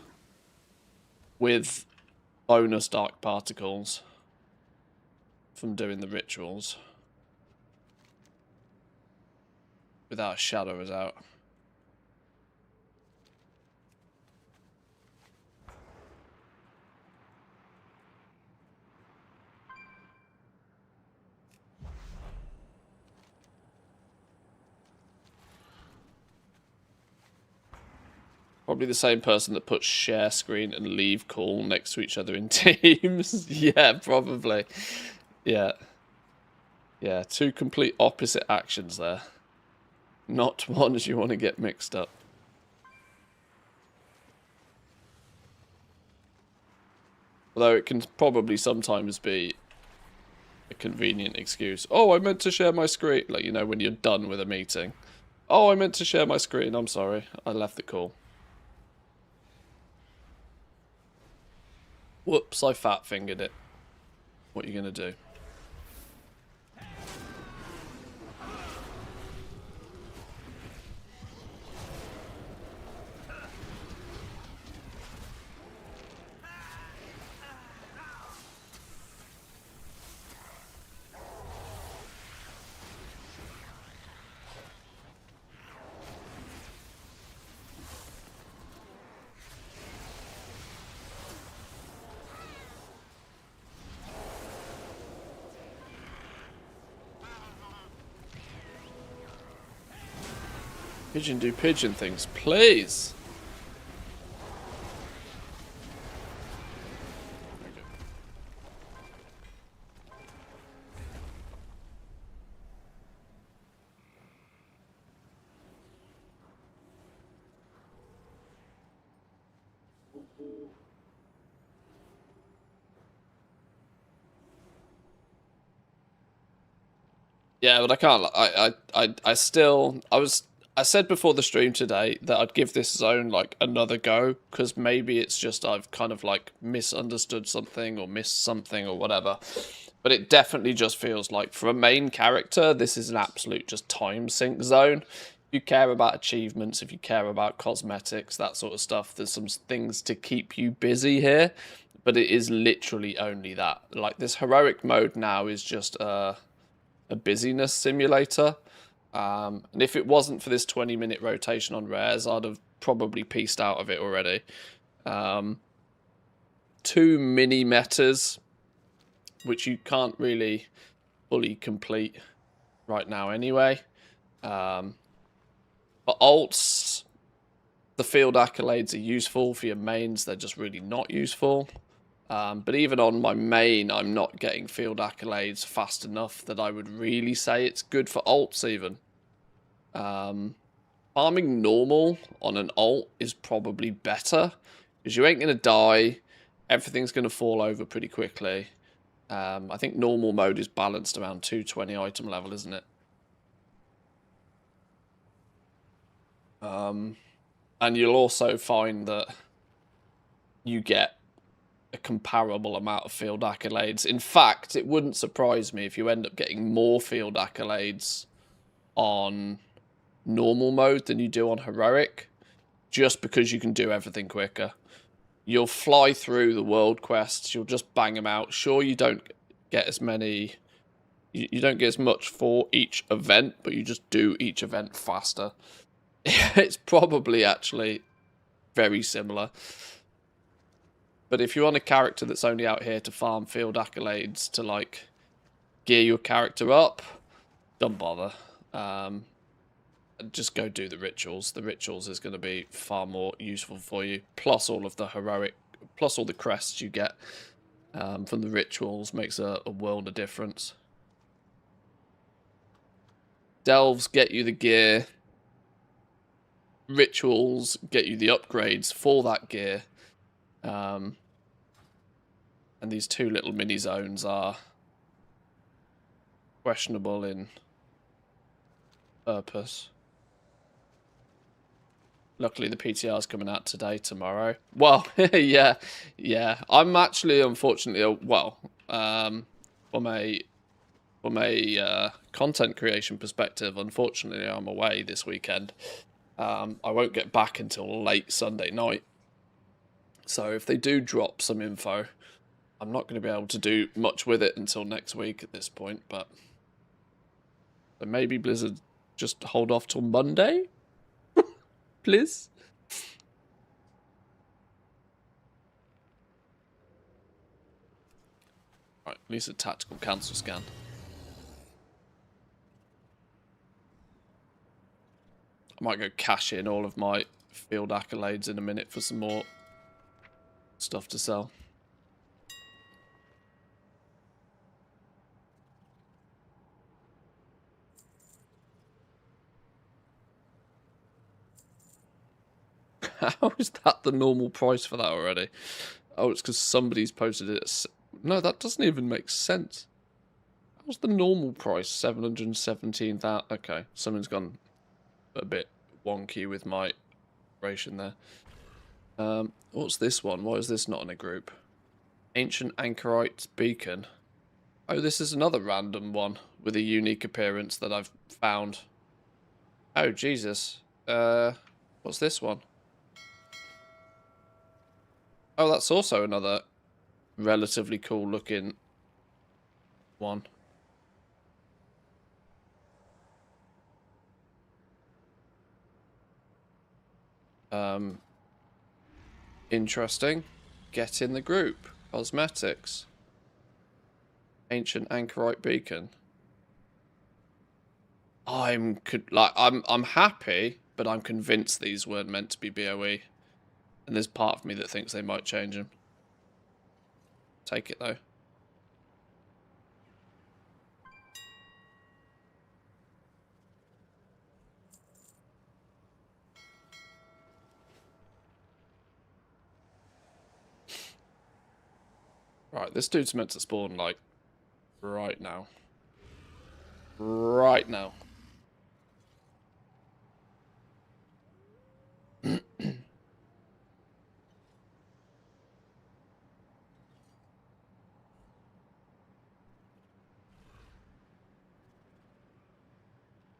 with bonus dark particles from doing the rituals. Without a shadow of a doubt. Probably the same person that puts share screen and leave call next to each other in teams. Yeah, probably. Yeah. Yeah, 2 complete opposite actions there. Not ones you want to get mixed up. Although it can probably sometimes be a convenient excuse. Oh, I meant to share my screen. Like, you know, when you're done with a meeting. Oh, I meant to share my screen. I'm sorry. I left the call. Whoops, I fat fingered it. What are you going to do? Pigeon do pigeon things, please. Yeah, but I can't. I said before the stream today that I'd give this zone like another go because maybe it's just I've kind of like misunderstood something or missed something or whatever. But it definitely just feels like for a main character, this is an absolute just time sink zone. If you care about achievements, if you care about cosmetics, that sort of stuff, there's some things to keep you busy here. But it is literally only that. Like this heroic mode now is just a busyness simulator. And if it wasn't for this 20-minute rotation on rares, I'd have probably pieced out of it already. 2 mini metas, which you can't really fully complete right now anyway. For alts, the field accolades are useful. For your mains, they're just really not useful. But even on my main, I'm not getting field accolades fast enough that I would really say it's good for alts even. Farming normal on an alt is probably better because you ain't going to die. Everything's going to fall over pretty quickly. I think normal mode is balanced around 220 item level, isn't it? And you'll also find that you get a comparable amount of field accolades. In fact, it wouldn't surprise me if you end up getting more field accolades on normal mode than you do on heroic, just because you can do everything quicker. You'll fly through the world quests, you'll just bang them out. Sure, you don't get as many, you don't get as much for each event, but you just do each event faster. It's probably actually very similar. But if you're on a character that's only out here to farm field accolades to like gear your character up, don't bother. Just go do the rituals. The rituals is going to be far more useful for you. Plus all of the heroic, plus all the crests you get from the rituals makes a world of difference. Delves get you the gear. Rituals get you the upgrades for that gear. And these 2 little mini zones are questionable in purpose. Luckily, the PTR is coming out today, tomorrow. Well, yeah. I'm actually, unfortunately, from a content creation perspective, unfortunately, I'm away this weekend. I won't get back until late Sunday night. So if they do drop some info, I'm not going to be able to do much with it until next week at this point. But maybe Blizzard just hold off till Monday, please. Right, at least a tactical cancel scan. I might go cash in all of my field accolades in a minute for some more stuff to sell. How is that the normal price for that already? Oh, it's because somebody's posted it. No, that doesn't even make sense. How's the normal price 717,000? Okay, someone's gone a bit wonky with my ration there. What's this one? Why is this not in a group? Ancient Anchorite Beacon. Oh, this is another random one with a unique appearance that I've found. Oh, Jesus. What's this one? Oh, that's also another relatively cool looking one. Interesting. Get in the group. Cosmetics. Ancient Anchorite Beacon. I'm happy, but I'm convinced these weren't meant to be BOE. And there's part of me that thinks they might change them. Take it, though. Right, this dude's meant to spawn, like, right now. Right now.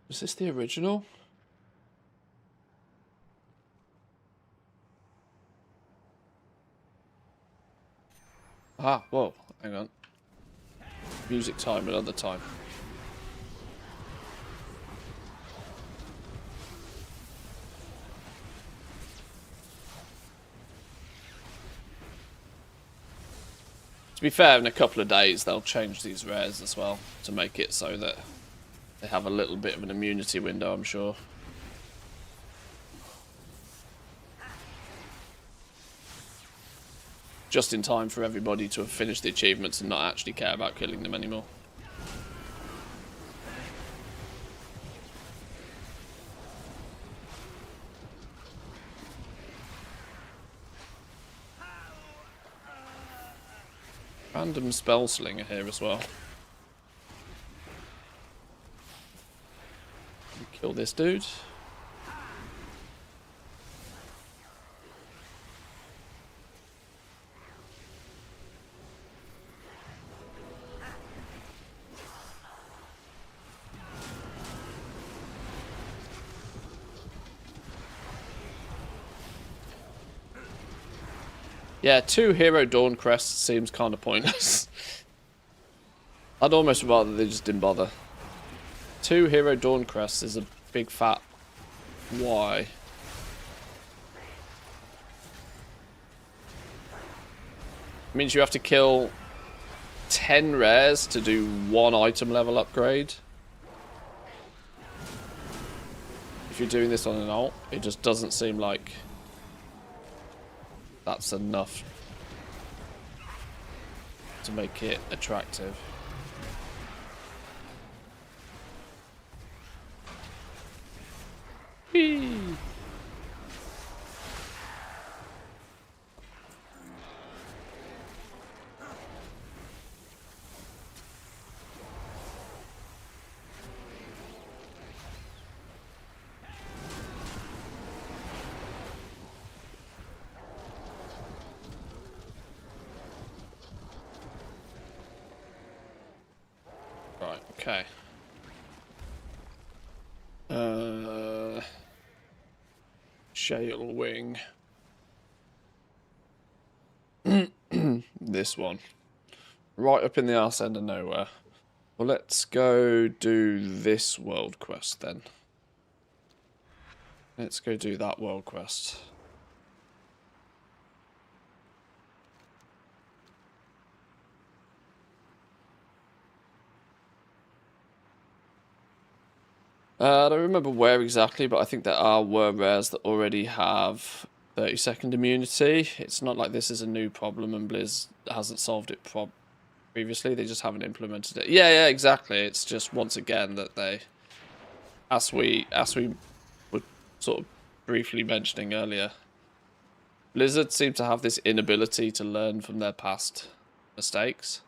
Is this the original? Ah, whoa, hang on. Music time another time. To be fair, in a couple of days they'll change these rares as well to make it so that they have a little bit of an immunity window, I'm sure. Just in time for everybody to have finished the achievements and not actually care about killing them anymore. Random spell slinger here as well. Kill this dude. Yeah, 2 hero dawn crests seems kind of pointless. I'd almost rather they just didn't bother. 2 hero dawn crests is a big fat why. It means you have to kill 10 rares to do 1 item level upgrade. If you're doing this on an alt, it just doesn't seem like that's enough to make it attractive. Whee! Right, okay. Shale wing. This one. Right up in the arse end of nowhere. Well, let's go do this world quest then. Let's go do that world quest. I don't remember where exactly, but I think there were rares that already have 30-second immunity. It's not like this is a new problem and Blizz hasn't solved it previously. They just haven't implemented it. Yeah, exactly. It's just once again that they, as we were sort of briefly mentioning earlier, Blizzard seem to have this inability to learn from their past mistakes.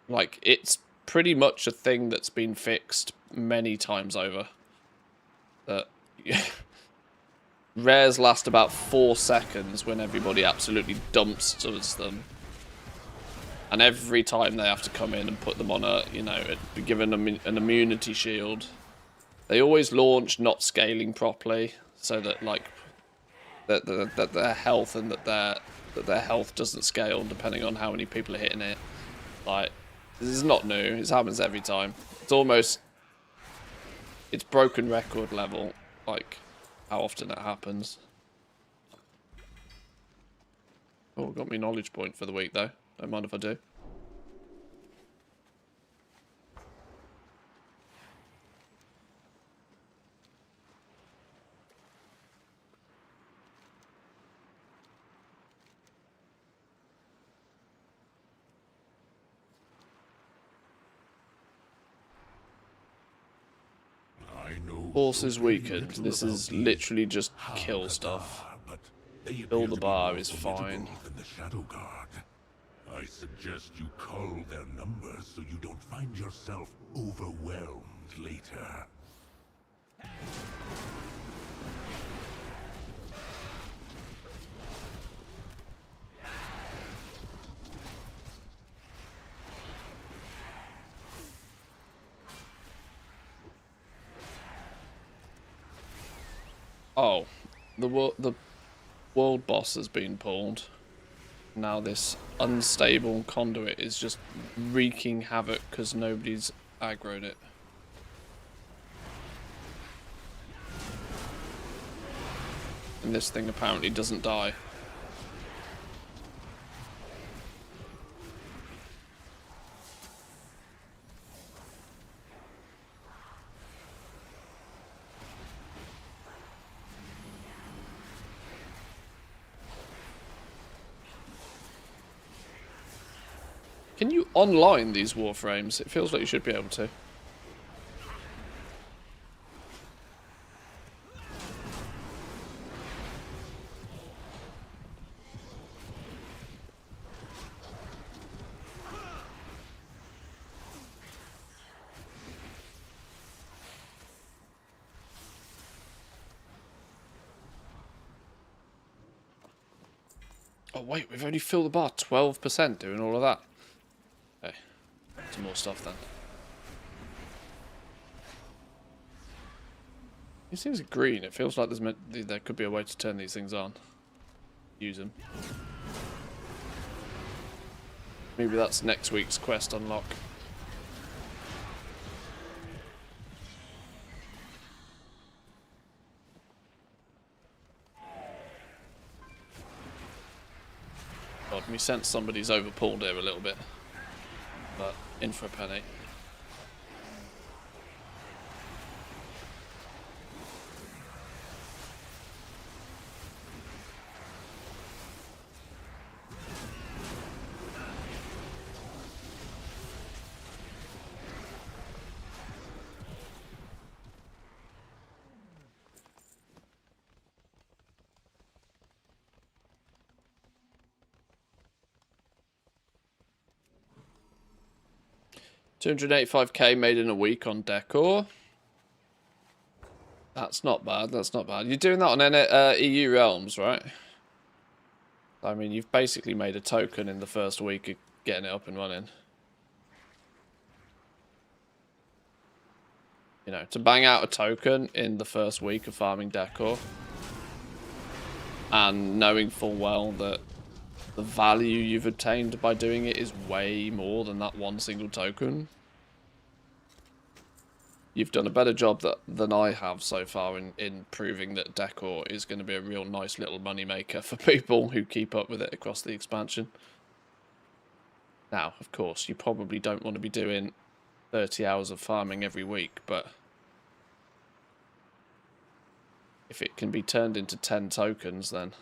Like, it's pretty much a thing that's been fixed many times over. That rares last about 4 seconds when everybody absolutely dumpsters them. And every time they have to come in and put them on a, be given an immunity shield. They always launch not scaling properly, so that like that their health and that their health doesn't scale depending on how many people are hitting it. Like, this is not new. This happens every time. It's broken record level, like how often it happens. Oh, got me knowledge point for the week though. Don't mind if I do. Force is weakened. This is literally just kill stuff. Build the bar is fine. Than the Shadow Guard. I suggest you cull their numbers so you don't find yourself overwhelmed later. Oh, the world boss has been pulled. Now this unstable conduit is just wreaking havoc because nobody's aggroed it. And this thing apparently doesn't die. Can you online these warframes? It feels like you should be able to. Oh wait, we've only filled the bar 12% doing all of that. Okay, some more stuff then. These things are green. It feels like there could be a way to turn these things on. Use them. Maybe that's next week's quest unlock. God, me sense somebody's overpulled here a little bit. But in for a penny. $285k made in a week on decor. That's not bad. That's not bad. You're doing that on EU realms, right? I mean, you've basically made a token in the first week of getting it up and running. You know, to bang out a token in the first week of farming decor, and knowing full well that the value you've obtained by doing it is way more than that one single token. You've done a better job than I have so far in proving that decor is going to be a real nice little money maker for people who keep up with it across the expansion. Now, of course, you probably don't want to be doing 30 hours of farming every week, but if it can be turned into 10 tokens, then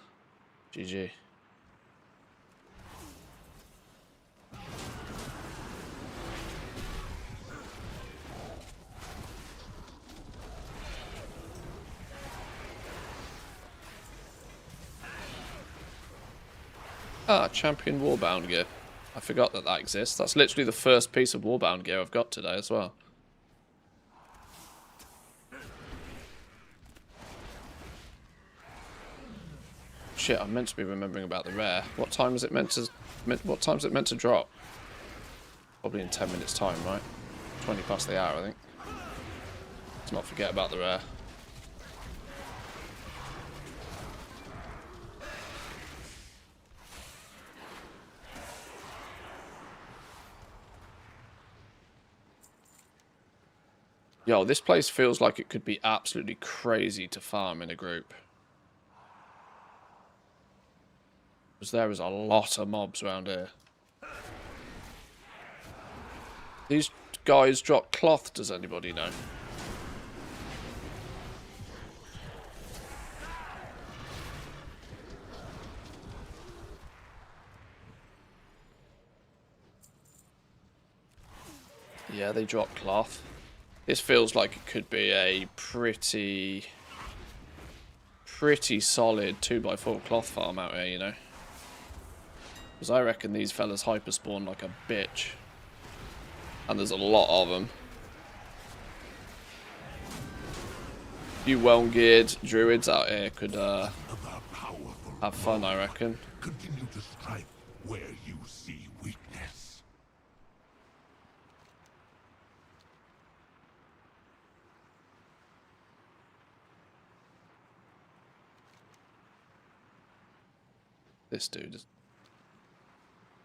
GG. Ah, champion warbound gear. I forgot that exists. That's literally the first piece of warbound gear I've got today as well. Shit, I'm meant to be remembering about the rare. What time is it meant to drop? Probably in 10 minutes time, right? 20 past the hour, I think. Let's not forget about the rare. Yo, this place feels like it could be absolutely crazy to farm in a group. Because there is a lot of mobs around here. These guys drop cloth, does anybody know? Yeah, they drop cloth. This feels like it could be a pretty solid 2x4 cloth farm out here, you know. Because I reckon these fellas hyperspawn like a bitch. And there's a lot of them. You well-geared druids out here could have fun, I reckon. Continue to strike where you see weakness. This dude is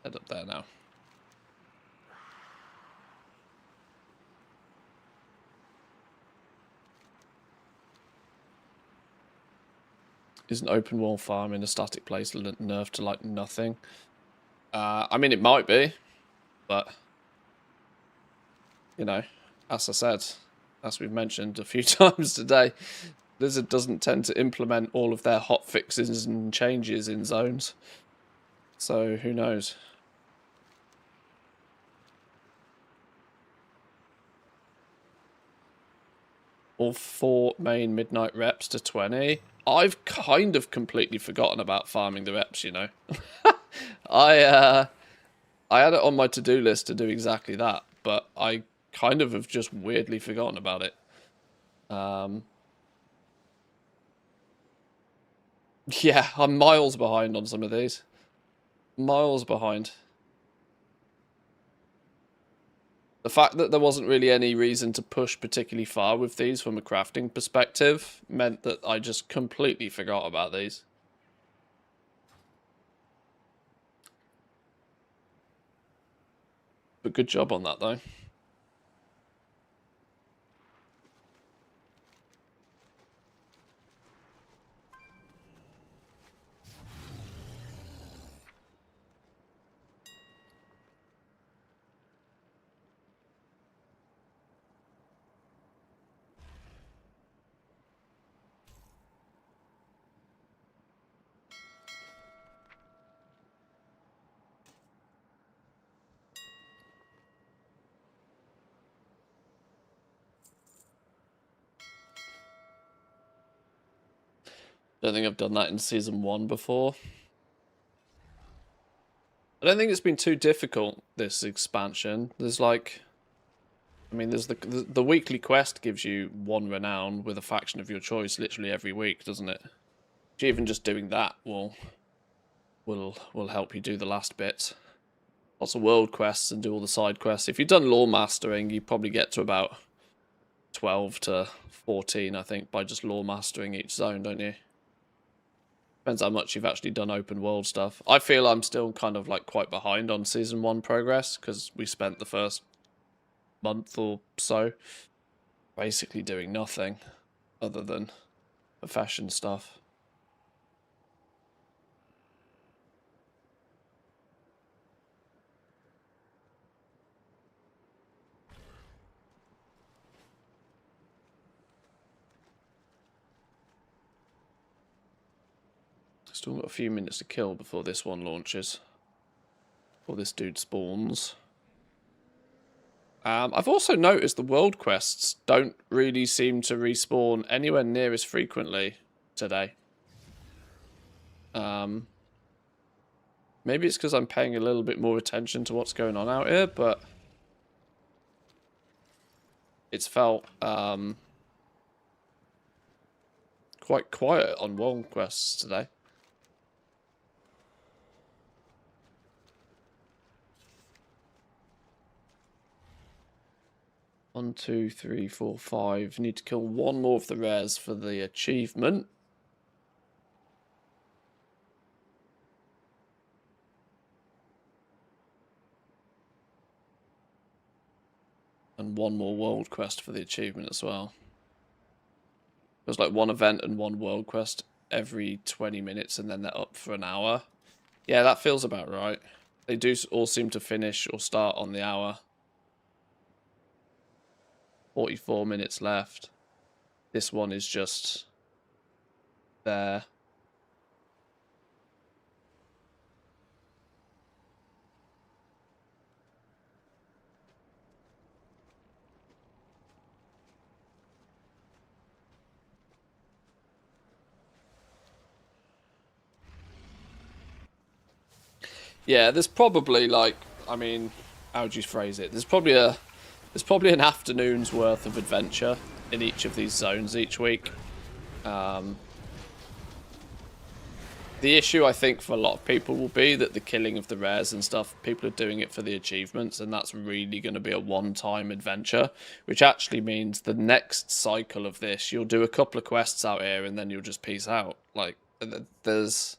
head up there now. Is an open world farm in a static place nerfed to like nothing? I mean, it might be, but you know, as I said, as we've mentioned a few times today, Blizzard doesn't tend to implement all of their hot fixes and changes in zones. So who knows? All 4 main midnight reps to 20. I've kind of completely forgotten about farming the reps, you know. I had it on my to-do list to do exactly that, but I kind of have just weirdly forgotten about it. Yeah, I'm miles behind on some of these. Miles behind. The fact that there wasn't really any reason to push particularly far with these from a crafting perspective meant that I just completely forgot about these. But good job on that, though. Don't think I've done that in Season 1 before. I don't think it's been too difficult, this expansion. There's like... I mean, there's the weekly quest gives you 1 renown with a faction of your choice literally every week, doesn't it? Even just doing that will help you do the last bit. Lots of world quests and do all the side quests. If you've done lore mastering, you probably get to about 12 to 14, I think, by just lore mastering each zone, don't you? Depends how much you've actually done open world stuff. I feel I'm still kind of like quite behind on Season 1 progress, because we spent the first month or so basically doing nothing other than profession stuff. Still got a few minutes to kill before this one launches. Before this dude spawns. I've also noticed the world quests don't really seem to respawn anywhere near as frequently today. Maybe it's because I'm paying a little bit more attention to what's going on out here, but it's felt quite quiet on world quests today. 1, 2, 3, 4, 5. Need to kill 1 more of the rares for the achievement. And 1 more world quest for the achievement as well. There's like 1 event and 1 world quest every 20 minutes, and then they're up for an hour. Yeah, that feels about right. They do all seem to finish or start on the hour. 44 minutes left. This one is just there. Yeah, there's probably like, I mean, how would you phrase it? There's probably an afternoon's worth of adventure in each of these zones each week. The issue, I think, for a lot of people will be that the killing of the rares and stuff, people are doing it for the achievements, and that's really going to be a one-time adventure, which actually means the next cycle of this, you'll do a couple of quests out here, and then you'll just peace out. Like, there's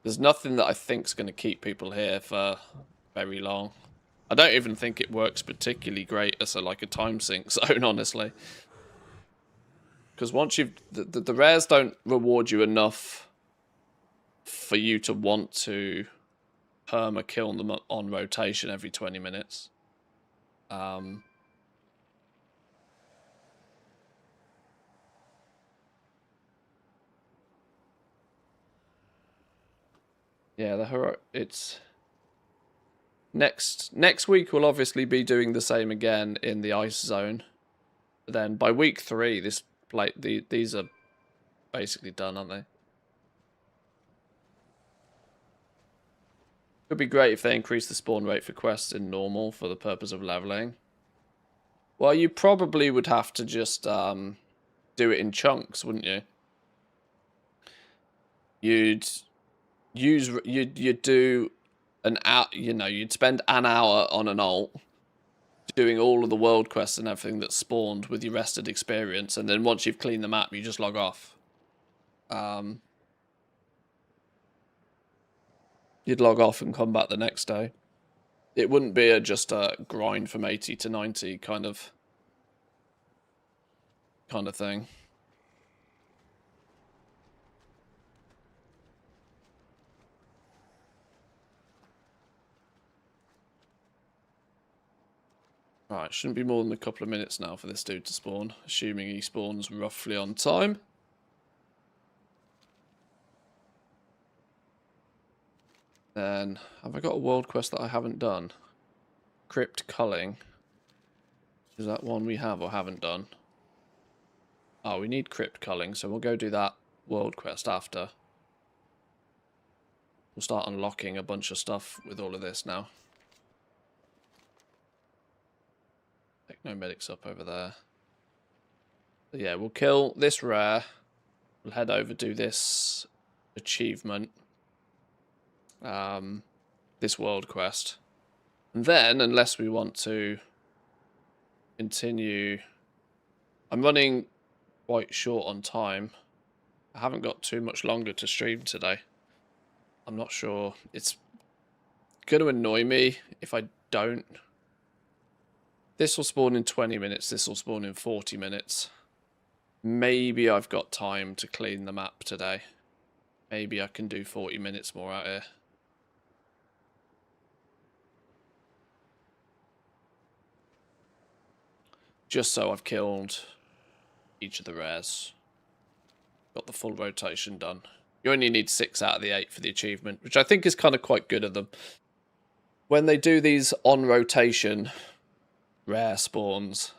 nothing that I think is going to keep people here for very long. I don't even think it works particularly great as like a time sink zone, honestly. Because once you've... The rares don't reward you enough for you to want to perma kill them on rotation every 20 minutes. Yeah, it's next week we'll obviously be doing the same again in the ice zone. But then by week 3, these are basically done, aren't they? Could be great if they increase the spawn rate for quests in normal for the purpose of leveling. Well, you probably would have to just do it in chunks, wouldn't you? You'd do an hour, you'd spend an hour on an alt doing all of the world quests and everything that's spawned with your rested experience, and then once you've cleaned the map, you just log off. You'd log off and come back the next day. It wouldn't be just a grind from 80 to 90 kind of thing. Right, shouldn't be more than a couple of minutes now for this dude to spawn, assuming he spawns roughly on time. Then, have I got a world quest that I haven't done? Crypt culling. Is that one we have or haven't done? Oh, we need crypt culling, so we'll go do that world quest after. We'll start unlocking a bunch of stuff with all of this now. Techno medic's up over there. So yeah, we'll kill this rare. We'll head over, do this achievement. This world quest. And then, unless we want to continue... I'm running quite short on time. I haven't got too much longer to stream today. I'm not sure. It's going to annoy me if I don't. This will spawn in 20 minutes. This will spawn in 40 minutes. Maybe I've got time to clean the map today. Maybe I can do 40 minutes more out here. Just so I've killed each of the rares. Got the full rotation done. You only need 6 out of the 8 for the achievement, which I think is kind of quite good of them. When they do these on rotation rare spawns,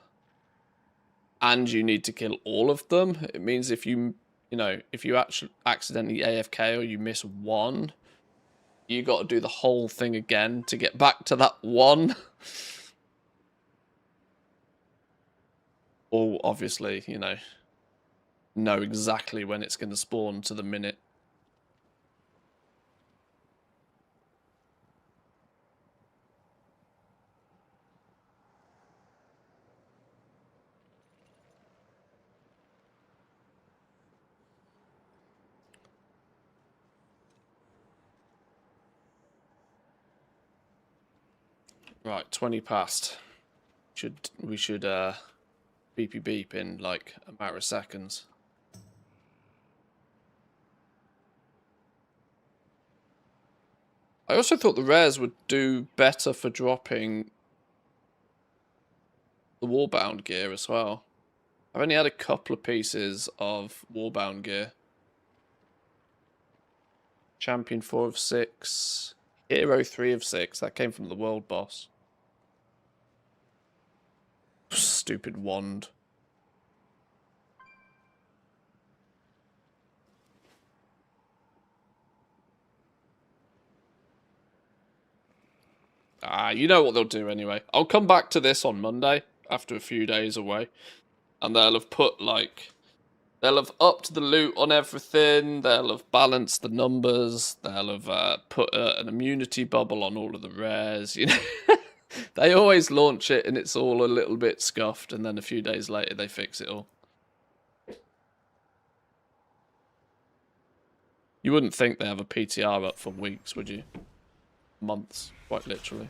and you need to kill all of them, it means if you actually accidentally AFK or you miss one, you got to do the whole thing again to get back to that one. Or obviously, know exactly when it's going to spawn to the minute. Right, 20 past. We should beepy beep in like a matter of seconds. I also thought the rares would do better for dropping the warbound gear as well. I've only had a couple of pieces of warbound gear. Champion 4 of 6. Hero 3 of 6. That came from the world boss. Stupid wand. You know what they'll do anyway. I'll come back to this on Monday after a few days away, and they'll have put like, they'll have upped the loot on everything. They'll have balanced the numbers. They'll have put an immunity bubble on all of the rares. You know, they always launch it and it's all a little bit scuffed, and then a few days later they fix it all. You wouldn't think they have a PTR up for weeks, would you? Months, quite literally.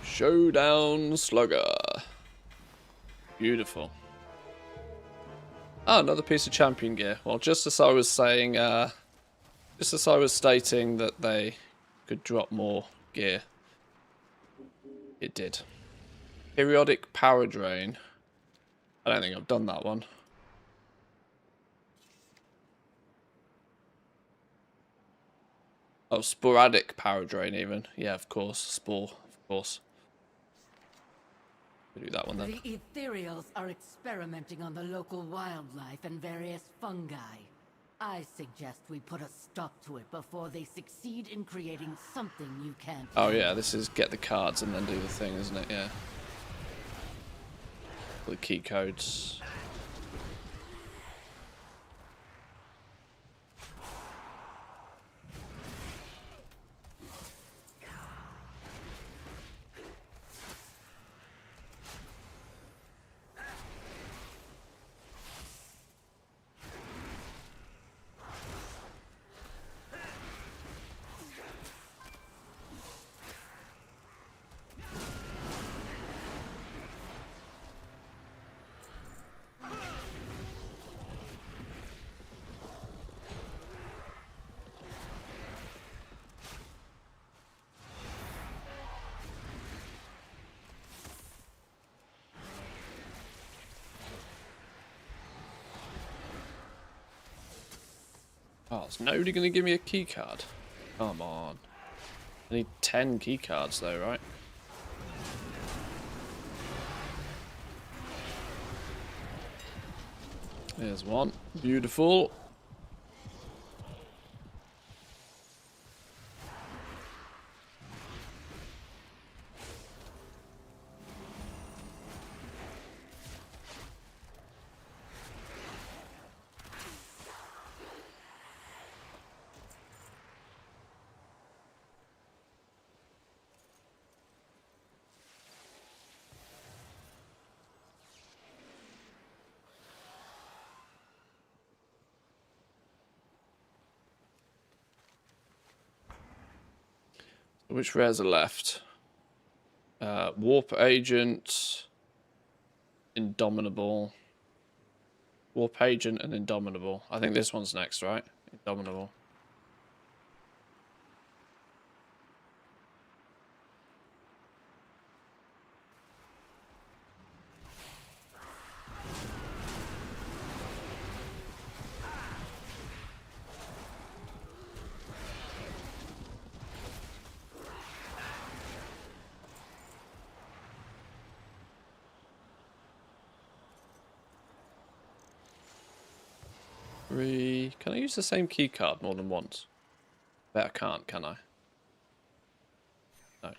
Showdown Slugger. Beautiful. Oh, another piece of champion gear. Well, just as I was saying, just as I was stating that they could drop more gear, it did. Periodic power drain. I don't think I've done that one. Oh, sporadic power drain even. Yeah, of course. Spore, of course. We'll do that one then. The Ethereals are experimenting on the local wildlife and various fungi. I suggest we put a stop to it before they succeed in creating something you can't. Oh yeah, this is get the cards and then do the thing, isn't it? Yeah. The key codes. Oh, is nobody going to give me a key card? Come on. I need 10 key cards though, right? There's one. Beautiful. Which rares are left? Warp Agent, Indomitable. Warp Agent and Indomitable. I think this one's next, right? Indomitable. Can I use the same key card more than once? Bet I can't, can I? No.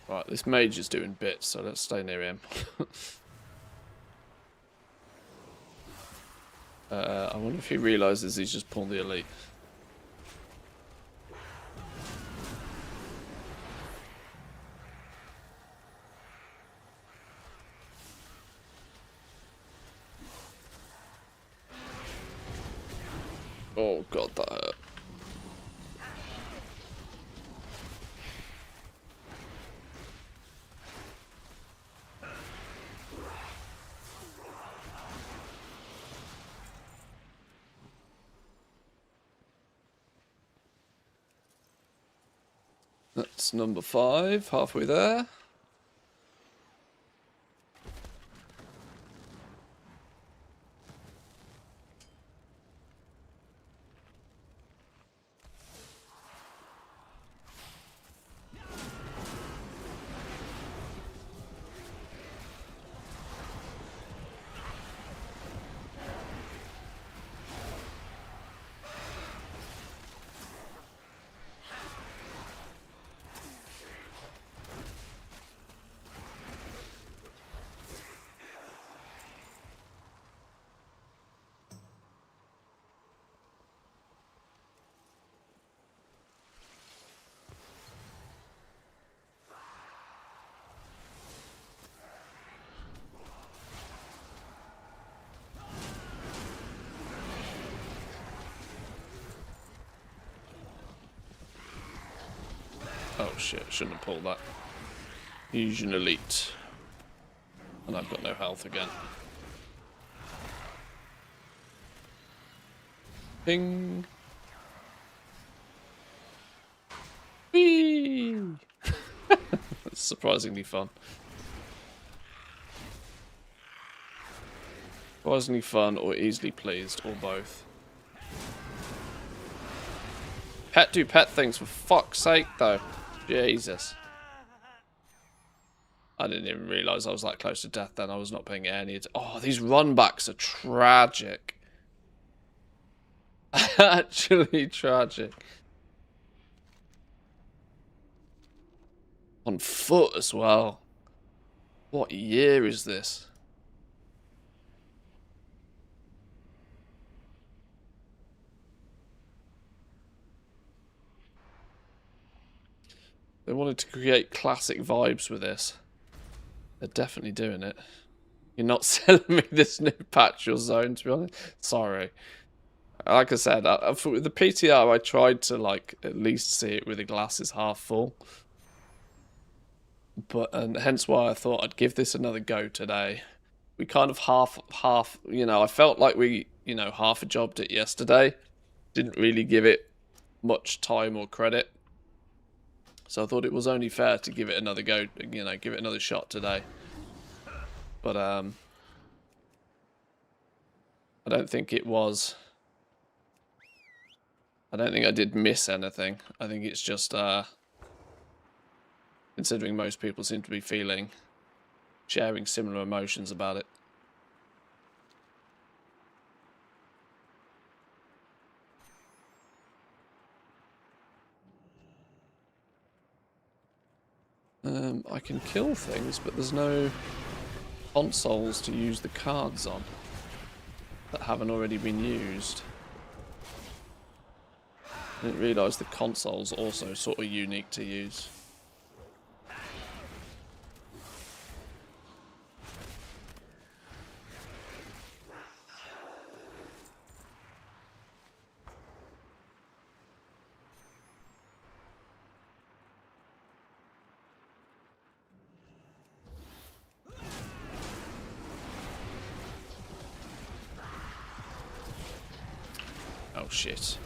Right, this mage is doing bits, so let's stay near him. I wonder if he realises he's just pulled the elite. Oh god, that hurt. That's number 5, halfway there. Oh shit, shouldn't have pulled that. Use an elite. And I've got no health again. Ping. Whee! That's surprisingly fun. Surprisingly fun or easily pleased, or both. Pet do pet things, for fuck's sake, though. Jesus. I didn't even realise I was that close to death then. I was not paying any attention. Oh, these runbacks are tragic. Actually tragic. On foot as well. What year is this? They wanted to create classic vibes with this. They're definitely doing it. You're not selling me this new patch or zone, to be honest. Sorry. Like I said, with the PTR, I tried to like at least see it with the glasses half full. And hence why I thought I'd give this another go today. We kind of half, you know, I felt like we, you know, half a jobbed it yesterday. Didn't really give it much time or credit. So I thought it was only fair to give it another go, you know, give it another shot today. But I don't think it was. I don't think I did miss anything. I think it's just considering most people seem to be sharing similar emotions about it. I can kill things, but there's no consoles to use the cards on that haven't already been used. I didn't realise the console's also sort of unique to use. Oh shit.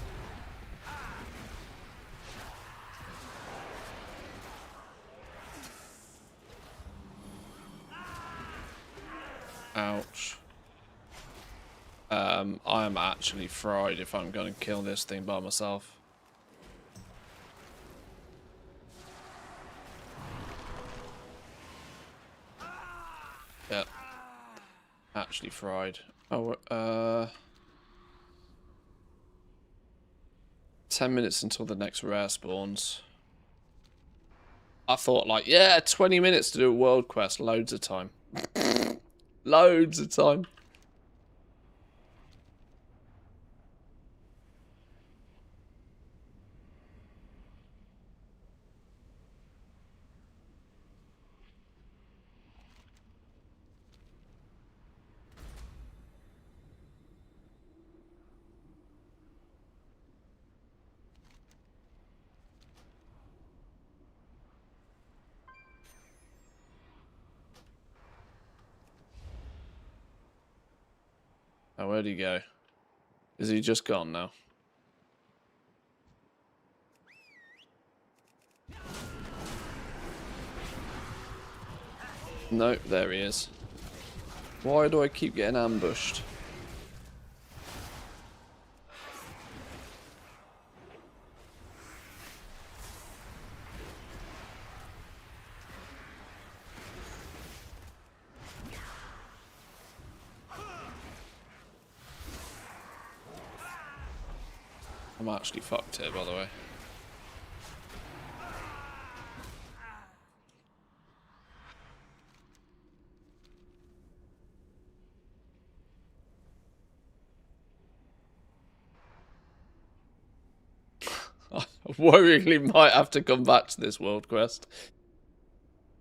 Ouch. I am actually fried if I'm going to kill this thing by myself. Yep. Actually fried. Oh, 10 minutes until the next rare spawns. I thought like, yeah, 20 minutes to do a world quest. Loads of time. Loads of time. Oh, where'd he go? Is he just gone now? Nope, there he is. Why do I keep getting ambushed? I'm actually fucked here, by the way. I worryingly might have to come back to this world quest.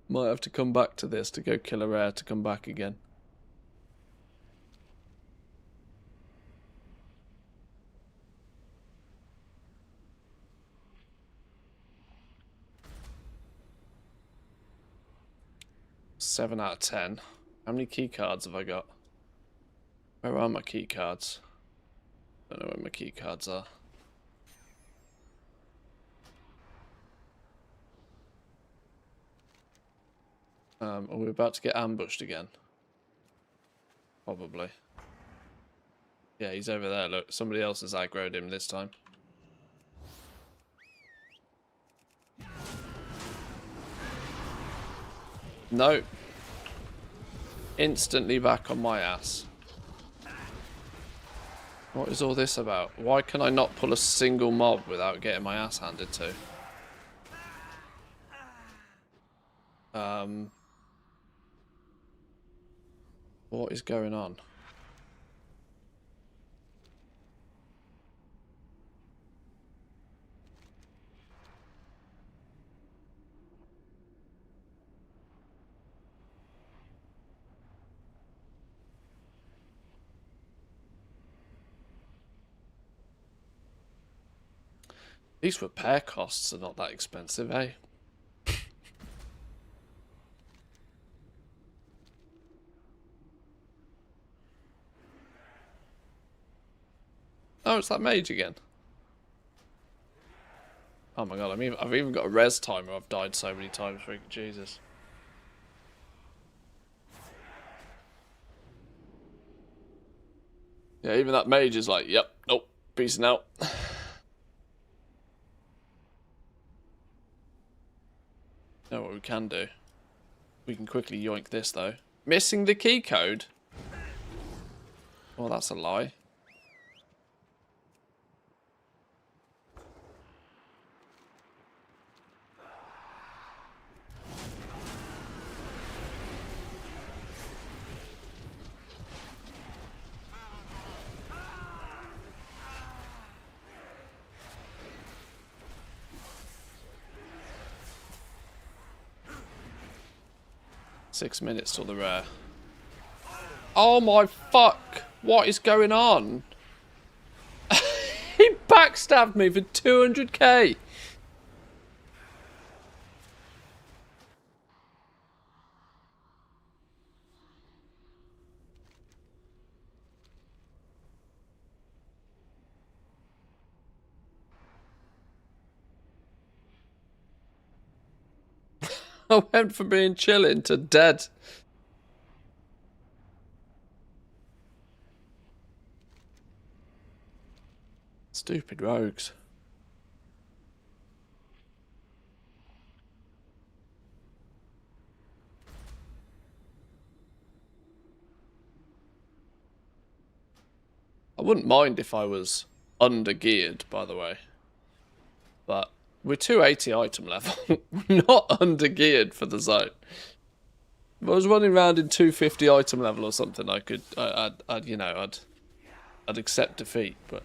Might have to come back to this to go kill a rare to come back again. Seven out of 10. How many key cards have I got? Where are my key cards? I don't know where my key cards are. Are we about to get ambushed again? Probably. Yeah, he's over there. Look, somebody else has aggroed him this time. No. Instantly back on my ass. What is all this about? Why can I not pull a single mob without getting my ass handed to? What is going on? These repair costs are not that expensive, eh? Oh, it's that mage again. Oh my god, I've even got a res timer. I've died so many times. Jesus. Yeah, even that mage is like, yep, nope, peacing out. Know what we can do? We can quickly yoink this though. Missing the key code? Well, that's a lie. Six minutes till the rare. Oh my fuck! What is going on? He backstabbed me for 200k! I went from being chilling to dead. Stupid rogues. I wouldn't mind if I was under-geared, by the way. But we're 280 item level. We're not under-geared for the zone. If I was running around in 250 item level or something, I'd accept defeat, but...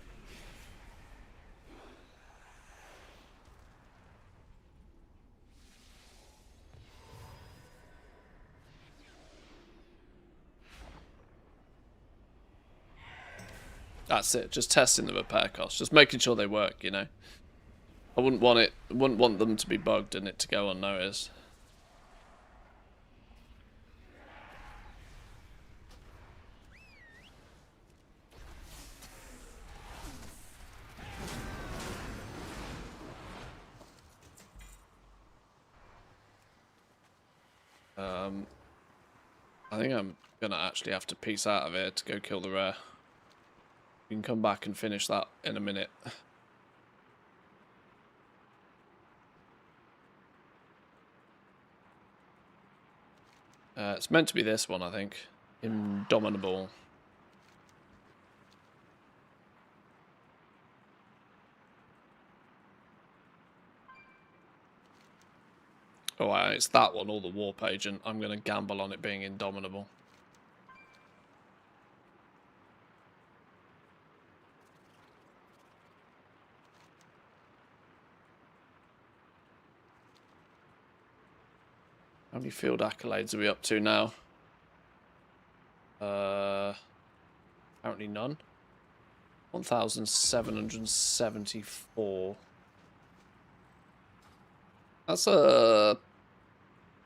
That's it, just testing the repair costs, just making sure they work, you know. I wouldn't want them to be bugged and it to go unnoticed. I think I'm gonna actually have to peace out of here to go kill the rare. We can come back and finish that in a minute. It's meant to be this one, I think. Indomitable. Oh, it's that one or the Warp Agent. I'm going to gamble on it being Indomitable. How many field accolades are we up to now? Apparently none. 1,774. That's a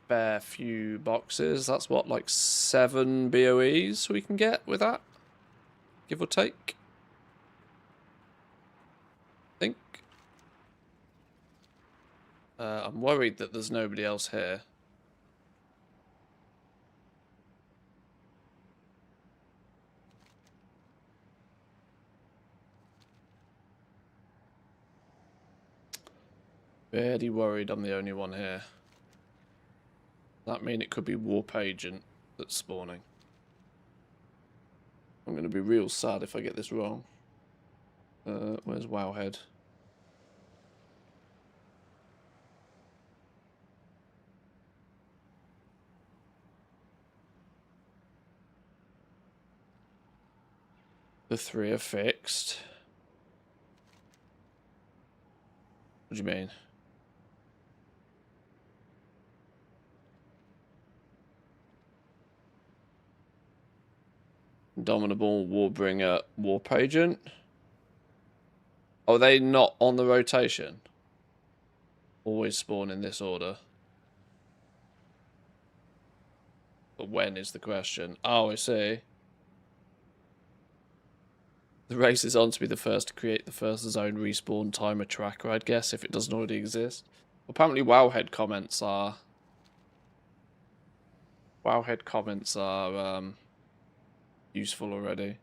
fair few boxes. That's what, like 7 BOEs we can get with that? Give or take? I think. I'm worried that there's nobody else here. Very worried I'm the only one here. That mean it could be Warp Agent that's spawning. I'm going to be real sad if I get this wrong. Where's Wowhead? The 3 are fixed. What do you mean? Indomitable, Warbringer, Warp Agent. Are they not on the rotation? Always spawn in this order. But when is the question? Oh, I see. The race is on to be the first to create the first zone respawn timer tracker, I'd guess, if it doesn't already exist. Apparently Wowhead comments are... useful already.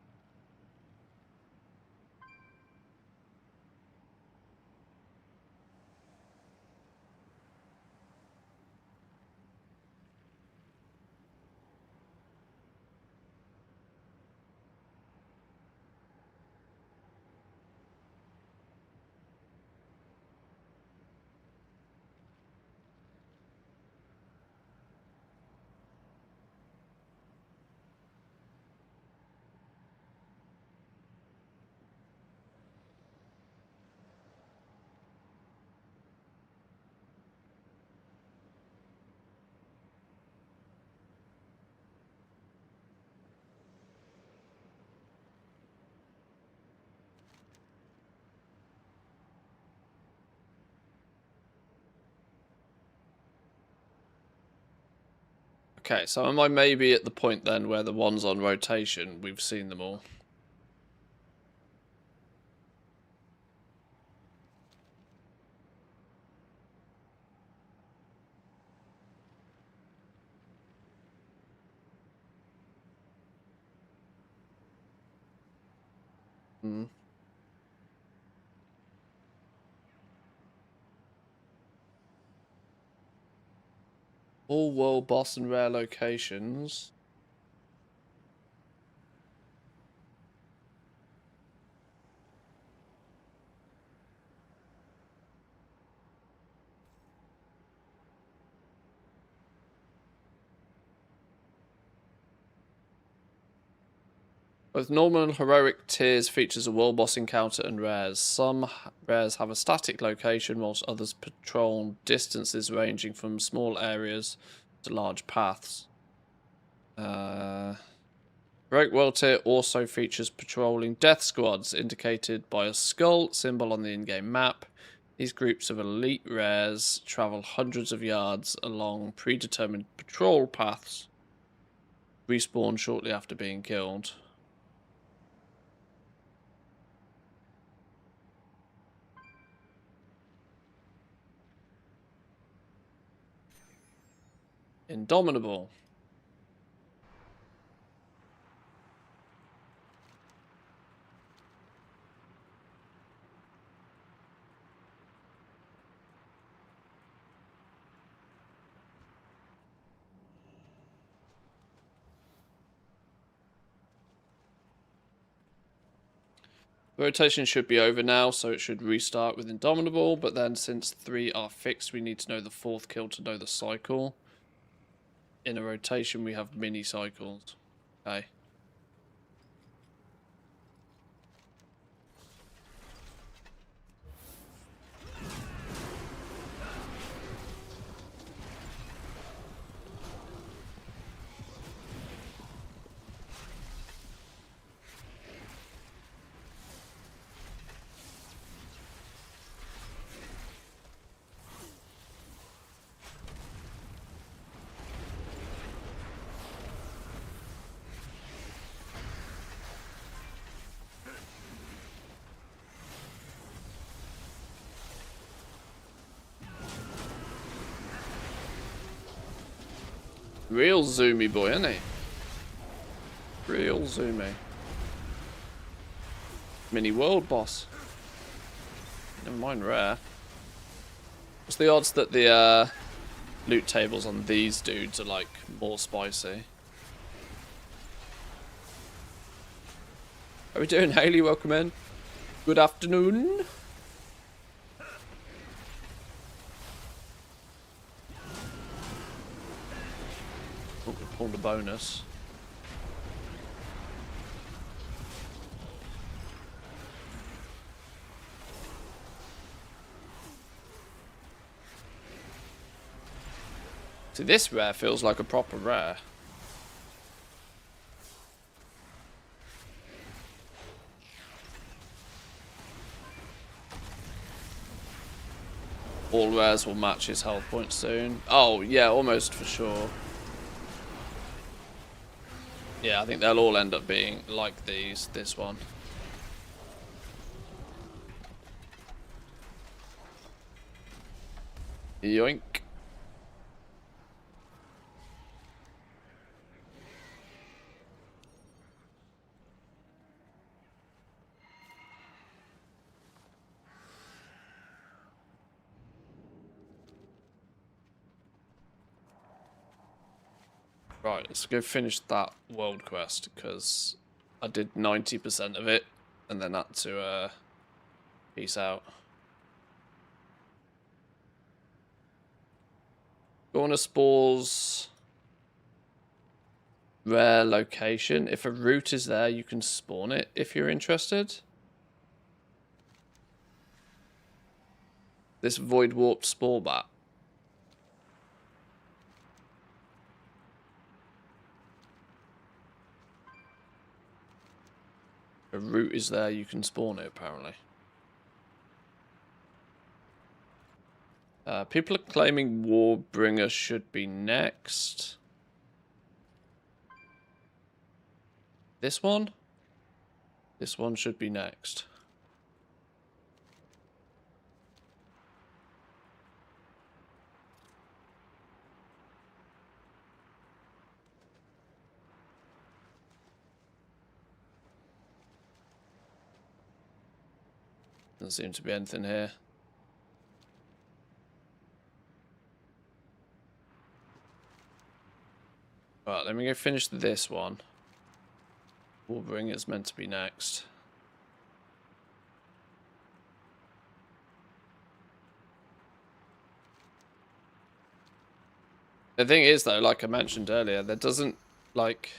Okay, so am I maybe at the point then where the ones on rotation, we've seen them all? Hmm. All world boss and rare locations. Both normal and heroic tiers features a world boss encounter and rares. Some rares have a static location, whilst others patrol distances ranging from small areas to large paths. Heroic world tier also features patrolling death squads, indicated by a skull symbol on the in-game map. These groups of elite rares travel hundreds of yards along predetermined patrol paths, respawn shortly after being killed. Indomitable. Rotation should be over now, so it should restart with Indomitable, but then since 3 are fixed, we need to know the 4th kill to know the cycle. In a rotation, we have mini cycles. Okay. Real zoomy boy, isn't he? Real zoomy. Mini world boss. Never mind rare. What's the odds that the loot tables on these dudes are like more spicy? How are we doing, Haley? Welcome in. Good afternoon. Oh, we pulled a bonus. See, this rare feels like a proper rare. All rares will match his health points soon. Oh, yeah, almost for sure. Yeah, I think they'll all end up being like this one. Yoink. Right, let's go finish that world quest, because I did 90% of it, and then had to, peace out. Go on a Spores rare location. If a route is there, you can spawn it if you're interested. This void warped spore bat. A route is there, you can spawn it apparently. People are claiming Warbringer should be next. This one? This one should be next. Doesn't seem to be anything here. Right, let me go finish this one. Warbringer's meant to be next. The thing is, though, like I mentioned earlier, there doesn't, like,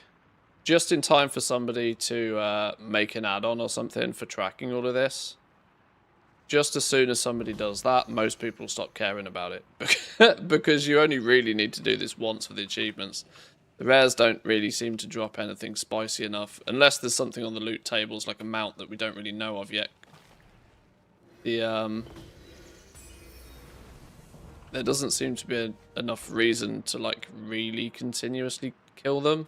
just in time for somebody to make an add-on or something for tracking all of this. Just as soon as somebody does that, most people stop caring about it. Because you only really need to do this once for the achievements. The rares don't really seem to drop anything spicy enough, unless there's something on the loot tables, like a mount that we don't really know of yet. There doesn't seem to be enough reason to, like, really continuously kill them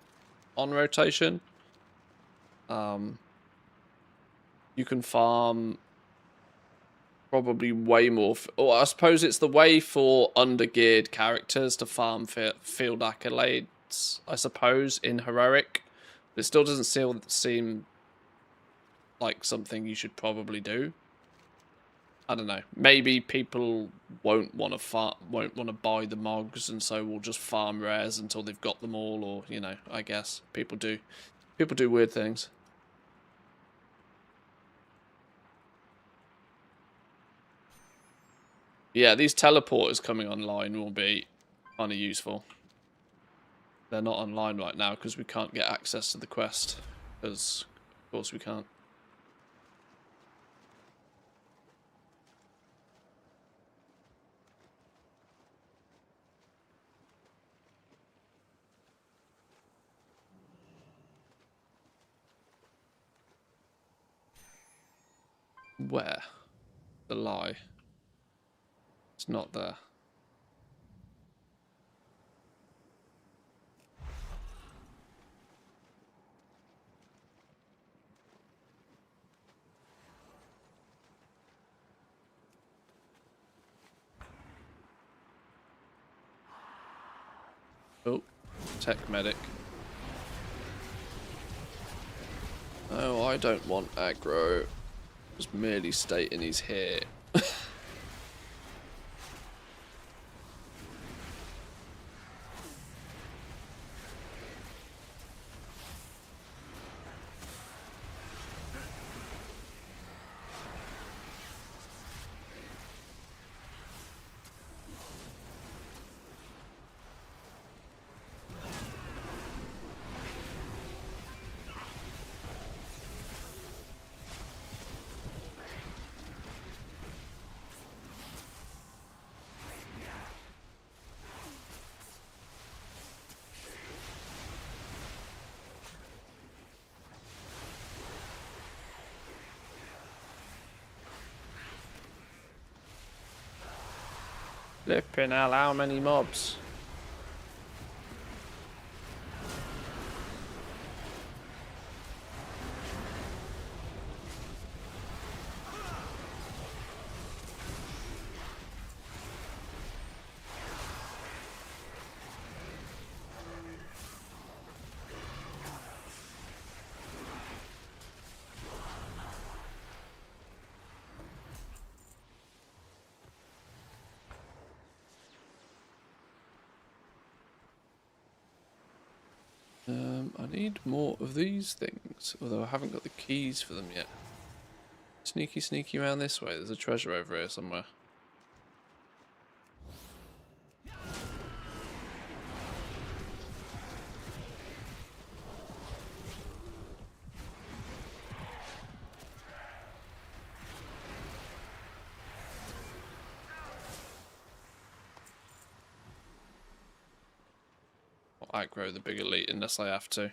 on rotation. You can farm probably way more... Or I suppose it's the way for undergeared characters to farm field accolades, I suppose, in Heroic. But it still doesn't seem like something you should probably do. I don't know. Maybe people won't want to buy the mogs, and so will just farm rares until they've got them all, or you know, I guess people do weird things. Yeah, these teleporters coming online will be kind of useful. They're not online right now because we can't get access to the quest. Because, of course, we can't. Where? The lie. It's not there. Oh, tech medic. No, I don't want aggro. Just merely stating he's here. Flipping hell, how many mobs? I need more of these things, although I haven't got the keys for them yet. Sneaky, sneaky around this way. There's a treasure over here somewhere. I'll aggro the big elite unless I have to.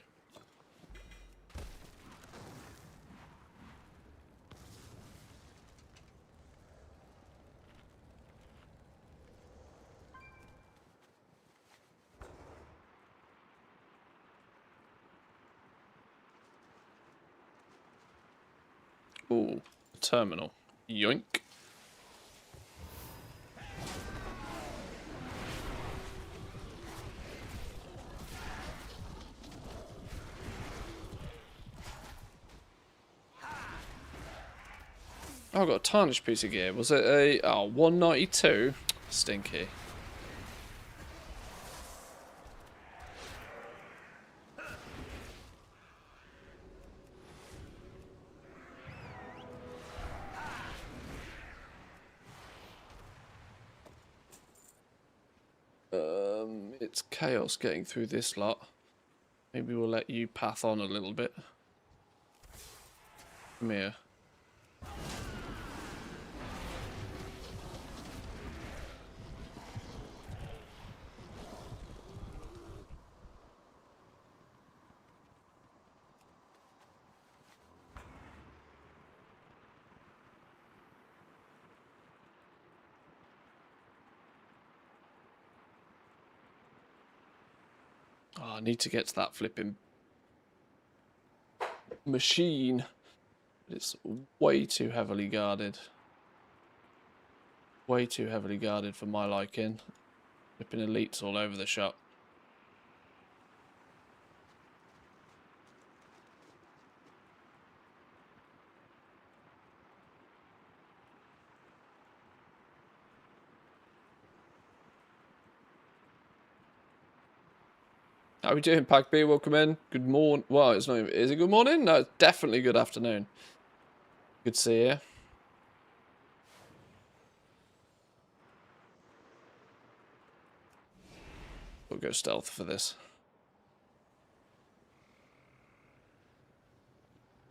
Ooh, terminal. Yoink. Oh, I got a tarnished piece of gear. Was it a 192? Stinky. It's chaos getting through this lot. Maybe we'll let you path on a little bit. Come here. Oh, I need to get to that flipping machine. It's way too heavily guarded. Way too heavily guarded for my liking. Flipping elites all over the shop. How are we doing, Pack B? Welcome in. Good morning. Well, it's not even... Is it good morning? No, it's definitely good afternoon. Good to see you. We'll go stealth for this.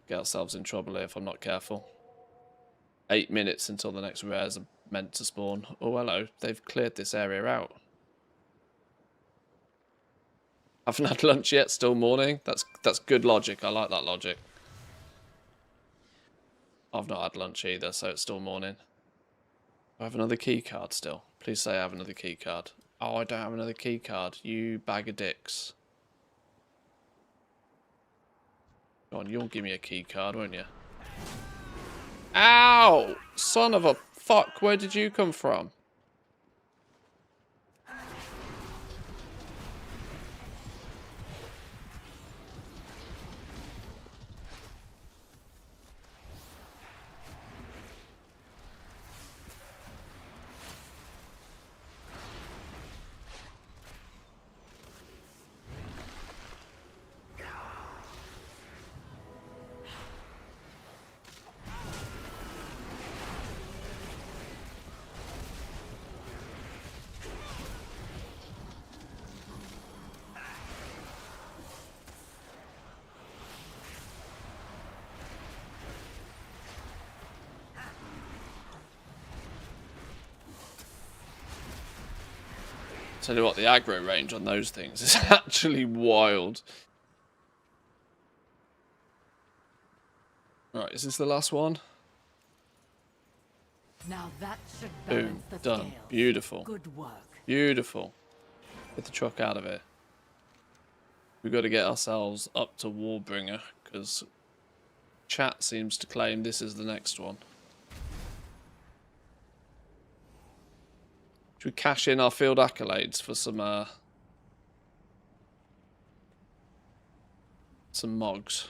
Get ourselves in trouble here if I'm not careful. 8 minutes until the next rares are meant to spawn. Oh, hello. They've cleared this area out. Haven't had lunch yet. Still morning. That's good logic. I like that logic. I've not had lunch either, so it's still morning. I have another key card still. Please say I have another key card. Oh, I don't have another key card. You bag of dicks. Go on, you'll give me a key card, won't you? Ow! Son of a fuck, where did you come from? Tell you what, the aggro range on those things is actually wild. Right, is this the last one? Now that should Boom, balance the done. scales. Beautiful. Good work. Beautiful. Get the truck out of here. We've got to get ourselves up to Warbringer, because chat seems to claim this is the next one. Should we cash in our field accolades for some mogs?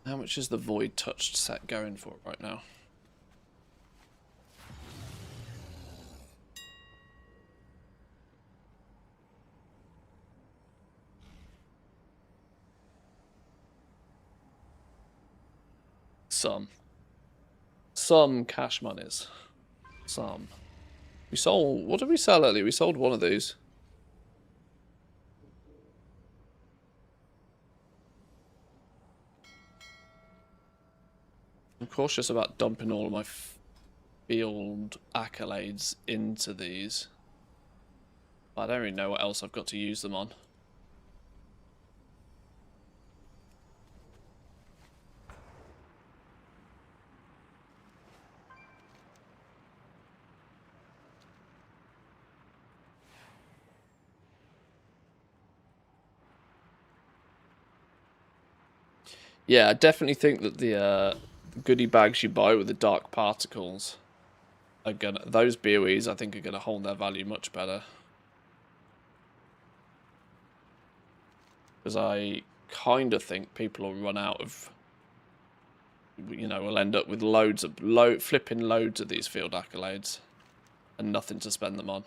How much is the Void Touched set going for right now? Some cash monies. Some. We sold... What did we sell earlier? We sold one of these. I'm cautious about dumping all of my field accolades into these. But I don't really know what else I've got to use them on. Yeah, I definitely think that the goodie bags you buy with the dark particles are gonna, those BOEs I think are gonna hold their value much better. Because I kind of think people will run out of, you know, we'll end up with flipping loads of these field accolades and nothing to spend them on.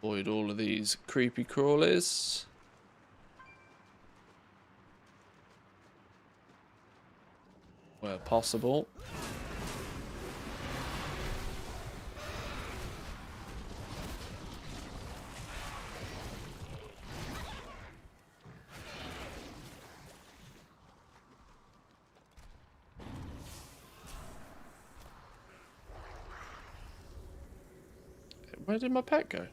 Avoid all of these creepy crawlies. possible. Where did my pet go?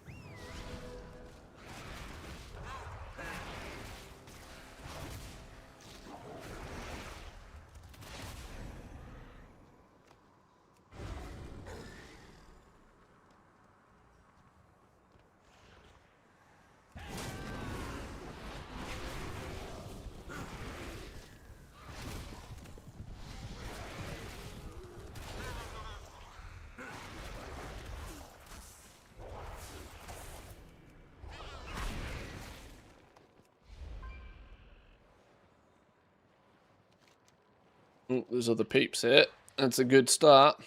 Oh, there's other peeps here. That's a good start.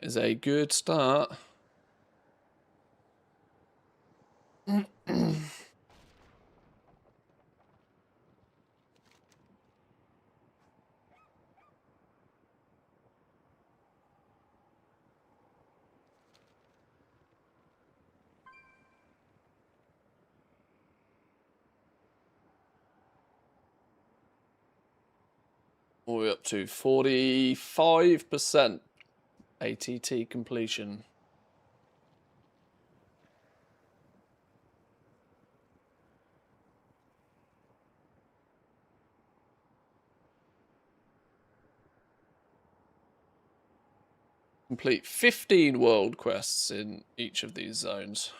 Is a good start. We're up to 45% ATT completion. Complete 15 world quests in each of these zones.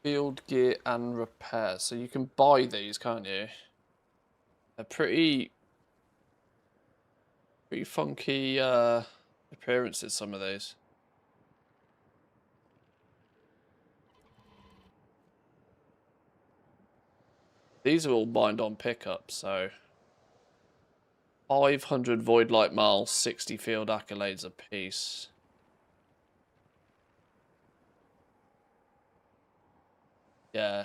Field gear and repair. So you can buy these, can't you? They're pretty funky appearances, some of these. These are all bind on pickup, so 500 void light miles, 60 field accolades apiece. Yeah.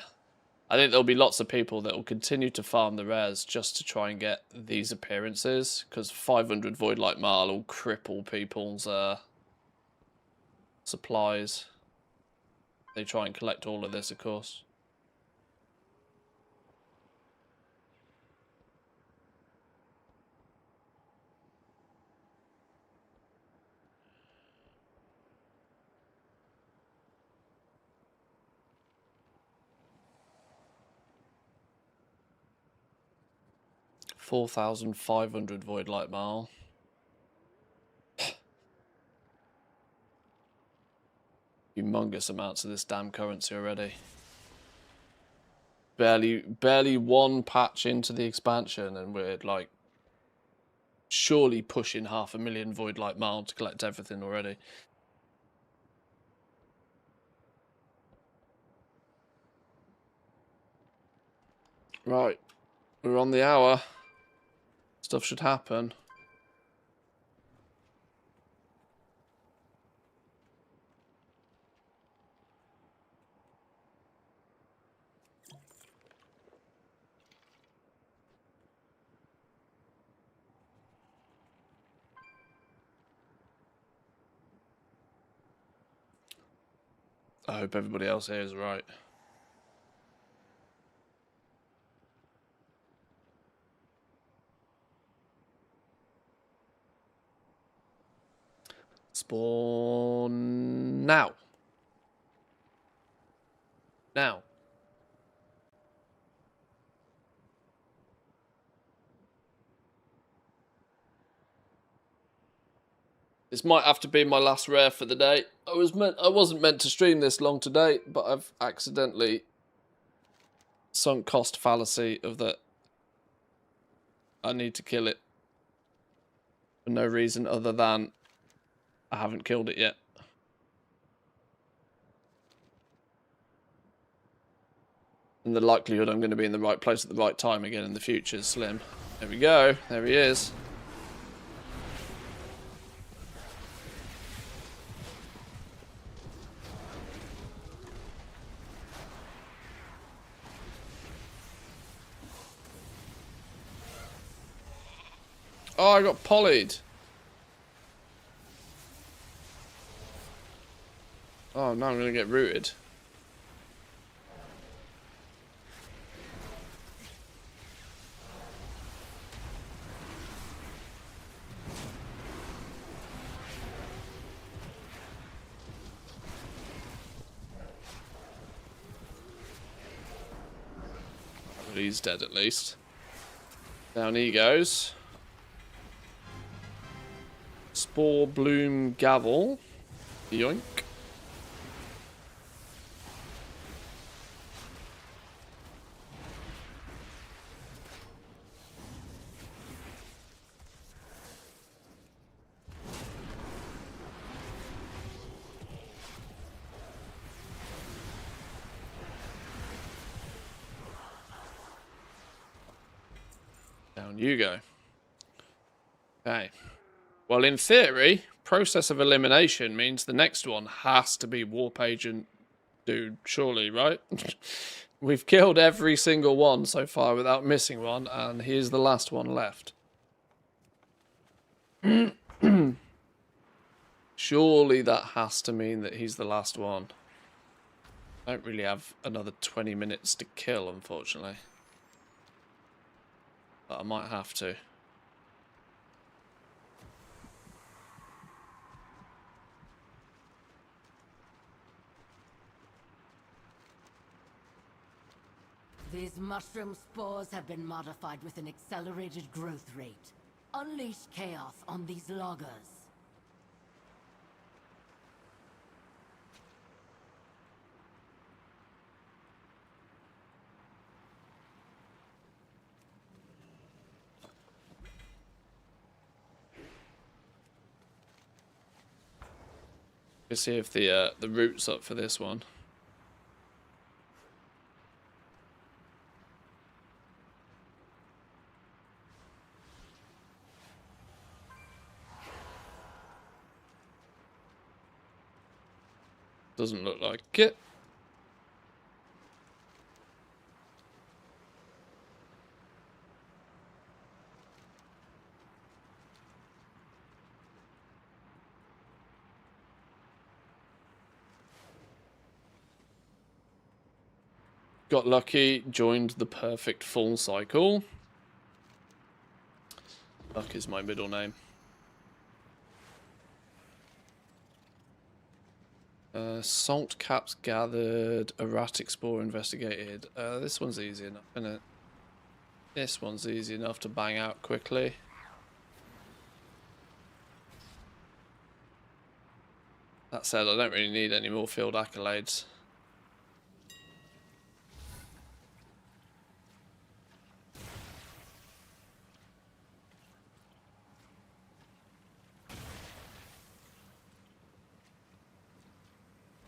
I think there'll be lots of people that will continue to farm the rares just to try and get these appearances, because 500 void light mile will cripple people's supplies. They try and collect all of this, of course. $4,500 void light mile. Humongous amounts of this damn currency already. Barely one patch into the expansion, and we're like surely pushing 500,000 void light mile to collect everything already. Right, we're on the hour. Stuff should happen. I hope everybody else here is right. Spawn now. Now. This might have to be my last rare for the day. I wasn't meant to stream this long today, but I've accidentally sunk cost fallacy of that I need to kill it for no reason other than I haven't killed it yet. And the likelihood I'm going to be in the right place at the right time again in the future is slim. There we go. There he is. Oh, I got polyed. Oh, now I'm going to get rooted. Well, he's dead at least. Down he goes. Spore Bloom Gavel. Yoink. Down you go. Okay. Well, in theory, process of elimination means the next one has to be Warp Agent Dude, surely, right? We've killed every single one so far without missing one, and here's the last one left. Surely that has to mean that he's the last one. I don't really have another 20 minutes to kill, unfortunately. But I might have to. These mushroom spores have been modified with an accelerated growth rate. Unleash chaos on these loggers. Let's see if the route's up for this one. Doesn't look like it. Got lucky, joined the perfect full cycle. Luck is my middle name. Salt caps gathered, erratic spore investigated. This one's easy enough, isn't it? This one's easy enough to bang out quickly. That said, I don't really need any more field accolades.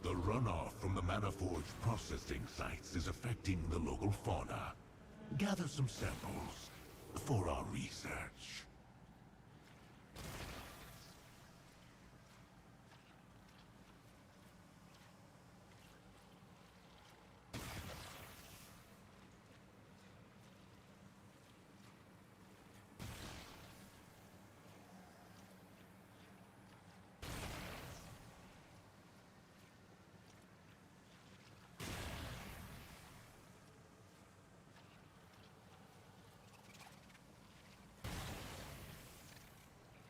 The runoff from the Maniforge processing sites is affecting the local fauna. Gather some samples for our research.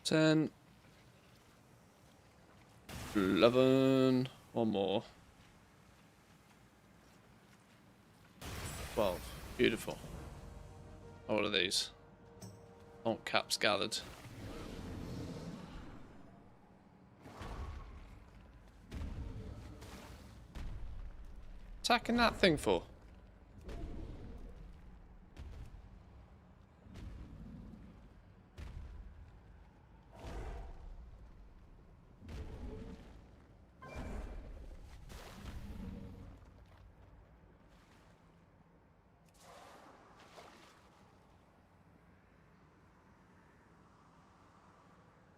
Ten, 11, one more. 12. Beautiful. Oh, what are these? Oh, caps gathered. Attacking that thing for?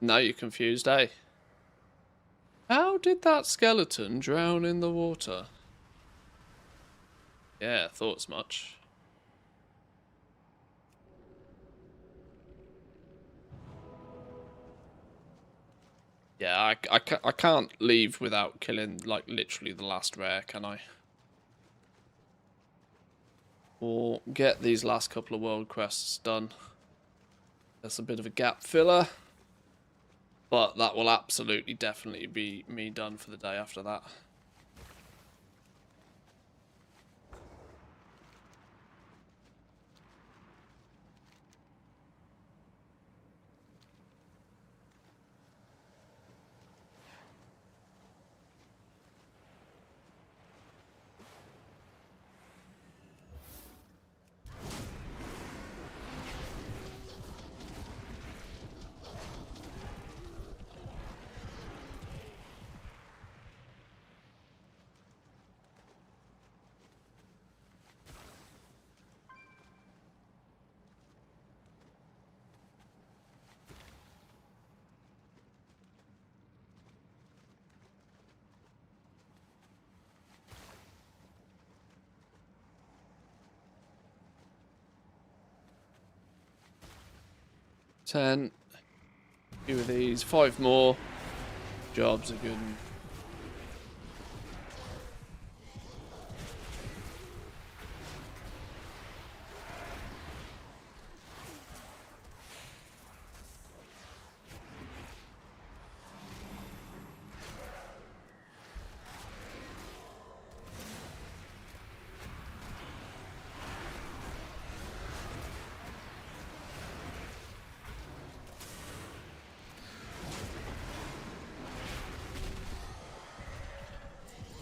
Now you're confused, eh? How did that skeleton drown in the water? Yeah, thought as much. Yeah, I can't leave without killing, like, literally the last rare, can I? Or get these last couple of world quests done. That's a bit of a gap filler. But that will absolutely, definitely be me done for the day after that. Ten. Few of these. 5 more. Jobs are good.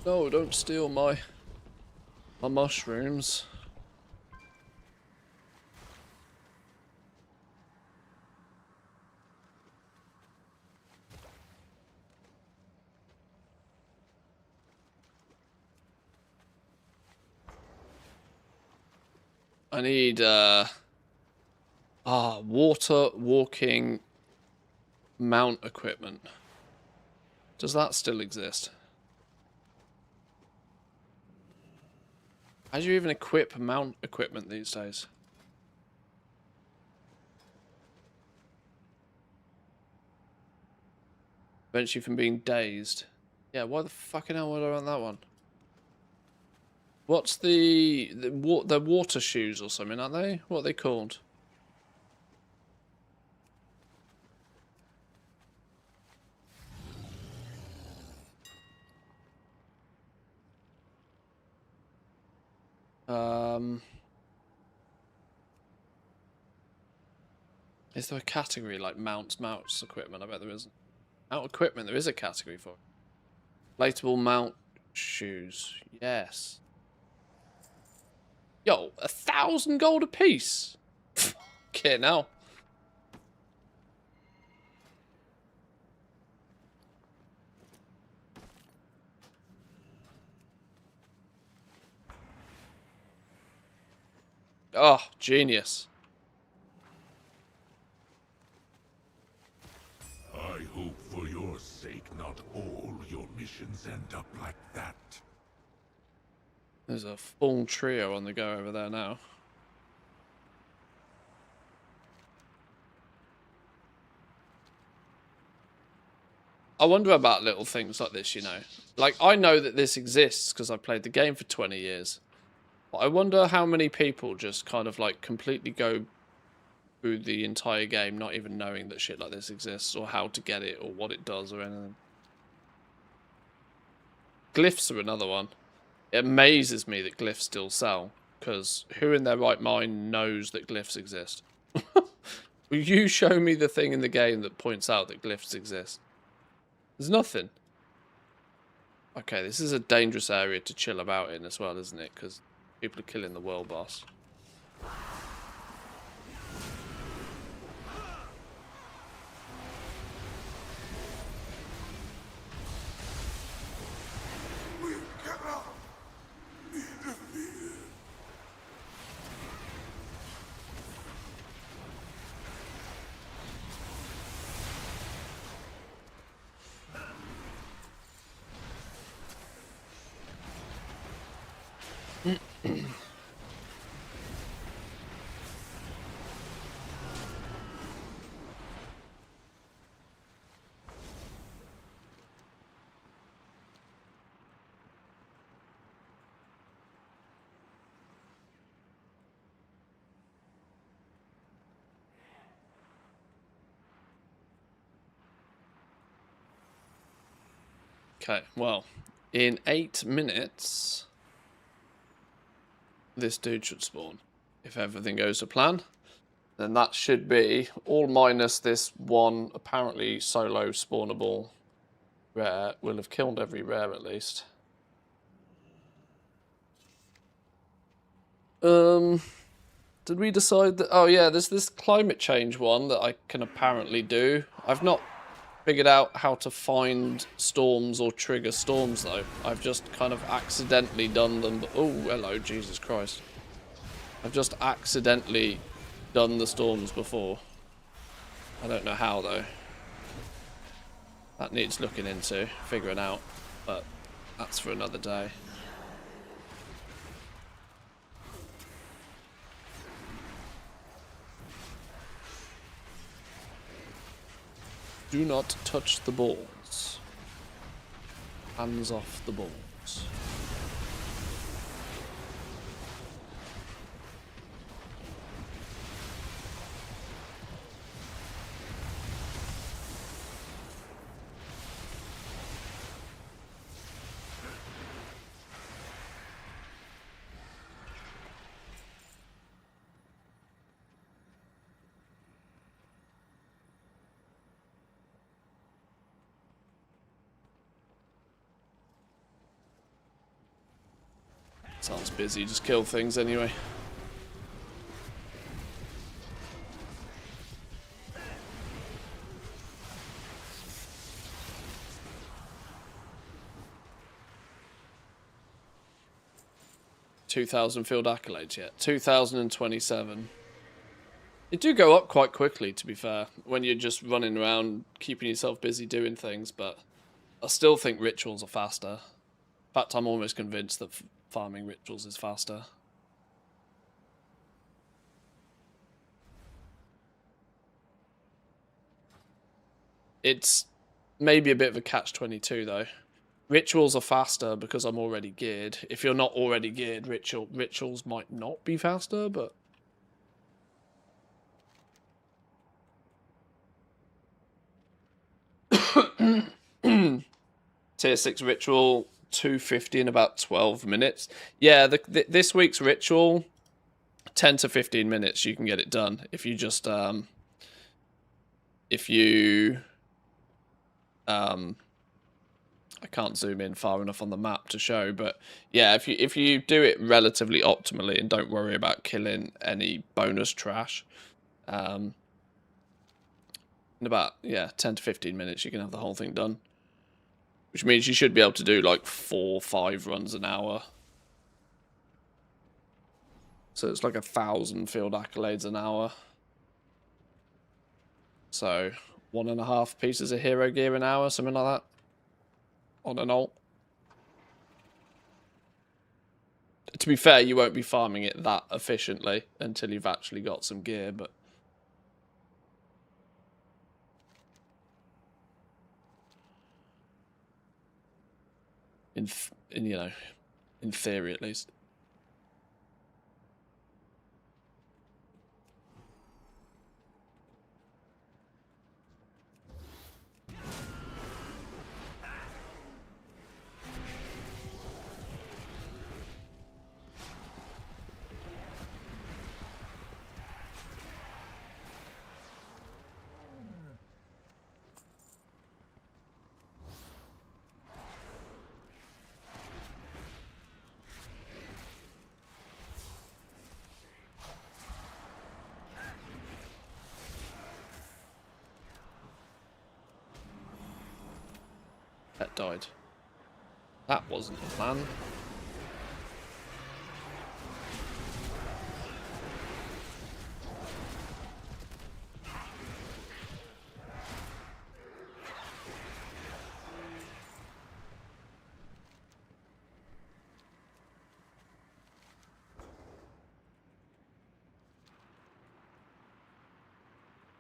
No, don't steal my mushrooms. I need water walking mount equipment. Does that still exist? How do you even equip mount equipment these days? Prevents you from being dazed. Yeah, why the fucking hell would I want that one? What's the water shoes or something, aren't they? What are they called? Is there a category like mounts equipment? I bet there isn't. Mount equipment, there is a category for it. Inflatable mount shoes. Yes. Yo, 1,000 gold apiece. Okay, now. Oh, genius. I hope for your sake not all your missions end up like that. There's a full trio on the go over there now. I wonder about little things like this, you know. Like, I know that this exists because I played the game for 20 years. But I wonder how many people just kind of, like, completely go through the entire game not even knowing that shit like this exists or how to get it or what it does or anything. Glyphs are another one. It amazes me that glyphs still sell, because who in their right mind knows that glyphs exist? Will you show me the thing in the game that points out that glyphs exist? There's nothing. Okay, this is a dangerous area to chill about in as well, isn't it? Because people are killing the world boss. Okay, well, in 8 minutes, this dude should spawn. If everything goes to plan, then that should be all minus this one apparently solo spawnable rare. Will have killed every rare at least. Did we decide that? Oh yeah, there's this climate change one that I can apparently do. I've not figured out how to find storms or trigger storms though. I've just kind of accidentally done them. Oh, hello, Jesus Christ. I've just accidentally done the storms before. I don't know how though. That needs looking into, figuring out, but that's for another day. Do not touch the balls. Hands off the balls. Sounds busy, just kill things anyway. $2,000 field accolades yet. 2,027. They do go up quite quickly, to be fair, when you're just running around, keeping yourself busy doing things, but I still think rituals are faster. In fact, I'm almost convinced that farming rituals is faster. It's maybe a bit of a catch-22 though. Rituals are faster because I'm already geared. If you're not already geared, rituals might not be faster, but Tier 6 ritual 250 in about 12 minutes. Yeah, this week's ritual 10 to 15 minutes you can get it done if you just I can't zoom in far enough on the map to show, but yeah, if you do it relatively optimally and don't worry about killing any bonus trash, in about 10 to 15 minutes you can have the whole thing done, which means you should be able to do like 4 or 5 runs an hour. So it's like 1,000 field accolades an hour. So 1.5 pieces of hero gear an hour, something like that. On and all. To be fair, you won't be farming it that efficiently until you've actually got some gear, but in theory at least. That died. That wasn't the plan.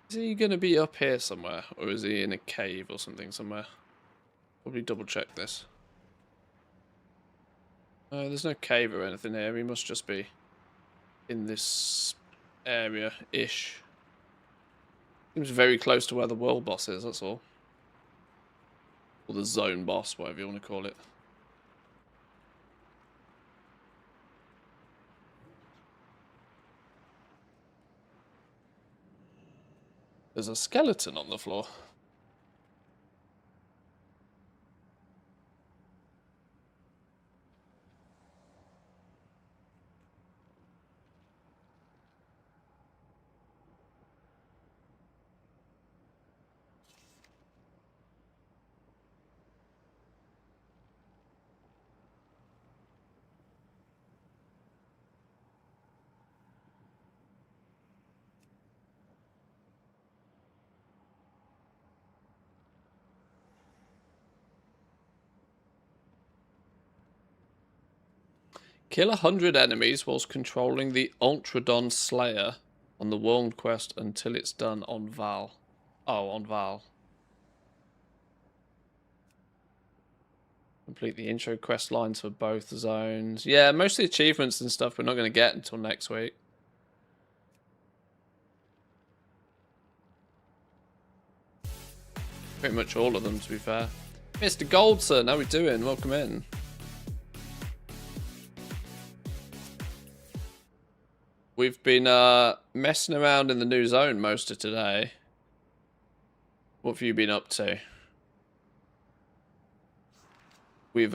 Is he going to be up here somewhere? Or is he in a cave or something somewhere? Probably double check this. There's no cave or anything here. He must just be in this area-ish. Seems very close to where the world boss is, that's all. Or the zone boss, whatever you want to call it. There's a skeleton on the floor. Kill 100 enemies whilst controlling the Ultradon Slayer on the world quest until it's done on Val. Oh, on Val. Complete the intro quest lines for both zones. Yeah, most of the achievements and stuff we're not going to get until next week. Pretty much all of them, to be fair. Mr. Goldson, how we doing? Welcome in. We've been messing around in the new zone most of today. What have you been up to? We've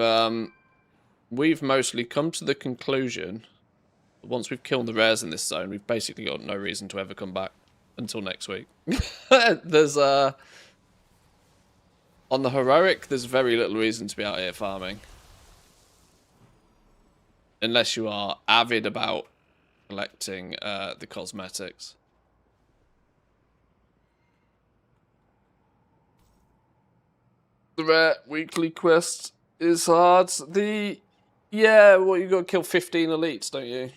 mostly come to the conclusion that once we've killed the rares in this zone, we've basically got no reason to ever come back until next week. There's on the heroic, there's very little reason to be out here farming. Unless you are avid about collecting the cosmetics. The rare weekly quest is hard. Yeah, well, you got to kill 15 elites, don't you?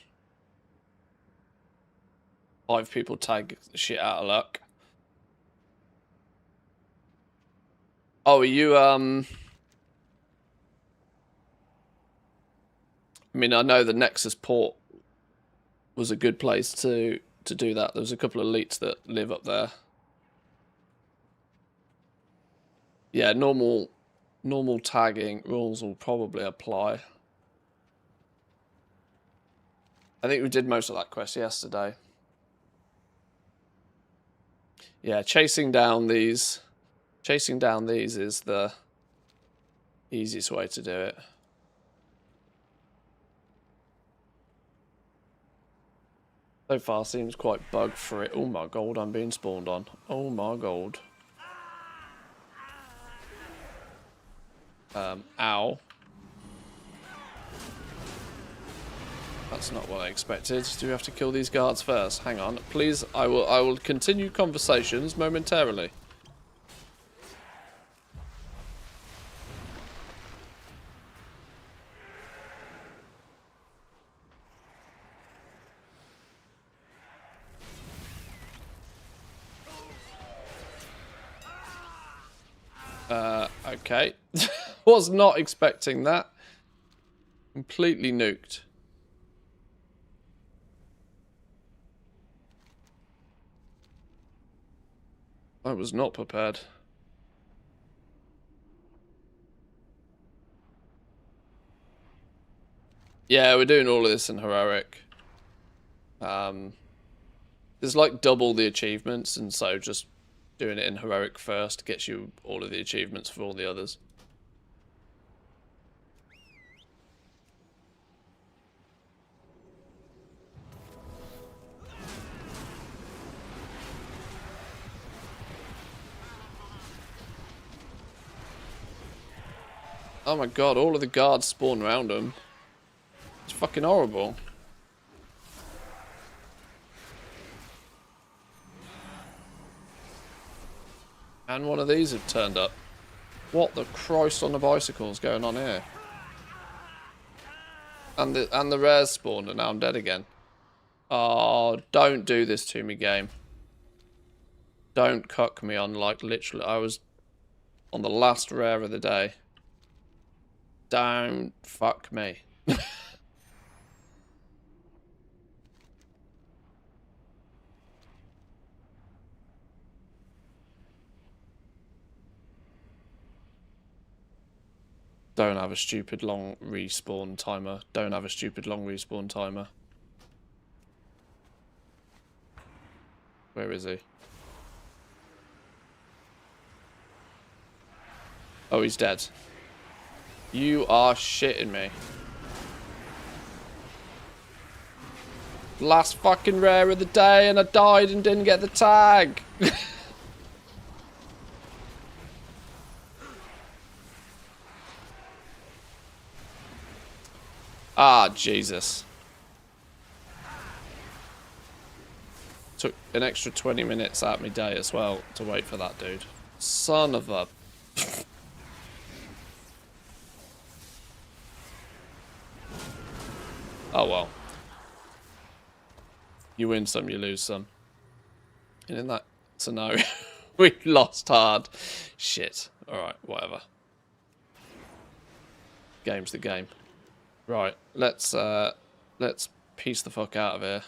5 people tag the shit out of luck. Oh, are you I mean, I know the Nexus port was a good place to do that. There's a couple of elites that live up there. Yeah, normal tagging rules will probably apply. I think we did most of that quest yesterday. Yeah, chasing down these is the easiest way to do it. So far seems quite bug free. Oh my god, I'm being spawned on. Oh my god. Ow. That's not what I expected. Do we have to kill these guards first? Hang on. Please, I will continue conversations momentarily. Okay. Was not expecting that. Completely nuked. I was not prepared. Yeah, we're doing all of this in heroic. There's like double the achievements, and so just doing it in heroic first gets you all of the achievements for all the others. Oh my god, all of the guards spawn around them. It's fucking horrible. And one of these have turned up. What the Christ on the bicycle's going on here? And the rares spawned and now I'm dead again. Oh, don't do this to me, game. Don't cuck me on, like, literally. I was on the last rare of the day. Don't fuck me. Don't have a stupid long respawn timer. Don't have a stupid long respawn timer. Where is he? Oh, he's dead. You are shitting me. Last fucking rare of the day and I died and didn't get the tag. Ah, Jesus. Took an extra 20 minutes out of my day as well to wait for that dude. Son of a... Oh well. You win some, you lose some. And in that scenario, we lost hard. Shit. Alright, whatever. Game's the game. Right, let's piece the fuck out of here.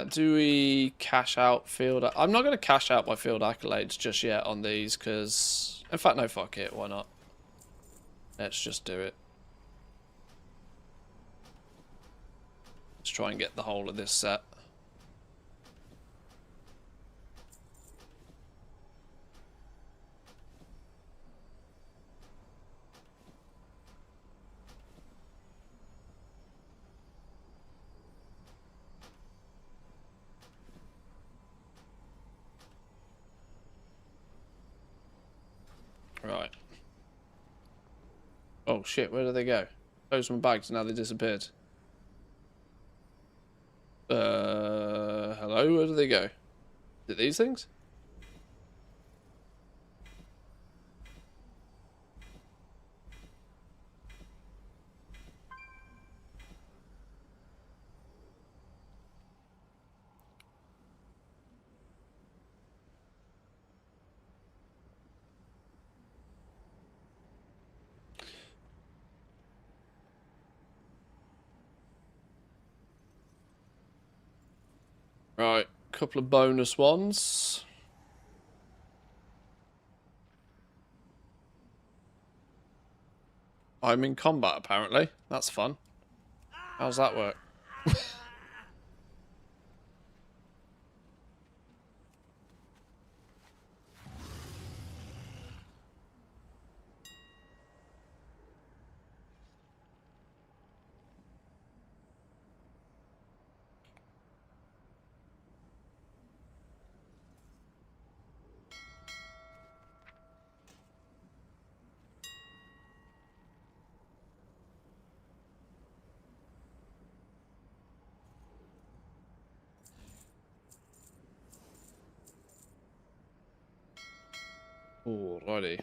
Do we cash out field? I'm not going to cash out my field accolades just yet on these because, in fact, no, fuck it. Why not? Let's just do it. Let's try and get the whole of this set. Right. Oh shit, where did they go? Closed my bags, now they disappeared. Hello, where did they go? Is it these things? Right, couple of bonus ones. I'm in combat, apparently. That's fun. How's that work? Alrighty.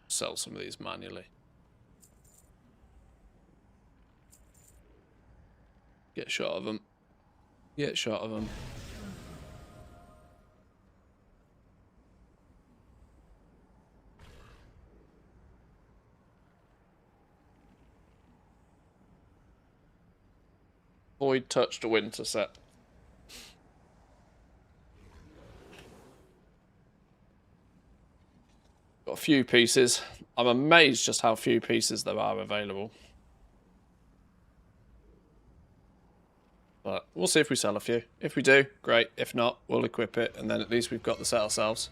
Sell some of these manually. Get a shot of them. Get a shot of them. Void Touch to Winter set. Got a few pieces. I'm amazed just how few pieces there are available. But we'll see if we sell a few. If we do, great. If not, we'll equip it, and then at least we've got the set ourselves.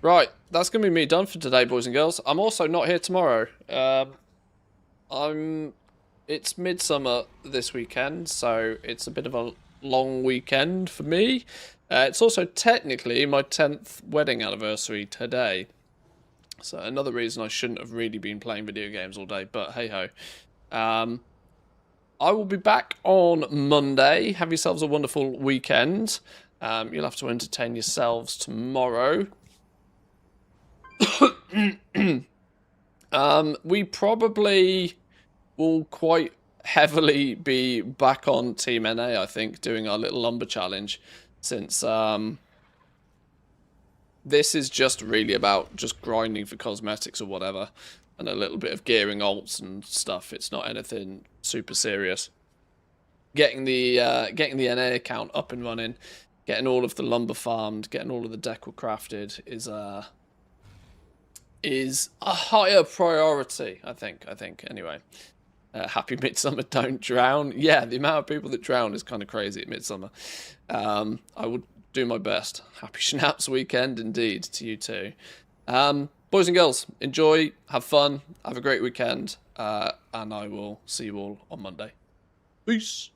Right, that's going to be me done for today, boys and girls. I'm also not here tomorrow. It's midsummer this weekend, so it's a bit of a long weekend for me. It's also technically my 10th wedding anniversary today. So another reason I shouldn't have really been playing video games all day, but hey ho. I will be back on Monday. Have yourselves a wonderful weekend. You'll have to entertain yourselves tomorrow. We probably will quite heavily be back on Team NA, I think, doing our little lumber challenge, since this is just really about just grinding for cosmetics or whatever, and a little bit of gearing alts and stuff. It's not anything super serious. Getting the NA account up and running, getting all of the lumber farmed, getting all of the decor crafted is a higher priority, I think anyway. Happy Midsummer, don't drown. Yeah, the amount of people that drown is kind of crazy at Midsummer. I will do my best. Happy Schnapps weekend indeed to you too. Boys and girls, enjoy, have fun, have a great weekend, and I will see you all on Monday. Peace.